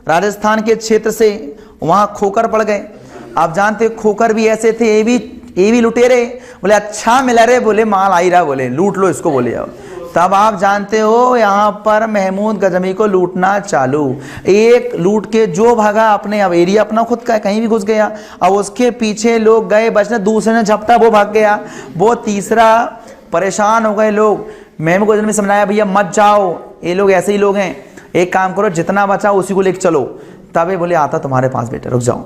राजस्थान के क्षेत्र से, वहां खोकर पड़ गए। आप जानते खोकर भी ऐसे थे, ये भी लुटेरे, बोले अच्छा मिला रे, बोले माल आई रहा, बोले लूट लो इसको, बोले अब। तब आप जानते हो यहाँ पर महमूद गजनवी को लूटना चालू। एक लूट के जो भागा अपने, अब एरिया अपना खुद का कहीं भी घुस गया, अब उसके पीछे लोग गए बचने, दूसरे ने झपटा वो भाग गया, वो तीसरा, परेशान हो गए लोग। महमूद गजनवी समझाया भैया मत जाओ, ये लोग ऐसे ही लोग हैं, एक काम करो जितना बचा उसी को लेकर चलो। तब ये बोले आता तुम्हारे पास बेटा, रुक जाओ।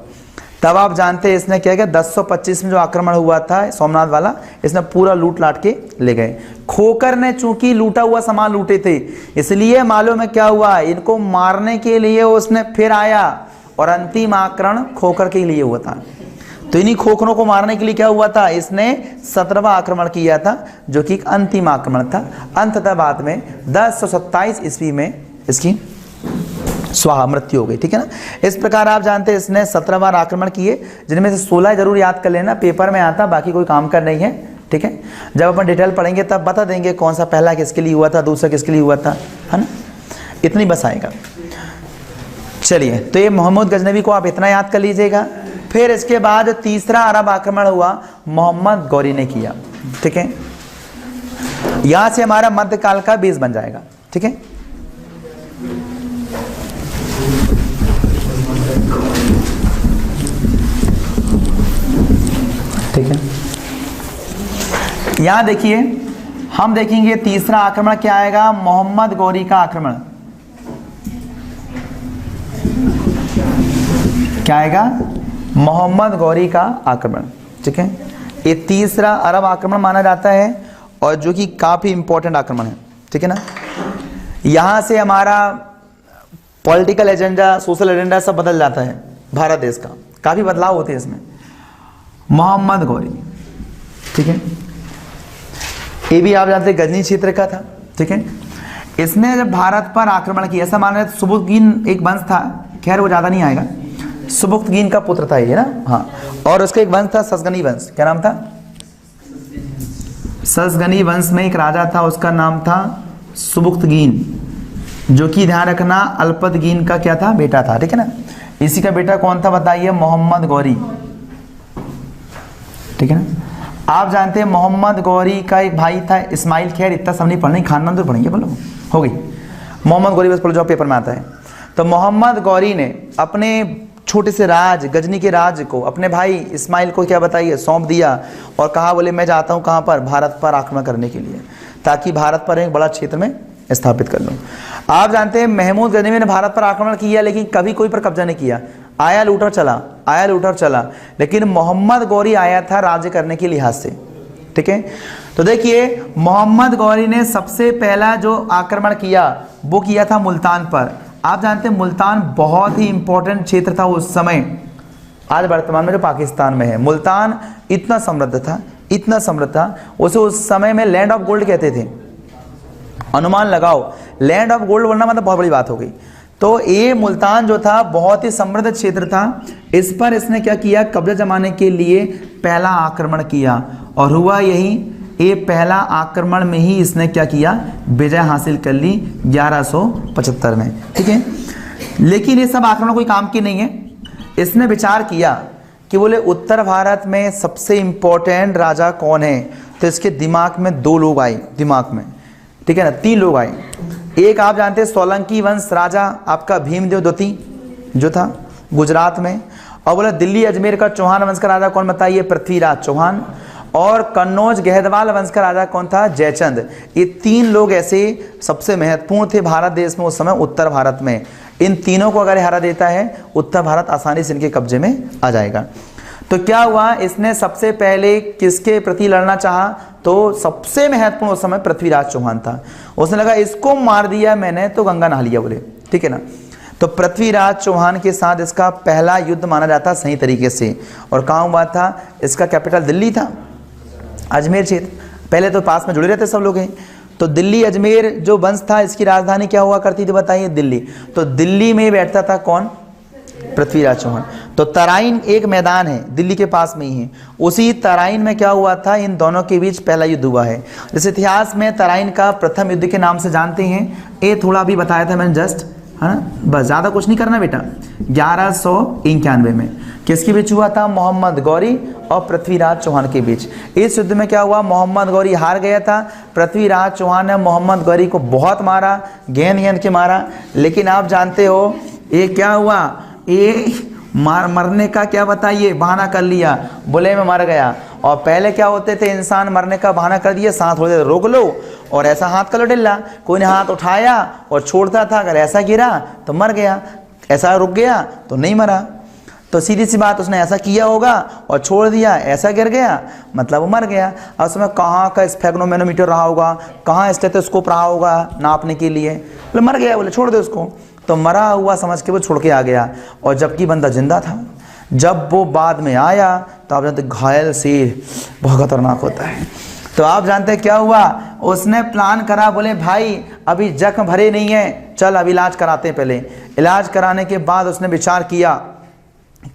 तब आप जानते हैं इसने क्या किया, 1025 में जो आक्रमण हुआ था सोमनाथ वाला, इसने पूरा लूट लाट के ले गए। खोकर ने चूंकि लूटा हुआ सामान लूटे थे, इसलिए मालूम है क्या हुआ, इनको मारने के लिए उसने फिर आया और अंतिम आक्रमण खोकर के लिए हुआ था। तो इन्हीं खोखरों को मारने के लिए क्या हुआ था, इसने 17वां आक्रमण किया था जो कि एक अंतिम आक्रमण था। अंततः बाद में 1027 ईस्वी में इसकी स्वाहा मृत्यु हो गई, ठीक है ना। इस प्रकार आप जानते हैं इसने 17 बार आक्रमण किए, जिनमें से 16 जरूर याद कर लेना, पेपर में आता, बाकी कोई काम का नहीं है, ठीक है। जब अपन डिटेल पढ़ेंगे तब बता देंगे कौन सा पहला किसके लिए हुआ था, दूसरा किसके लिए हुआ था, है ना, इतनी बस आएगा। चलिए, तो ये मोहम्मद गजनवी को आप इतना याद कर लीजिएगा। फिर इसके बाद तीसरा अरब आक्रमण हुआ, मोहम्मद गौरी ने किया, ठीक है। यहां से हमारा मध्यकाल का बेस बन जाएगा, ठीक है। ठीक है, यहां देखिए हम देखेंगे तीसरा आक्रमण क्या आएगा, मोहम्मद गौरी का आक्रमण। क्या आएगा, मोहम्मद गौरी का आक्रमण। ठीक है, ये तीसरा अरब आक्रमण माना जाता है और जो कि काफी इंपॉर्टेंट आक्रमण है। ठीक है ना, यहां से हमारा पॉलिटिकल एजेंडा, सोशल एजेंडा सब बदल जाता है भारत देश का, काफी बदलाव होते हैं इसमें। मोहम्मद गौरी, ठीक है, ये भी आप जानते हैं गजनी क्षेत्र का था। ठीक है, इसने जब भारत पर आक्रमण किया, ऐसा माना जाता, सुबुक्तगीन एक वंश था, खैर वो ज्यादा नहीं आएगा, सुबुक्तगीन का पुत्र था ये ना, हाँ, और उसका एक वंश था ससगनी वंश। क्या नाम था, ससगनी वंश में एक राजा था, उसका नाम था सुबुक्तगीन, जो कि ध्यान रखना अल्पतगीन का क्या था, बेटा था। ठीक है ना, इसी का बेटा कौन था बताइए, मोहम्मद गौरी। ठीक है ना, आप जानते हैं मोहम्मद गौरी का एक भाई था इस्माइल, खैर इतना सब नहीं पढ़ना, खानदान तो पढ़ेंगे, बोलो हो गई। मोहम्मद गौरी बस पढ़ो जो पेपर में आता है। तो मोहम्मद गौरी ने अपने छोटे से राज, गजनी के राज को अपने भाई इस्माइल को क्या बताइए सौंप दिया और कहा बोले मैं जाता हूँ कहाँ पर, भारत पर आक्रमण करने के लिए, ताकि भारत पर एक बड़ा क्षेत्र में स्थापित कर लूँ। आप जानते हैं महमूद गजनवी ने भारत पर आक्रमण किया, लेकिन कभी कोई पर कब्जा नहीं किया, आया लूटर चला, आया लूटर चला। लेकिन मोहम्मद गौरी आया था राज्य करने के लिहाज से। ठीक है, तो देखिए मोहम्मद गौरी ने सबसे पहला जो आक्रमण किया वो किया था मुल्तान पर। आप जानते हैं मुल्तान बहुत ही इंपॉर्टेंट क्षेत्र था उस समय, आज वर्तमान में जो पाकिस्तान में है। मुल्तान इतना समृद्ध था, इतना समृद्ध था, उसे उस समय में लैंड ऑफ गोल्ड कहते थे। अनुमान लगाओ, लैंड ऑफ गोल्ड बोलना मतलब बहुत बड़ी बात हो गई। तो ये मुल्तान जो था बहुत ही समृद्ध क्षेत्र था, इस पर इसने क्या किया, कब्जा जमाने के लिए पहला आक्रमण किया, और हुआ यही, ये पहला आक्रमण में ही इसने क्या किया, विजय हासिल कर ली 1175 में। ठीक है, लेकिन ये सब आक्रमण कोई काम की नहीं है। इसने विचार किया कि बोले उत्तर भारत में सबसे इंपॉर्टेंट राजा कौन है, तो इसके दिमाग में दो लोग आए, दिमाग में, ठीक है ना, तीन लोग आए। एक आप जानते हैं सोलंकी वंश राजा आपका भीमदेव द्वितीय जो था गुजरात में, और बोला दिल्ली अजमेर का चौहान वंश का राजा कौन बताइए, पृथ्वीराज चौहान, और कन्नौज गहदवाल वंश का राजा कौन था, जयचंद। ये तीन लोग ऐसे सबसे महत्वपूर्ण थे भारत देश में उस समय, उत्तर भारत में। इन तीनों को अगर हरा देता है, उत्तर भारत आसानी से इनके कब्जे में आ जाएगा। तो क्या हुआ, इसने सबसे पहले किसके प्रति लड़ना चाहा, तो सबसे महत्वपूर्ण उस समय पृथ्वीराज चौहान था। उसने लगा इसको मार दिया मैंने तो गंगा नहा लिया, बोले ठीक है ना। तो पृथ्वीराज चौहान के साथ इसका पहला युद्ध माना जाता सही तरीके से। और कहाँ हुआ था, इसका कैपिटल दिल्ली था, अजमेर क्षेत्र, पहले तो पास में जुड़े रहते सब लोग हैं। तो दिल्ली अजमेर जो वंश था, इसकी राजधानी क्या हुआ करती थी बताइए, दिल्ली। तो दिल्ली में बैठता था कौन, पृथ्वीराज चौहान। तो तराइन एक मैदान है दिल्ली के पास में ही है, उसी तराइन में क्या हुआ था, इन दोनों के बीच पहला युद्ध हुआ है। जिस इतिहास में तराइन का प्रथम युद्ध के नाम से जानते हैं, ये थोड़ा भी बताया था मैंने जस्ट, है ना, बस ज़्यादा कुछ नहीं करना बेटा। 1191 में किसके बीच हुआ था, मोहम्मद गौरी और पृथ्वीराज चौहान के बीच। इस युद्ध में क्या हुआ, मोहम्मद गौरी हार गया था, पृथ्वीराज चौहान ने मोहम्मद गौरी को बहुत मारा, गेंद के मारा। लेकिन आप जानते हो ये क्या हुआ, ये मरने का क्या बताइए बहाना कर लिया, बोले मैं मर गया। और पहले क्या होते थे, इंसान मरने का बहाना कर दिया, सांस थोड़ी देर रोक लो और ऐसा हाथ कर लो ढिल्ला, कोई ने हाथ उठाया और छोड़ता था, अगर ऐसा गिरा तो मर गया, ऐसा रुक गया तो नहीं मरा। तो सीधी सी बात, उसने ऐसा किया होगा और छोड़ दिया, ऐसा गिर गया मतलब वो मर गया। अब उसमें कहाँ का स्फेग्नोमेनोमीटर रहा होगा, कहाँ स्टेथोस्कोप रहा होगा नापने के लिए, बोले मर गया, बोले छोड़ दे उसको। तो मरा हुआ समझ के वो छोड़ के आ गया, और जबकि बंदा जिंदा था। जब वो बाद में आया तो आप जानते घायल शेर बहुत खतरनाक होता है। तो आप जानते क्या हुआ, उसने प्लान करा, बोले भाई अभी जख्म भरे नहीं है, चल अब इलाज कराते हैं। पहले इलाज कराने के बाद उसने विचार किया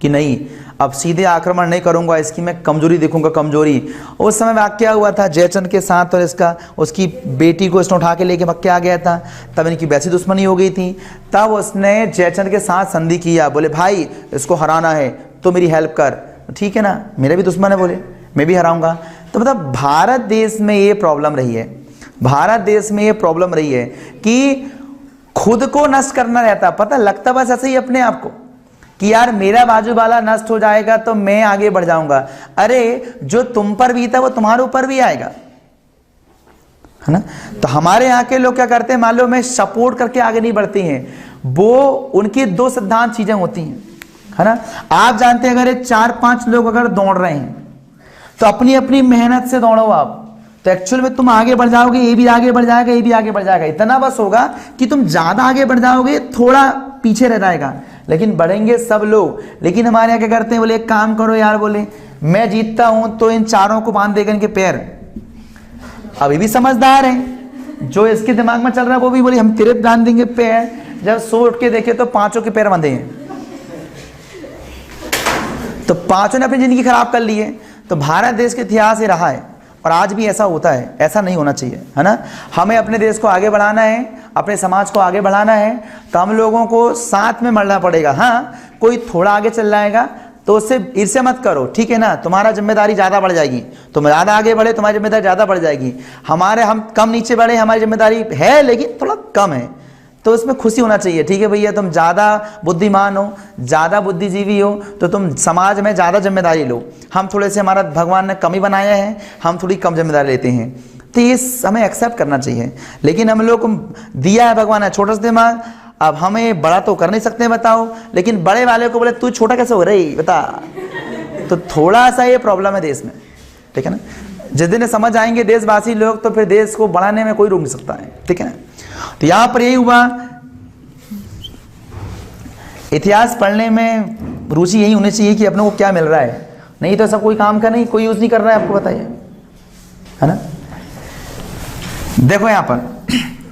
कि नहीं, अब सीधे आक्रमण नहीं करूंगा, इसकी मैं कमजोरी देखूंगा, कमजोरी। उस समय वाकया हुआ था जयचंद के साथ, और इसका उसकी बेटी को इसने उठा के लेके भाग के आ गया था, तब इनकी वैसी दुश्मनी हो गई थी। तब उसने जयचंद के साथ संधि किया, बोले भाई इसको हराना है तो मेरी हेल्प कर, ठीक है ना, मेरा भी दुश्मन है, बोले मैं भी हराऊंगा। तो मतलब भारत देश में ये प्रॉब्लम रही है, भारत देश में ये प्रॉब्लम रही है कि खुद को नष्ट करना रहता, पता लगता बस ऐसे ही अपने आप को कि यार मेरा बाजू वाला नष्ट हो जाएगा तो मैं आगे बढ़ जाऊंगा। अरे जो तुम पर भी था वो तुम्हारे ऊपर भी आएगा। है ना। तो हमारे यहाँ के लोग क्या करते हैं, मान लो मैं सपोर्ट करके आगे नहीं बढ़ते हैं, वो उनकी दो सिद्धांत चीजें होती हैं, है ना। आप जानते हैं अगर ये 4-5 लोग अगर दौड़ रहे हैं तो अपनी अपनी मेहनत से दौड़ो आप, तो एक्चुअल में तुम आगे बढ़ जाओगे, ये भी आगे बढ़ जाएगा, ये भी आगे बढ़ जाएगा। इतना बस होगा कि तुम ज्यादा आगे बढ़ जाओगे, थोड़ा पीछे रह जाएगा, लेकिन बढ़ेंगे सब लोग। लेकिन हमारे यहाँ क्या करते हैं, बोले एक काम करो यार, बोले मैं जीतता हूं तो इन चारों को बांध देगा इनके पैर। अभी भी समझदार हैं, जो इसके दिमाग में चल रहा है वो भी बोले हम तेरे बांध देंगे पैर। जब सो उठ के देखे तो 5 के पैर बंधे हैं, तो 5 ने अपनी जिंदगी खराब कर ली है। तो भारत देश के इतिहास ये रहा है और आज भी ऐसा होता है, ऐसा नहीं होना चाहिए, है ना। हमें अपने देश को आगे बढ़ाना है, अपने समाज को आगे बढ़ाना है, तो हम लोगों को साथ में बढ़ना पड़ेगा। हाँ, कोई थोड़ा आगे चल जाएगा तो उससे ईर्ष्या मत करो, ठीक है ना। तुम्हारा जिम्मेदारी ज़्यादा बढ़ जाएगी, तुम ज़्यादा आगे बढ़े तुम्हारी जिम्मेदारी ज़्यादा बढ़ जाएगी। हम कम नीचे बढ़े, हमारी जिम्मेदारी है लेकिन थोड़ा कम है, तो उसमें खुशी होना चाहिए। ठीक है भैया, तुम ज़्यादा बुद्धिमान हो, ज़्यादा बुद्धिजीवी हो, तो तुम समाज में ज़्यादा जिम्मेदारी लो। हम थोड़े से, हमारा भगवान ने कम ही बनाया है, हम थोड़ी कम जिम्मेदारी लेते हैं, तो ये हमें एक्सेप्ट करना चाहिए। लेकिन हम लोग को दिया है भगवान ने छोटा सा दिमाग, अब हमें बड़ा तो कर नहीं सकते बताओ, लेकिन बड़े वाले को बोले तू छोटा कैसे हो रही बता, तो थोड़ा सा ये प्रॉब्लम है देश में, ठीक है ना। जिस दिन समझ आएंगे देशवासी लोग तो फिर देश को बढ़ाने में कोई रोक नहीं सकता है, ठीक है ना। तो यहां पर यही हुआ, इतिहास पढ़ने में रुचि यही होनी चाहिए कि अपने को क्या मिल रहा है, नहीं तो सब कोई काम का नहीं, कोई यूज नहीं कर रहा है, आपको बताइए, है ना। देखो यहां पर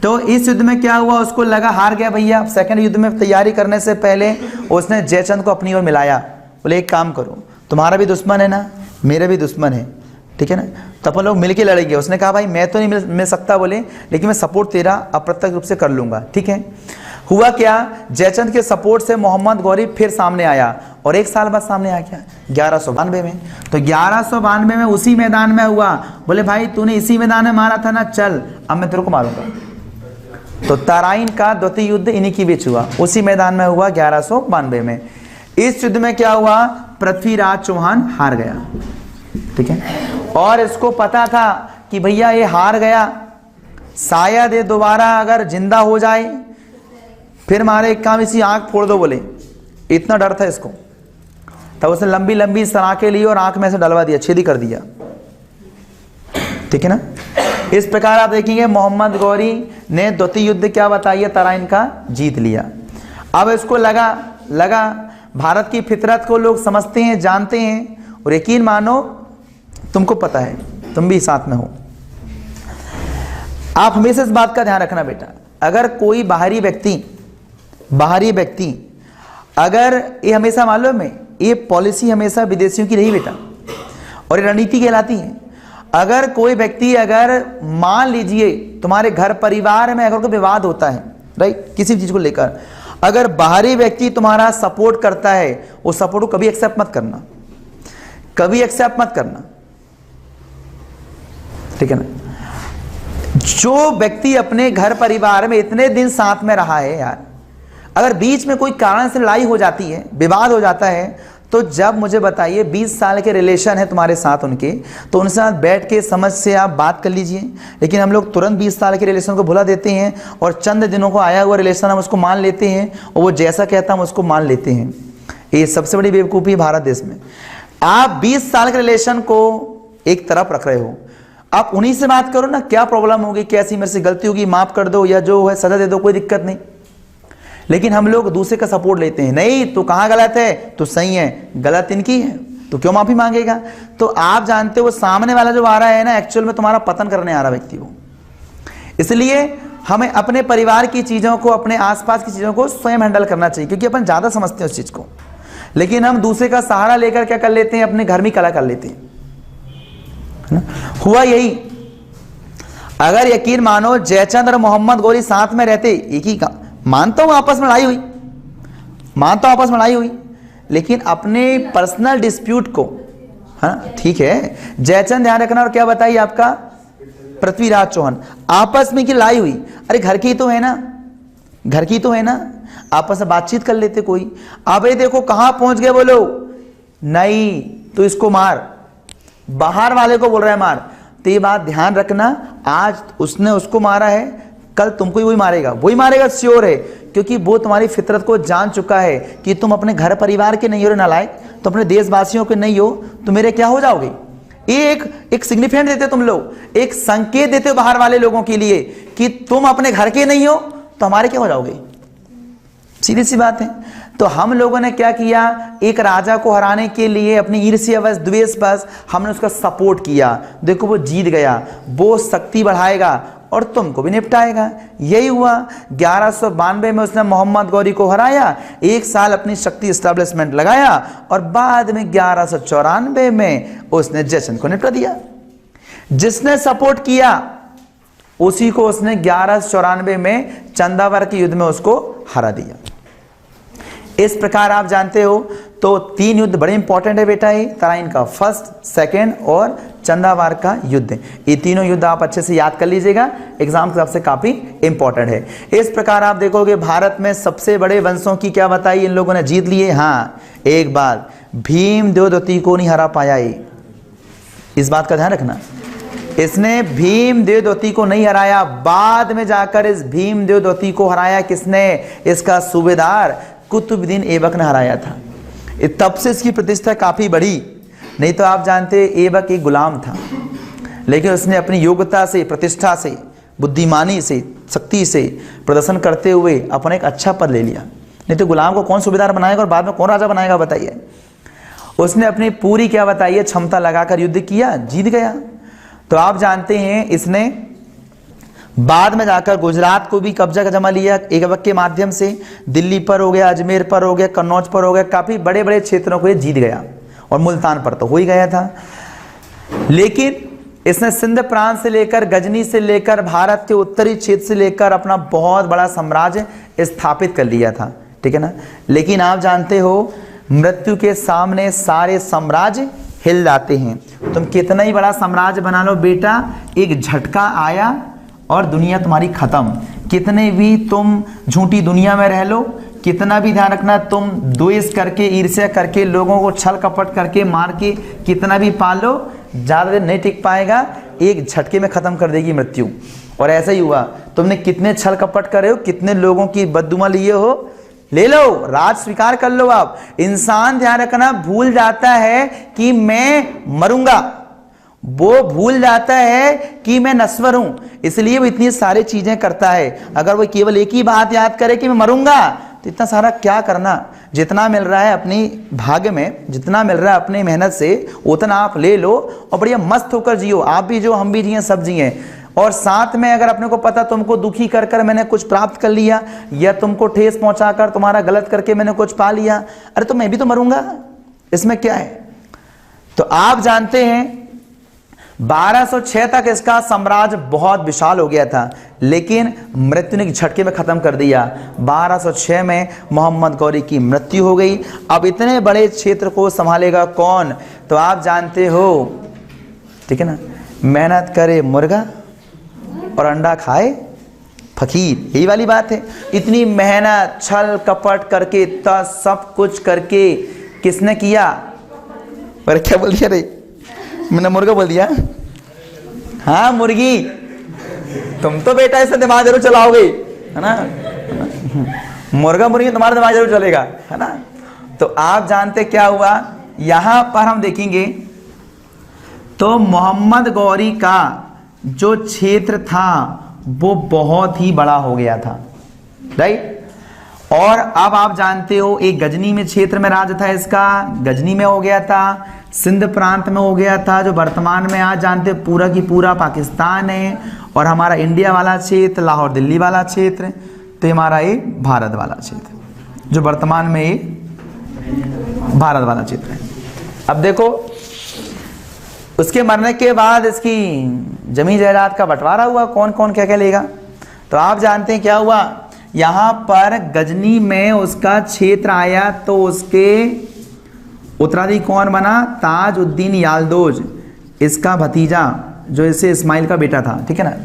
तो इस युद्ध में क्या हुआ, उसको लगा हार गया भैया। सेकंड युद्ध में तैयारी करने से पहले उसने जयचंद को अपनी ओर मिलाया, बोले एक काम करो, तुम्हारा भी दुश्मन है ना, मेरे भी दुश्मन है, ठीक है ना, तो अपन लोग मिलके लड़ेंगे। उसने कहा भाई मैं तो नहीं मिल सकता बोले, लेकिन मैं सपोर्ट तेरा अप्रत्यक्ष रूप से कर लूंगा, ठीक है। हुआ क्या, जयचंद के सपोर्ट से मोहम्मद गौरी फिर सामने आया और 1 साल बाद सामने आ गया 1192 में। तो 1192 में उसी मैदान में हुआ, बोले भाई तूने इसी मैदान में मारा था ना, चल अब मैं तेरे को मारूंगा। तो तराइन का द्वितीय युद्ध इन्हीं के बीच हुआ, उसी मैदान में हुआ 1192 में। इस युद्ध में क्या हुआ, पृथ्वीराज चौहान हार गया, ठीक है। और इसको पता था कि भैया ये हार गया, शायद ये दोबारा अगर जिंदा हो जाए फिर मारे एक काम, इसी आंख फोड़ दो बोले, इतना डर था इसको। तब उसने लंबी लंबी सराखें ली और आंख में से डलवा दिया, छेदी कर दिया, ठीक है ना। इस प्रकार आप देखेंगे मोहम्मद गौरी ने द्वितीय युद्ध क्या बताइए, तराइन का जीत लिया। अब इसको लगा भारत की फितरत को लोग समझते हैं, जानते हैं, और यकीन मानो तुमको पता है, तुम भी साथ में हो। आप हमेशा इस बात का ध्यान रखना बेटा, अगर कोई बाहरी व्यक्ति अगर ये हमेशा मालूम है, ये पॉलिसी हमेशा विदेशियों की रही बेटा, और ये रणनीति कहलाती है। अगर कोई व्यक्ति, अगर मान लीजिए तुम्हारे घर परिवार में अगर कोई विवाद होता है, राइट, किसी चीज को लेकर, अगर बाहरी व्यक्ति तुम्हारा सपोर्ट करता है, वो सपोर्ट को कभी एक्सेप्ट मत करना, कभी एक्सेप्ट मत करना, ठीक है ना। जो व्यक्ति अपने घर परिवार में इतने दिन साथ में रहा है यार, अगर बीच में कोई कारण से लड़ाई हो जाती है, विवाद हो जाता है, तो जब मुझे बताइए 20 साल के रिलेशन है तुम्हारे साथ उनके, तो उनके साथ बैठ के समझ से आप बात कर लीजिए। लेकिन हम लोग तुरंत 20 साल के रिलेशन को भुला देते हैं और चंद दिनों को आया हुआ रिलेशन हम उसको मान लेते हैं, और वो जैसा कहता हम उसको मान लेते हैं। ये सबसे बड़ी बेवकूफ़ी भारत देश में। आप 20 साल के रिलेशन को एक तरफ रख रहे हो, आप उन्हीं से बात करो ना, क्या प्रॉब्लम होगी, कैसी मेरे से गलती होगी, माफ कर दो, या जो है सजा दे दो, कोई दिक्कत नहीं। लेकिन हम लोग दूसरे का सपोर्ट लेते हैं, नहीं तो कहाँ गलत है, तो सही है, गलत इनकी है, तो क्यों माफी मांगेगा। तो आप जानते हो सामने वाला जो आ रहा है ना, एक्चुअल में तुम्हारा पतन करने आ रहा व्यक्ति वो। इसलिए हमें अपने परिवार की चीज़ों को, अपने आसपास की चीज़ों को स्वयं हैंडल करना चाहिए, क्योंकि अपन ज़्यादा समझते हैं उस चीज़ को। लेकिन हम दूसरे का सहारा लेकर क्या कर लेते हैं, अपने घर में कला कर लेते हैं, है ना। हुआ यही, अगर यकीन मानो जयचंद और मोहम्मद गौरी साथ में रहते, एक ही का मानता हूं आपस में लड़ाई हुई, लेकिन अपने पर्सनल डिस्प्यूट को, हाँ ठीक है, जयचंद ध्यान रखना। और क्या बताइए आपका पृथ्वीराज चौहान, आपस में की लड़ाई हुई, अरे घर की तो है ना, आपस में बातचीत कर लेते कोई। अब ये देखो कहां पहुंच गए बोलो, नहीं तो इसको मार, बाहर वाले को बोल रहा है मार, तो ये बात ध्यान रखना, आज उसने उसको मारा है, कल तुमको ही वही मारेगा श्योर है, क्योंकि वो तुम्हारी फितरत को जान चुका है कि तुम अपने घर परिवार के नहीं हो नालायक, तो अपने देशवासियों के नहीं हो, तो मेरे क्या हो जाओगे। एक सिग्निफिकेंट देते हो तुम लोग, एक संकेत देते हो बाहर वाले लोगों के लिए कि तुम अपने घर के नहीं हो तो हमारे क्या हो जाओगे। सीधी सी बात है। तो हम लोगों ने क्या किया, एक राजा को हराने के लिए अपनी ईर्ष्यावश द्वेषवश हमने उसका सपोर्ट किया। देखो वो जीत गया, वो शक्ति बढ़ाएगा और तुमको भी निपटाएगा। यही हुआ। 1192 में उसने मोहम्मद गौरी को हराया, एक साल अपनी शक्ति एस्टैब्लिशमेंट लगाया और बाद में 1194 में उसने जशन को निपटा दिया। जिसने सपोर्ट किया उसी को उसने 1194 में चंदावर के युद्ध में उसको हरा दिया। इस प्रकार आप जानते हो तो 3 युद्ध बड़े इंपॉर्टेंट है बेटा, ये तराइन का फर्स्ट, सेकंड और चंदावार का युद्ध। ये तीनों युद्ध आप अच्छे से याद कर लीजिएगा, एग्जाम के हिसाब से काफी इंपॉर्टेंट है। इस प्रकार आप देखोगे भारत में सबसे बड़े वंशों की क्या बताई इन लोगों ने जीत लिए। हाँ, एक बात, भीम देवदत्ती को नहीं हरा पाया, इस बात का ध्यान रखना। इसने भीम देवदत्ती को नहीं हराया, बाद में जाकर इस भीम देवदत्ती को हराया किसने, इसका सूबेदार कुतुबुद्दीन ऐबक ने हराया था। तब से इसकी प्रतिष्ठा काफी बढ़ी। नहीं तो आप जानते ऐबक एक गुलाम था, लेकिन उसने अपनी योग्यता से, प्रतिष्ठा से, बुद्धिमानी से, शक्ति से प्रदर्शन करते हुए अपना एक अच्छा पद ले लिया। नहीं तो गुलाम को कौन सूबेदार बनाएगा और बाद में कौन राजा बनाएगा बताइए। उसने अपनी पूरी क्या बताइए क्षमता लगाकर युद्ध किया, जीत गया। तो आप जानते हैं इसने बाद में जाकर गुजरात को भी कब्जा जमा लिया ऐबक के माध्यम से, दिल्ली पर हो गया, अजमेर पर हो गया, कन्नौज पर हो गया, काफी बड़े बड़े क्षेत्रों को ये जीत गया और मुल्तान पर तो हो ही गया था। लेकिन इसने सिंध प्रांत से लेकर, गजनी से लेकर, भारत के उत्तरी क्षेत्र से लेकर अपना बहुत बड़ा साम्राज्य स्थापित कर लिया था, ठीक है ना। लेकिन आप जानते हो मृत्यु के सामने सारे साम्राज्य हिल जाते हैं। तुम कितना ही बड़ा साम्राज्य बना लो बेटा, एक झटका आया और दुनिया तुम्हारी खत्म। कितने भी तुम झूठी दुनिया में रह लो, कितना भी ध्यान रखना, तुम द्वेष करके, ईर्ष्या करके, लोगों को छल कपट करके, मार के कितना भी पाल लो, ज्यादा देर नहीं टिक पाएगा, एक झटके में खत्म कर देगी मृत्यु। और ऐसा ही हुआ, तुमने कितने छल कपट करे हो, कितने लोगों की बददुआ लिए हो, ले लो, राज स्वीकार कर लो। आप इंसान ध्यान रखना भूल जाता है कि मैं मरूंगा, वो भूल जाता है कि मैं नश्वर हूं, इसलिए वो इतनी सारी चीजें करता है। अगर वो केवल एक ही बात याद करे कि मैं मरूंगा, तो इतना सारा क्या करना। जितना मिल रहा है अपनी भाग्य में, जितना मिल रहा है अपनी मेहनत से, उतना आप ले लो और बढ़िया मस्त होकर जियो। आप भी जो, हम भी जिए, सब जिए। और साथ में अगर अपने को पता तुमको दुखी कर कर मैंने कुछ प्राप्त कर लिया, या तुमको ठेस पहुंचाकर, तुम्हारा गलत करके मैंने कुछ पा लिया, अरे तो मैं भी तो मरूंगा, इसमें क्या है। तो आप जानते हैं 1206 तक इसका साम्राज्य बहुत विशाल हो गया था, लेकिन मृत्यु ने झटके में खत्म कर दिया। 1206 में मोहम्मद गौरी की मृत्यु हो गई। अब इतने बड़े क्षेत्र को संभालेगा कौन, तो आप जानते हो, ठीक है ना, मेहनत करे मुर्गा और अंडा खाए फकीर, यही वाली बात है। इतनी मेहनत, छल कपट करके, सब कुछ करके किसने किया। अरे क्या बोल दिया रे, मैंने मुर्गा बोल दिया। हाँ मुर्गी, तुम तो बेटा इससे दिमाग जरूर चलाओगे, है ना। मुर्गा मुर्गी तुम्हारा दिमाग जरूर चलेगा, है ना। तो आप जानते क्या हुआ, यहां पर हम देखेंगे तो मोहम्मद गौरी का जो क्षेत्र था वो बहुत ही बड़ा हो गया था, राइट। और अब आप जानते हो एक गजनी में क्षेत्र में राज था इसका, गजनी में हो गया था, सिंध प्रांत में हो गया था, जो वर्तमान में आज जानते पूरा की पूरा पाकिस्तान है, और हमारा इंडिया वाला क्षेत्र, लाहौर दिल्ली वाला क्षेत्र, तो हमारा ये भारत वाला क्षेत्र, जो वर्तमान में ये भारत वाला क्षेत्र है। अब देखो उसके मरने के बाद इसकी जमीन जायदाद का बंटवारा हुआ, कौन कौन क्या क्या लेगा। तो आप जानते हैं क्या हुआ, यहां पर गजनी में उसका क्षेत्र आया, तो उसके उत्तराधिकारी कौन बना, ताजुद्दीन याल्दोज, इसका भतीजा, जो इसे इस्माइल का बेटा था, ठीक है ना।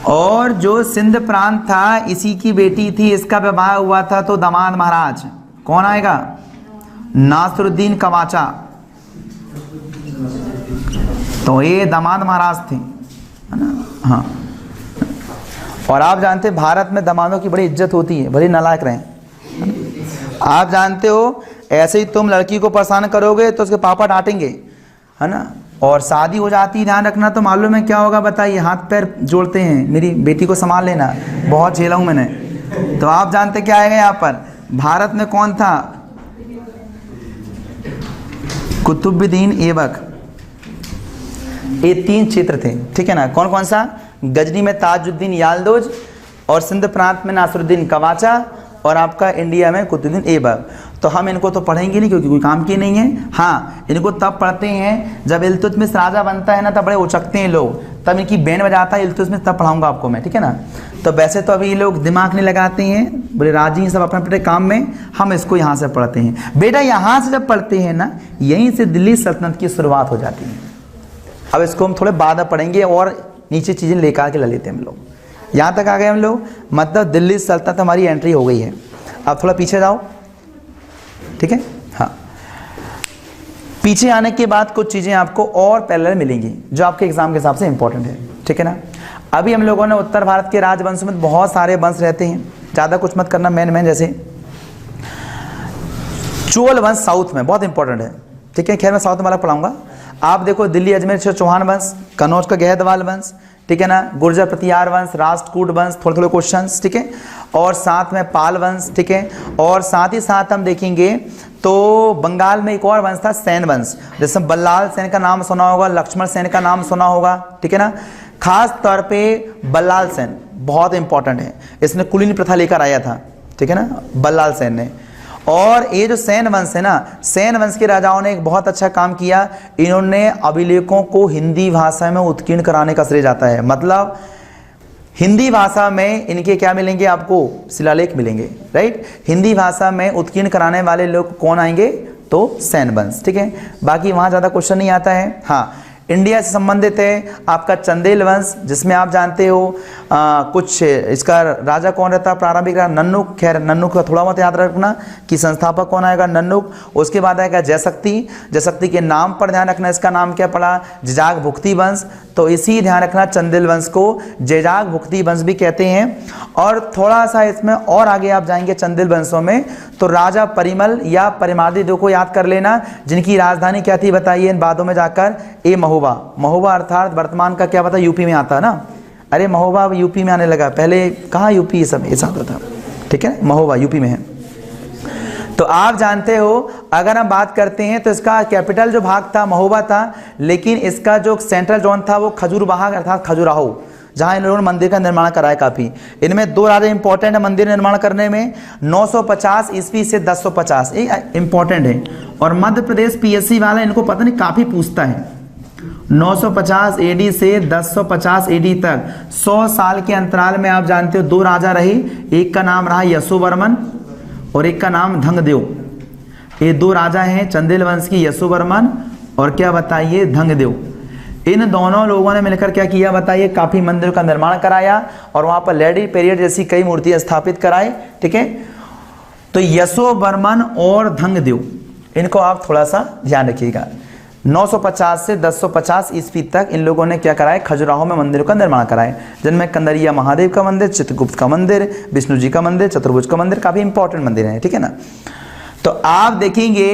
और जो सिंध प्रांत था इसी की बेटी थी, इसका विवाह हुआ था, तो दामाद महाराज कौन आएगा, नासरुद्दीन कवाचा, तो ये दामाद महाराज थे, है ना। हाँ, और आप जानते हैं भारत में दामादों की बड़ी इज्जत होती है, भले नालायक रहें। आप जानते हो ऐसे ही तुम लड़की को परेशान करोगे तो उसके पापा डांटेंगे, है ना। और शादी हो जाती है, ध्यान रखना, तो मालूम है क्या होगा बताइए, हाथ पैर जोड़ते हैं, मेरी बेटी को संभाल लेना, बहुत झेला हूँ मैंने। तो आप जानते क्या आएगा यहाँ पर, भारत में कौन था, कुतुबुद्दीन ऐबक, ये 3 क्षेत्र थे, ठीक है ना। कौन कौन सा, गजनी में ताजुद्दीन यालदोज, और सिंध प्रांत में नासरुद्दीन कवाचा, और आपका इंडिया में कुतुबुद्दीन ऐबक। तो हम इनको तो पढ़ेंगे नहीं क्योंकि कोई काम की नहीं है। हाँ, इनको तब पढ़ते हैं जब इल्तुतमिश राजा बनता है ना, तब बड़े उचकते हैं लोग, तब इनकी बैंड बजाता है इल्तुतमिश, तब पढ़ाऊंगा आपको मैं, ठीक है ना। तो वैसे तो अभी ये लोग दिमाग नहीं लगाते हैं, बड़े राजी हैं सब अपने अपने काम में, हम इसको यहाँ से पढ़ते हैं। बेटा यहाँ से जब पढ़ते हैं ना, यहीं से दिल्ली सल्तनत की शुरुआत हो जाती है। अब इसको हम थोड़े बाद में पढ़ेंगे और नीचे चीज़ें लेकर के ला लेते हैं हम लोग। यहाँ तक आ गए हम लोग, मतलब दिल्ली सल्तनत हमारी एंट्री हो गई है। अब थोड़ा पीछे जाओ, ठीक है। हाँ, पीछे आने के बाद कुछ चीज़ें आपको और पैरेलल मिलेंगी जो आपके एग्जाम के हिसाब से इंपॉर्टेंट है, ठीक है ना। अभी हम लोगों ने उत्तर भारत के राजवंश में बहुत सारे वंश रहते हैं, ज़्यादा कुछ मत करना, मेन जैसे चोल वंश साउथ में बहुत इंपॉर्टेंट है, ठीक है। खैर मैं साउथ में अलग पढ़ाऊंगा। आप देखो दिल्ली अजमेर चौहान वंश, कन्नौज का गहदवाल वंश, ठीक है ना, गुर्जर प्रतिहार वंश, राष्ट्रकूट वंश, थोड़े थोड़े क्वेश्चंस, ठीक है। और साथ में पाल वंश, ठीक है। और साथ ही साथ हम देखेंगे तो बंगाल में एक और वंश था सेन वंश, जैसे बल्लाल सेन का नाम सुना होगा, लक्ष्मण सेन का नाम सुना होगा, ठीक है ना। खास तौर पे बल्लाल सेन बहुत इंपॉर्टेंट है, इसने कुलीन प्रथा लेकर आया था, ठीक है ना, बल्लाल सेन ने। और ये जो सेन वंश है ना, सेन वंश के राजाओं ने एक बहुत अच्छा काम किया, इन्होंने अभिलेखों को हिंदी भाषा में उत्कीर्ण कराने का श्रेय जाता है। मतलब हिंदी भाषा में इनके क्या मिलेंगे आपको, शिलालेख मिलेंगे, राइट। हिंदी भाषा में उत्कीर्ण कराने वाले लोग कौन आएंगे, तो सेन वंश, ठीक है। बाकी वहाँ ज़्यादा क्वेश्चन नहीं आता है। हाँ, इंडिया से संबंधित है आपका चंदेल वंश, जिसमें आप जानते हो कुछ इसका राजा कौन रहता है, प्रारंभिक नन्नुक। खैर नन्नुक का थोड़ा बहुत याद रखना कि संस्थापक कौन आएगा, नन्नुक। उसके बाद आएगा जयशक्ति, जयशक्ति के नाम पर ध्यान रखना, इसका नाम क्या पड़ा, जिजाग भुक्ति वंश। तो इसी ध्यान रखना, चंदेल वंश को जिजाग भुक्ति वंश भी कहते हैं। और थोड़ा सा इसमें और आगे आप जाएंगे चंदेल वंशों में, तो राजा परिमल या परिमार्दित्य को याद कर लेना, जिनकी राजधानी क्या थी बताइए इन बातों में जाकर, ए महोबा। महोबा अर्थात वर्तमान का क्या पता यूपी में आता है ना, अरे महोबा अब यूपी में आने लगा, पहले कहाँ यूपी सब ऐसा होता था, ठीक है। महोबा यूपी में है। तो आप जानते हो अगर हम बात करते हैं तो इसका कैपिटल जो भाग था महोबा था, लेकिन इसका जो सेंट्रल जोन था वो खजूरबाग अर्थात खजुराहो, जहाँ इन लोगों ने मंदिर का निर्माण कराया काफ़ी। इनमें 2 राजा इंपॉर्टेंट है मंदिर निर्माण करने में, 950 ईस्वी से 1050, ये इंपॉर्टेंट है। और मध्य प्रदेश पीएससी वाला इनको पता नहीं काफ़ी पूछता है। 950 एडी से 1050 एडी तक 100 साल के अंतराल में आप जानते हो 2 राजा रहे, एक का नाम रहा यशोवर्मन और एक का नाम धंगदेव। ये 2 राजा हैं चंदेल वंश की, यशोवर्मन और क्या बताइए धंगदेव। इन दोनों लोगों ने मिलकर क्या किया बताइए, काफी मंदिर का निर्माण कराया और वहां पर लेडी पीरियड जैसी कई मूर्तियां स्थापित कराई, ठीक है। तो यशोवर्मन और धंगदेव, इनको आप थोड़ा सा ध्यान रखिएगा। 950 से 1050 ईस्वी तक इन लोगों ने क्या कराया, खजुराहो में मंदिरों का निर्माण कराए, जिनमें कंदरिया महादेव का मंदिर, चित्रगुप्त का मंदिर, विष्णु जी का मंदिर, चतुर्भुज का मंदिर, काफी इंपॉर्टेंट मंदिर है, ठीक है ना। तो आप देखेंगे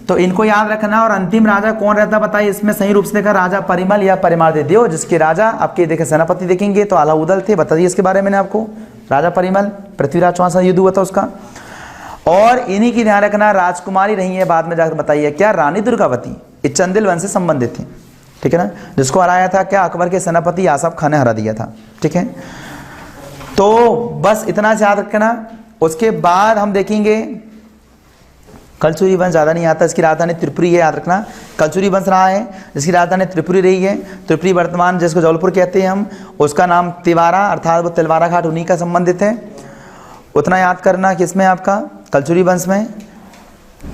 तो इनको याद रखना। और अंतिम राजा कौन रहता बताइए, इसमें सही रूप से देखा राजा परिमल या परिमार्दित्य, जिसके राजा आपके देखे सेनापति देखेंगे तो अलाउद्दीन थे, बताइए इसके बारे में आपको। राजा परिमल पृथ्वीराज चौहान से युद्ध हुआ था उसका। और इन्हीं की ध्यान रखना राजकुमारी रही है, बाद में जाकर बताइए क्या, रानी दुर्गावती, ये चंदेल वंश से संबंधित थे, ठीक है ना, जिसको हराया था क्या, अकबर के सेनापति आसफ खान ने हरा दिया था, ठीक है। तो बस इतना याद रखना। उसके बाद हम देखेंगे कलचुरी वंश, ज़्यादा नहीं आता, इसकी राजधानी त्रिपुरी है, याद रखना। कलचुरी वंश रहा है जिसकी राजधानी त्रिपुरी रही है। त्रिपुरी वर्तमान जिसको जौलपुर कहते हैं हम, उसका नाम तिवारा अर्थात वो तिलवारा घाट उन्हीं का संबंधित है। उतना याद करना किसमें आपका, कलचुरी वंश में,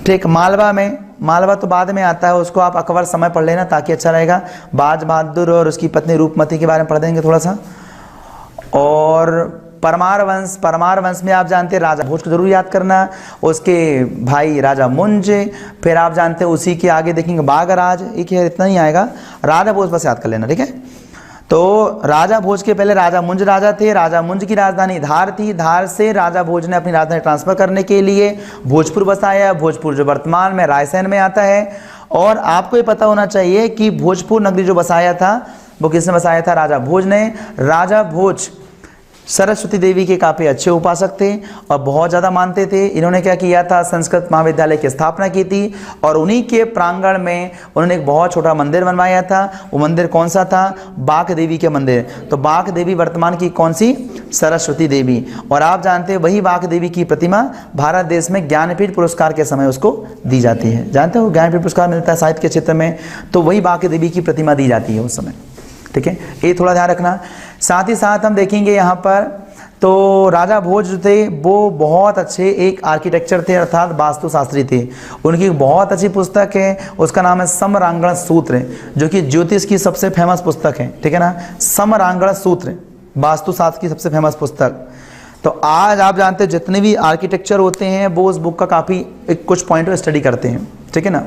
ठीक। मालवा में, मालवा तो बाद में आता है, उसको आप अकबर समय पढ़ लेना ताकि अच्छा रहेगा। बाज बहादुर और उसकी पत्नी रूपमती के बारे में पढ़ देंगे थोड़ा सा। और परमार वंश में आप जानते हैं राजा भोज को जरूर याद करना, उसके भाई राजा मुंज, फिर आप जानते हैं उसी के आगे देखेंगे बाघराज, एक है इतना ही आएगा, राजा भोज बस याद कर लेना, ठीक है। तो राजा भोज के पहले राजा मुंज राजा थे, राजा मुंज की राजधानी धार थी, धार से राजा भोज ने अपनी राजधानी ट्रांसफर करने के लिए भोजपुर बसाया, भोजपुर जो वर्तमान में रायसेन में आता है। और आपको ये पता होना चाहिए कि भोजपुर नगरी जो बसाया था वो किसने बसाया था, राजा भोज ने। राजा भोज सरस्वती देवी के काफ़ी अच्छे उपासक थे और बहुत ज़्यादा मानते थे। इन्होंने क्या किया था, संस्कृत महाविद्यालय की स्थापना की थी और उन्हीं के प्रांगण में उन्होंने एक बहुत छोटा मंदिर बनवाया था। वो मंदिर कौन सा था, बाक देवी के मंदिर। तो बाक देवी वर्तमान की कौन सी, सरस्वती देवी। और आप जानते हैं वही बाक देवी की प्रतिमा भारत देश में ज्ञानपीठ पुरस्कार के समय उसको दी जाती है। जानते हो ज्ञानपीठ पुरस्कार मिलता है साहित्य के क्षेत्र में, तो वही बाक देवी की प्रतिमा दी जाती है उस समय, ठीक है। ये थोड़ा ध्यान रखना। साथ ही साथ हम देखेंगे यहाँ पर तो राजा भोज जो थे वो बहुत अच्छे एक आर्किटेक्चर थे, अर्थात वास्तुशास्त्री थे। उनकी बहुत अच्छी पुस्तक है, उसका नाम है समरांगण सूत्र, जो कि ज्योतिष की सबसे फेमस पुस्तक है, ठीक है ना। समरांगण सूत्र वास्तुशास्त्र की सबसे फेमस पुस्तक। तो आज आप जानते हैं जितने भी आर्किटेक्चर होते हैं वो उस बुक का काफ़ी कुछ पॉइंट पर स्टडी करते हैं, ठीक है ना।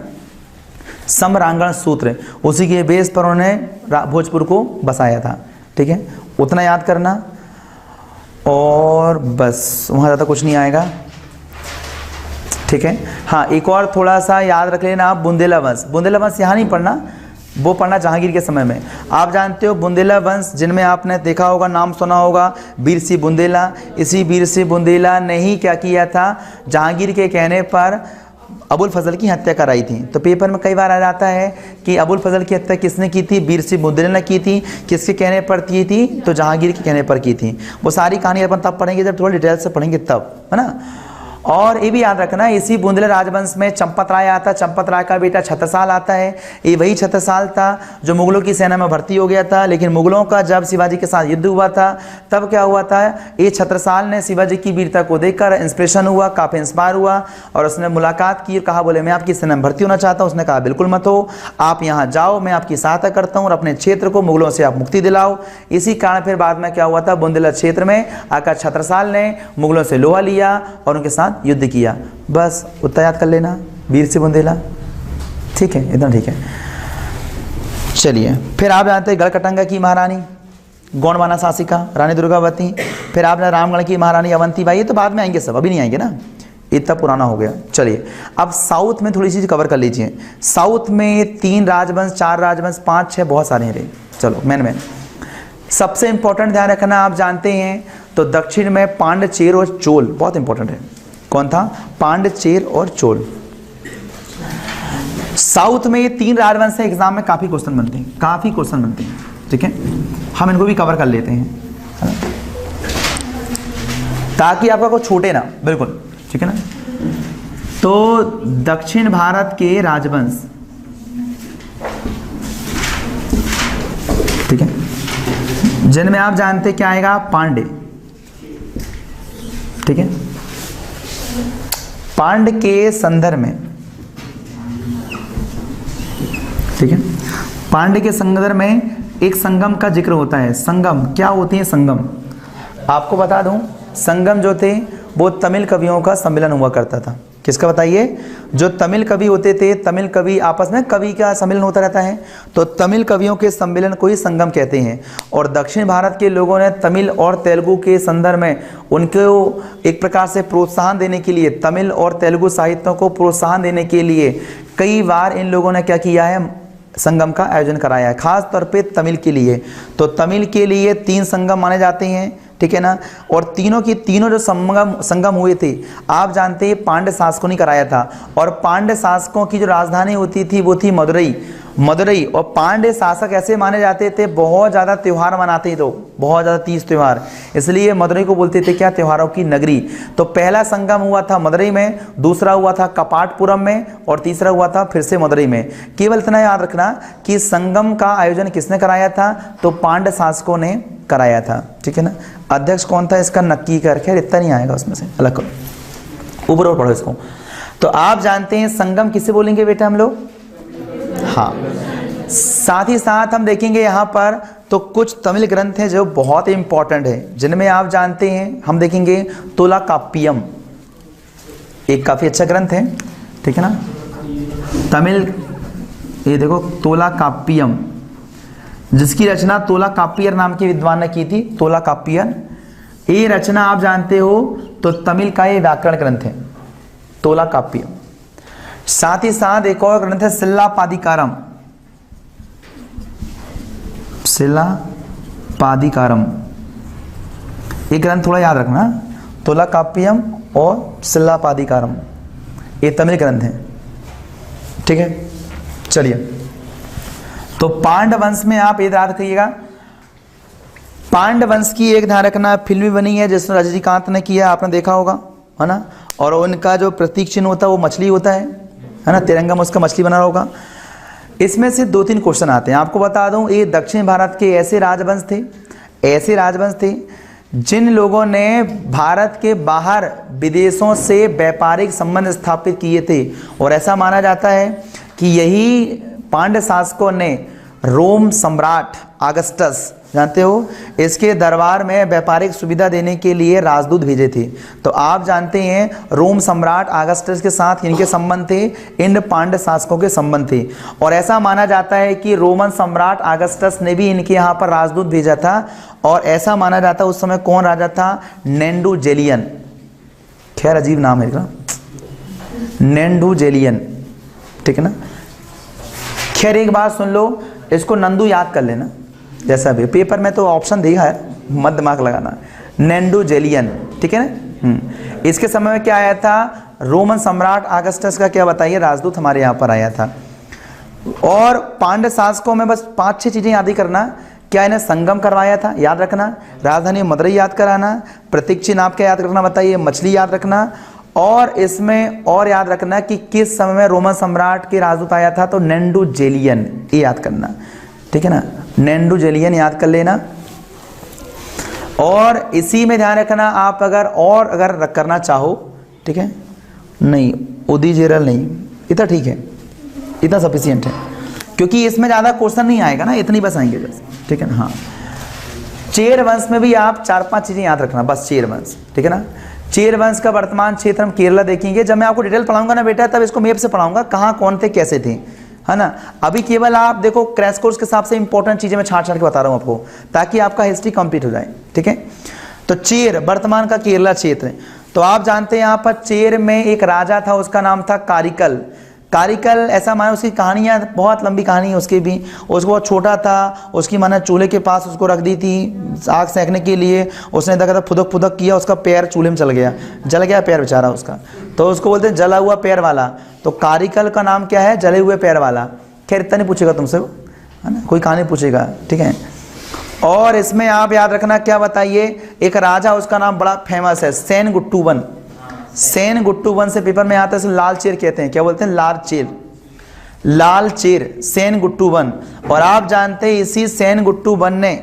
समरांगण सूत्र, उसी के बेस पर उन्होंने भोजपुर को बसाया था, ठीक है। उतना याद करना और बस, वहाँ ज़्यादा कुछ नहीं आएगा, ठीक है। हाँ, एक और थोड़ा सा याद रख लेना आप, बुंदेला वंश। बुंदेला वंश यहाँ नहीं पढ़ना, वो पढ़ना जहांगीर के समय में। आप जानते हो बुंदेला वंश, जिनमें आपने देखा होगा, नाम सुना होगा, वीर सिंह बुंदेला। इसी वीर सिंह बुंदेला ने ही क्या किया था, जहांगीर के कहने पर अबुल फजल की हत्या कराई थी। तो पेपर में कई बार आ जाता है कि अबुल फजल की हत्या किसने की थी, वीर सिंह बुंदेला ने की थी। किसके कहने पर की थी, तो जहांगीर के कहने पर की थी। वो सारी कहानी अपन तब पढ़ेंगे जब थोड़ा डिटेल से पढ़ेंगे तब, है ना। और ये भी याद रखना, इसी बुंदेला राजवंश में चंपत राय आता है। चंपत राय का बेटा छत्रसाल आता है। ये वही छत्रसाल था जो मुगलों की सेना में भर्ती हो गया था, लेकिन मुगलों का जब शिवाजी के साथ युद्ध हुआ था तब क्या हुआ था, ये छत्रसाल ने शिवाजी की वीरता को देखकर इंस्पिरेशन हुआ, काफ़ी इंस्पायर हुआ और उसने मुलाकात की, कहा बोले मैं आपकी सेना में भर्ती होना चाहता हूँ। उसने कहा बिल्कुल मत हो, आप यहाँ जाओ, मैं आपकी सहायता करता हूँ और अपने क्षेत्र को मुगलों से आप मुक्ति दिलाओ। इसी कारण फिर बाद में क्या हुआ था, बुंदेला क्षेत्र में आकर छत्रसाल ने मुगलों से लोहा लिया और उनके साथ युद्ध किया। बस उतना याद कर लेना, वीर सिंह बुंदेला, ठीक है, इतना ठीक है। चलिए, फिर आप जानते हैं गढ़कटंगा की महारानी गोंडवाना शासिका रानी दुर्गावती। फिर आपने रामगढ़ की महारानी अवंतीबाई। ये तो बाद में आएंगे, सब अभी नहीं आएंगे ना, इतना पुराना हो गया। चलिए, अब साउथ में थोड़ी चीज़ कवर कर लीजिए। साउथ में 3 राजवंश, 4 राजवंश, 5, 6 बहुत सारे हैं। चलो मैन सबसे इंपॉर्टेंट ध्यान रखना, आप जानते हैं तो दक्षिण में पांड्य, चेर और चोल बहुत इंपॉर्टेंट है। कौन था, पांड्य, चेर और चोल। साउथ में ये 3 राजवंश से एग्जाम में काफी क्वेश्चन बनते हैं, काफी क्वेश्चन बनते हैं, ठीक है। हम इनको भी कवर कर लेते हैं ताकि आपका कुछ छूटे ना, बिल्कुल, ठीक है ना। तो दक्षिण भारत के राजवंश, ठीक है, जिनमें आप जानते क्या आएगा, पांड्य, ठीक है। पांड्य के संदर्भ में, ठीक है, पांड्य के संदर्भ में एक संगम का जिक्र होता है। संगम क्या होते हैं, संगम आपको बता दूं, संगम जो थे वो तमिल कवियों का सम्मेलन हुआ करता था। किसका बताइए, जो तमिल कवि होते थे, तमिल कवि आपस में कवि का सम्मेलन होता रहता है, तो तमिल कवियों के सम्मेलन को ही संगम कहते हैं। और दक्षिण भारत के लोगों ने तमिल और तेलुगु के संदर्भ में उनको एक प्रकार से प्रोत्साहन देने के लिए, तमिल और तेलुगु साहित्यों को प्रोत्साहन देने के लिए कई बार इन लोगों ने क्या किया है, संगम का आयोजन कराया है, खास तौर पे तमिल के लिए। तो तमिल के लिए 3 संगम माने जाते हैं, ठीक है ना। और तीनों जो संगम हुए थे, आप जानते हैं पांड्य शासकों ने कराया था। और पांड्य शासकों की जो राजधानी होती थी वो थी मदुरई। और पांड्य शासक ऐसे माने जाते थे, बहुत ज़्यादा त्यौहार मनाते थे, बहुत ज़्यादा 30 त्यौहार, इसलिए मदुरई को बोलते थे क्या, त्योहारों की नगरी। तो पहला संगम हुआ था मदुरई में, दूसरा हुआ था कपाटपुरम में और तीसरा हुआ था फिर से मदुरई में। केवल इतना याद रखना कि संगम का आयोजन किसने कराया था, तो पांड्य शासकों ने कराया था, ठीक है ना। अध्यक्ष कौन था इसका नक्की कर, खैर इतना नहीं आएगा उसमें से, अलग करो, ऊपर और पढ़ो इसको। तो आप जानते हैं संगम किसे बोलेंगे बेटा हम लोग, हाँ। साथ ही साथ हम देखेंगे यहाँ पर तो कुछ तमिल ग्रंथ हैं जो बहुत ही इंपॉर्टेंट है, जिनमें आप जानते हैं, हम देखेंगे तोलाकाप्पियम, एक काफ़ी अच्छा ग्रंथ है, ठीक है ना, तमिल, ये देखो तोलाकाप्पियम, जिसकी रचना तोलाकाप्पियर नाम के विद्वान ने की थी। तोलाकाप्पियर, ये रचना आप जानते हो तो तमिल का ये व्याकरण ग्रंथ है तोलाकाप्पियम। साथ ही साथ एक और ग्रंथ है सिल्लापादिकारम, सिल्लापादिकारम, ये ग्रंथ थोड़ा याद रखना, तोलाकाप्पियम और सिल्लापादिकारम, ये तमिल ग्रंथ है, ठीक है। चलिए, तो पांडव वंश में आप ये याद रखिएगा, पांडव वंश की एक ध्यान रखना फिल्म भी बनी है जिसमें रजनीकांत ने किया, आपने देखा होगा, है ना, और उनका जो प्रतीक चिन्ह होता है वो मछली होता है ना, तिरंगा में उसका मछली बना होगा। इसमें से 2-3 क्वेश्चन आते हैं, आपको बता दूं, ये दक्षिण भारत के ऐसे राजवंश थे, ऐसे राजवंश थे जिन लोगों ने भारत के बाहर विदेशों से व्यापारिक संबंध स्थापित किए थे, और ऐसा माना जाता है कि यही पांड्य शासकों ने रोम सम्राट अगस्टस, जानते हो, इसके दरबार में व्यापारिक सुविधा देने के लिए राजदूत भेजे थे। तो आप जानते हैं रोम सम्राट अगस्टस के साथ इनके संबंध थे, इन पांड्य शासकों के संबंध थे, और ऐसा माना जाता है कि रोमन सम्राट अगस्टस ने भी इनके यहाँ पर राजदूत भेजा था, और ऐसा माना जाता है उस समय कौन राजा था, नेंडुजेलियन, खैर अजीब नाम है ना, नेंडुजेलियन, ठीक है ना। खैर एक बात सुन लो, इसको नंदू याद कर लेना, जैसा भी पेपर में तो ऑप्शन दिया है, मत दिमाग लगाना, नेंडुजेलियन, ठीक है ना। इसके समय में क्या आया था, रोमन सम्राट अगस्टस का क्या बताइए राजदूत हमारे यहाँ पर आया था। और पांड्य शासकों में बस 5-6 चीजें याद ही करना, क्या इन्हें संगम करवाया था, याद रखना, राजधानी मदुरई याद कराना, प्रतीक चिन्ह आपका याद रखना, बताइए, मछली याद रखना, और इसमें और याद रखना कि किस समय में रोमन सम्राट के राजदूत आया था, तो नेंडुजेलियन, ये याद करना, ठीक है ना, नेंडुजेलियन याद कर लेना। और इसी में ध्यान रखना, आप अगर करना चाहो, ठीक है, नहीं उदीजेरल नहीं, इतना ठीक है, इतना सफिशिएंट है, क्योंकि इसमें ज़्यादा क्वेश्चन नहीं आएगा ना, इतनी बस आएंगे बस, ठीक है ना। हाँ, चेर वंश में भी आप 4-5 चीज़ें याद रखना, बस चेर वंश, ठीक है ना। चेर वंश का वर्तमान क्षेत्र हम केरला देखेंगे, जब मैं आपको डिटेल पढ़ाऊंगा ना बेटा, तब इसको मैप से पढ़ाऊंगा, कहाँ कौन थे कैसे थे, है ना। अभी केवल आप देखो क्रैश कोर्स के हिसाब से इंपॉर्टेंट चीजें मैं छाट के बता रहा हूँ आपको, ताकि आपका हिस्ट्री कंप्लीट हो जाए, ठीक है। तो चेर वर्तमान का केरला क्षेत्र, तो आप जानते हैं यहाँ पर चेर में एक राजा था, उसका नाम था कारिकल। कारिकल ऐसा माना, उसकी कहानियाँ बहुत लंबी कहानी है उसकी भी, उसको बहुत छोटा था, उसकी माना चूल्हे के पास उसको रख दी थी आग सेकने के लिए, उसने देखा था फुदक फुदक किया, उसका पैर चूल्हे में चल गया, जल गया पैर बेचारा उसका, तो उसको बोलते हैं जला हुआ पैर वाला। तो कारिकल का नाम क्या है, जले हुए पैर वाला। खैर इतना नहीं पूछेगा तुमसे, है ना, कोई कहानी पूछेगा, ठीक है। और इसमें आप याद रखना, क्या बताइए, एक राजा, उसका नाम बड़ा फेमस है, सेनगुट्टुवन। सेनगुट्टुवन से पेपर में आता है, लाल चेर कहते हैं, क्या बोलते हैं, लाल चेर, लाल चेर, सेनगुट्टुवन। और आप जानते हैं इसी सेनगुट्टुवन ने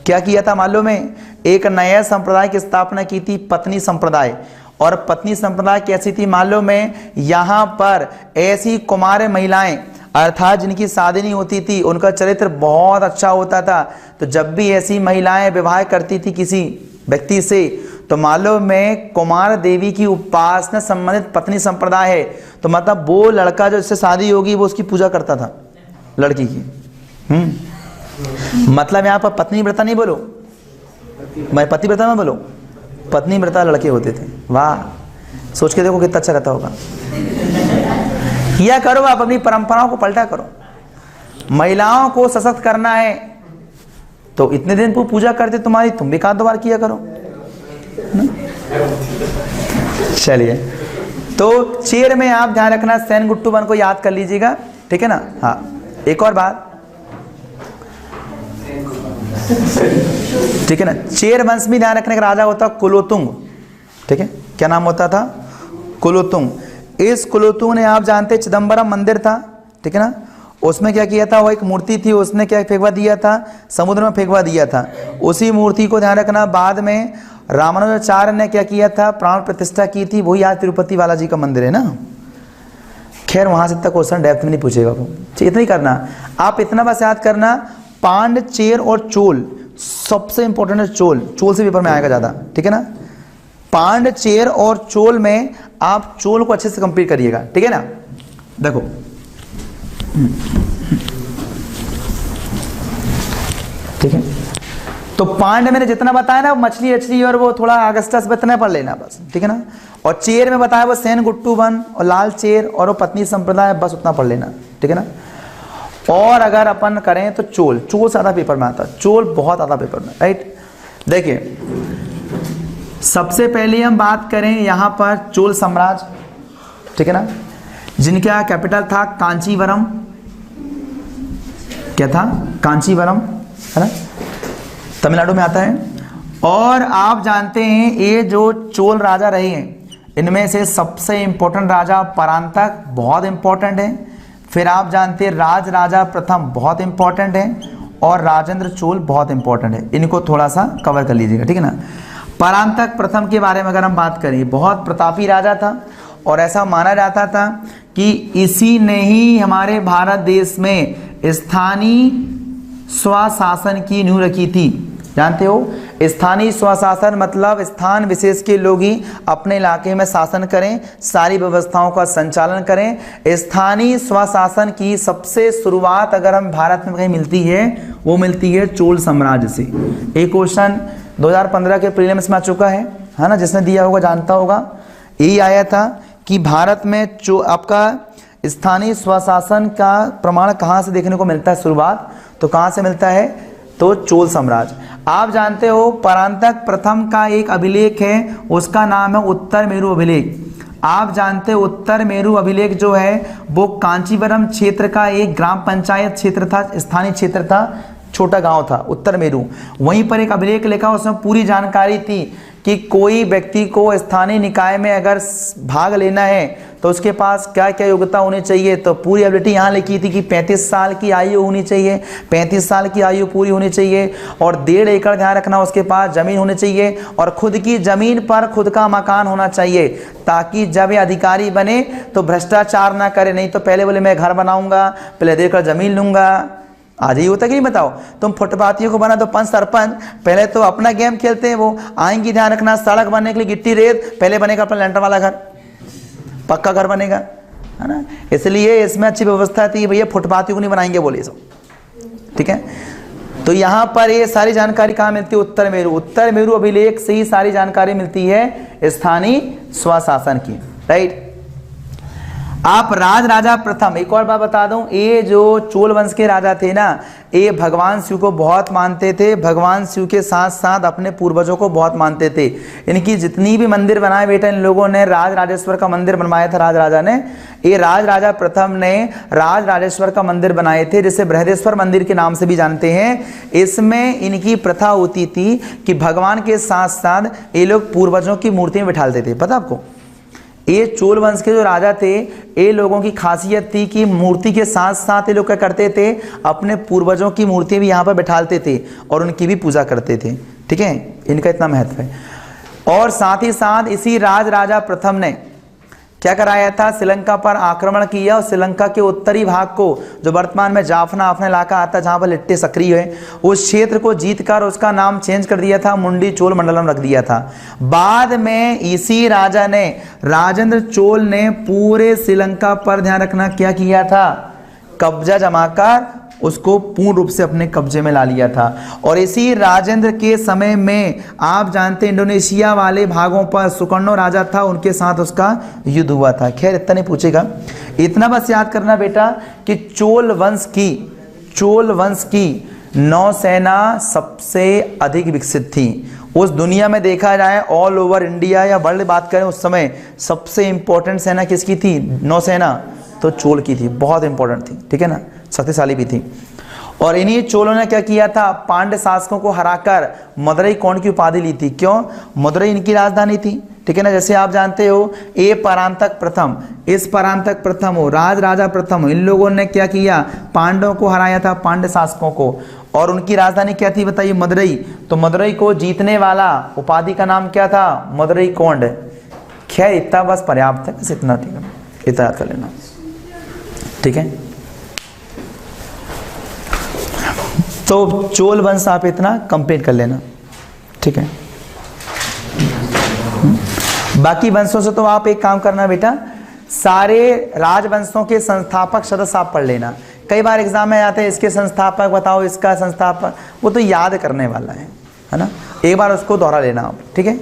क्या किया था मालूम है, एक नया संप्रदाय की स्थापना की थी, पत्नी संप्रदाय। और पत्नी संप्रदाय कैसी थी मालूम है, यहाँ पर ऐसी कुमार महिलाएं, अर्थात जिनकी शादी नहीं होती थी, उनका चरित्र बहुत अच्छा होता था, तो जब भी ऐसी महिलाएं विवाह करती थी किसी व्यक्ति से, तो मालूम में कुमार देवी की उपासना संबंधित पत्नी संप्रदाय है, तो मतलब वो लड़का जो जिससे शादी होगी वो उसकी पूजा करता था, लड़की की। मतलब यहाँ पर पत्नी व्रता नहीं बोलो, मैं पति व्रता में बोलो, पत्नी व्रता लड़के होते थे। वाह, सोच के देखो कितना अच्छा रहता होगा। किया करो, आप अपनी परंपराओं को पलटा करो, महिलाओं को सशक्त करना है, तो इतने दिन को पूजा करते तुम्हारी, तुम भी कांत बार किया करो। चलिए, तो चेर में आप ध्यान रखना, सेनगुट्टुवन को याद कर लीजिएगा, ठीक है ना। हाँ, एक और बात, ठीक है ना, चेर वंश में ध्यान रखने का राजा होता कुलोतुंग, ठीक है, क्या नाम होता था, कुलोतुंग। इस कुलोतुंग ने, आप जानते चिदम्बरम मंदिर था, ठीक है ना, उसमें क्या किया था, वो एक मूर्ति थी, उसने क्या फेंकवा दिया था, समुद्र में फेंकवा दिया था। उसी मूर्ति को ध्यान रखना, बाद में रामानुजाचार्य ने क्या किया था, प्राण प्रतिष्ठा की थी, वही आज तिरुपति बालाजी का मंदिर है ना। खैर वहां से तक क्वेश्चन डेप्थ में नहीं पूछेगा वो, इतना ही करना आप, इतना बस याद करना, पांड, चेर और चोल, सबसे इंपॉर्टेंट है चोल, चोल से पेपर में आएगा ज्यादा, ठीक है ना। पांड, चेर और चोल में आप चोल को अच्छे से कंप्लीट करिएगा, ठीक है ना। देखो ठीक है, तो पांड मैंने जितना बताया ना, मछली अछली और वो थोड़ा अगस्टस में इतना पढ़ लेना बस, ठीक है ना। और चेर में बताया वो सेन गुट्टू वन और लाल चेर और वो पत्नी संप्रदाय, बस उतना पढ़ लेना, ठीक है ना। और अगर अपन करें तो चोल, चोल ज्यादा पेपर में आता है, चोल बहुत ज्यादा पेपर में, राइट। देखिए सबसे पहले हम बात करें यहाँ पर चोल साम्राज्य, ठीक है ना, जिनका कैपिटल था कांचीवरम, क्या था, कांचीवरम, है ना, तमिलनाडु में आता है। और आप जानते हैं ये जो चोल राजा रहे हैं, इनमें से सबसे इंपॉर्टेंट राजा परांतक, बहुत इंपॉर्टेंट है। फिर आप जानते हैं राज राजा प्रथम, बहुत इंपॉर्टेंट है। और राजेंद्र चोल, बहुत इंपॉर्टेंट है, इनको थोड़ा सा कवर कर लीजिएगा, ठीक है ना। परांतक प्रथम के बारे में अगर हम बात करें, बहुत प्रतापी राजा था और ऐसा माना जाता था कि इसी ने ही हमारे भारत देश में स्थानीय स्वशासन की नींव रखी थी। जानते हो, स्थानीय स्वशासन मतलब स्थान विशेष के लोग ही अपने इलाके में शासन करें, सारी व्यवस्थाओं का संचालन करें। स्थानीय स्वशासन की सबसे शुरुआत अगर हम भारत में कहीं मिलती है, वो मिलती है चोल साम्राज्य से। एक क्वेश्चन 2015 के प्रीलिम्स में आ चुका है ना, जिसने दिया होगा जानता होगा। यही आया था कि भारत में आपका स्थानीय स्वशासन का प्रमाण कहाँ से देखने को मिलता है, शुरुआत तो कहाँ से मिलता है, तो चोल साम्राज्य। आप जानते हो परांतक प्रथम का एक अभिलेख है, उसका नाम है उत्तर मेरु अभिलेख। आप जानते हो उत्तर मेरु अभिलेख जो है वो कांचीवरम क्षेत्र का एक ग्राम पंचायत क्षेत्र था, स्थानीय क्षेत्र था, छोटा गांव था उत्तर मेरु। वहीं पर एक अभिलेख लिखा, उसमें पूरी जानकारी थी कि कोई व्यक्ति को स्थानीय निकाय में अगर भाग लेना है तो उसके पास क्या क्या योग्यता होनी चाहिए। तो पूरी एबिलिटी यहाँ लिखी थी कि 35 साल की आयु होनी चाहिए, 35 साल की आयु पूरी होनी चाहिए, और 1.5 एकड़ ध्यान रखना उसके पास जमीन होनी चाहिए, और खुद की जमीन पर खुद का मकान होना चाहिए, ताकि जब ये अधिकारी बने तो भ्रष्टाचार ना करे। नहीं तो पहले बोले मैं घर बनाऊंगा, पहले 1.5 एकड़ जमीन लूंगा। आज ही होता कि नहीं बताओ, तुम फुटपाथियों को बना दो पंच सरपंच, पहले तो अपना गेम खेलते हैं, वो आएंगी, ध्यान रखना सड़क बनने के लिए गिट्टी रेत, पहले बनेगा अपना लेंटर वाला घर, पक्का घर बनेगा, है ना। इसलिए इसमें अच्छी व्यवस्था थी, भैया फुटपाथियों को नहीं बनाएंगे बोले सब, ठीक है। तो यहाँ पर ये सारी जानकारी कहाँ मिलती है, उत्तर मेरु, उत्तर मेरु अभिलेख से ही सारी जानकारी मिलती है स्थानीय स्वशासन की, राइट। आप राज राजा प्रथम, एक और बात बता दूं, ये जो चोल वंश के राजा थे ना, ये भगवान शिव को बहुत मानते थे, भगवान शिव के साथ साथ अपने पूर्वजों को बहुत मानते थे। इनकी जितनी भी मंदिर बनाए बेटा, इन लोगों ने राज राजेश्वर का मंदिर बनवाया था, राज राजा ने, ये राज राजा प्रथम ने राज राजेश्वर का मंदिर बनाए थे, जिसे बृहदेश्वर मंदिर के नाम से भी जानते हैं। इसमें इनकी प्रथा होती थी कि भगवान के साथ साथ ये लोग पूर्वजों की मूर्तियां बिठाते थे। पता आपको, ये चोल वंश के जो राजा थे, ये लोगों की खासियत थी कि मूर्ति के साथ साथ ये लोग क्या करते थे, अपने पूर्वजों की मूर्ति भी यहाँ पर बैठाते थे और उनकी भी पूजा करते थे, ठीक है। इनका इतना महत्व है। और साथ ही साथ इसी राज राजा प्रथम ने क्या कराया था, श्रीलंका पर आक्रमण किया, और श्रीलंका के उत्तरी भाग को, जो वर्तमान में जाफना अपना इलाका आता है जहाँ पर लिट्टे सक्रिय है, उस क्षेत्र को जीतकर उसका नाम चेंज कर दिया था, मुंडी चोल मंडलम रख दिया था। बाद में इसी राजा ने, राजेंद्र चोल ने पूरे श्रीलंका पर, ध्यान रखना, क्या किया था, कब्जा जमाकर उसको पूर्ण रूप से अपने कब्जे में ला लिया था। और इसी राजेंद्र के समय में आप जानते हैं इंडोनेशिया वाले भागों पर सुकर्णो राजा था, उनके साथ उसका युद्ध हुआ था। खैर इतना नहीं पूछेगा, इतना बस याद करना बेटा कि चोल वंश की नौसेना सबसे अधिक विकसित थी। उस दुनिया में देखा जाए, ऑल ओवर इंडिया या वर्ल्ड बात करें, उस समय सबसे इंपॉर्टेंट सेना किसकी थी, नौसेना, तो चोल की थी, बहुत इंपॉर्टेंट थी, ठीक है ना, शक्तिशाली भी थी। और इन्हीं चोलों ने क्या किया था, पांड्य शासकों को हराकर मदुरई कोण की उपाधि ली थी। क्यों, मदुरई इनकी राजधानी थी, ठीक है ना। जैसे आप जानते हो, ये परांतक प्रथम, इस परांतक प्रथम हो, राज राजा प्रथम, इन लोगों ने क्या किया, पांडवों को हराया था, पांड्य शासकों को, और उनकी राजधानी क्या थी बताइए, मदुरई। तो मदुरई को जीतने वाला उपाधि का नाम क्या था, मदुरई कोंड। खैर इतना बस पर्याप्त है, बस इतना, ठीक है, इतना याद कर लेना, ठीक है। तो चोल वंश आप इतना कंप्लीट कर लेना, ठीक है। बाकी वंशों से तो आप एक काम करना बेटा, सारे राजवंशों के संस्थापक सदस्य आप पढ़ लेना। कई बार एग्जाम में आते हैं इसके संस्थापक बताओ, इसका संस्थापक, वो तो याद करने वाला है ना, एक बार उसको दोहरा लेना आप, ठीक है।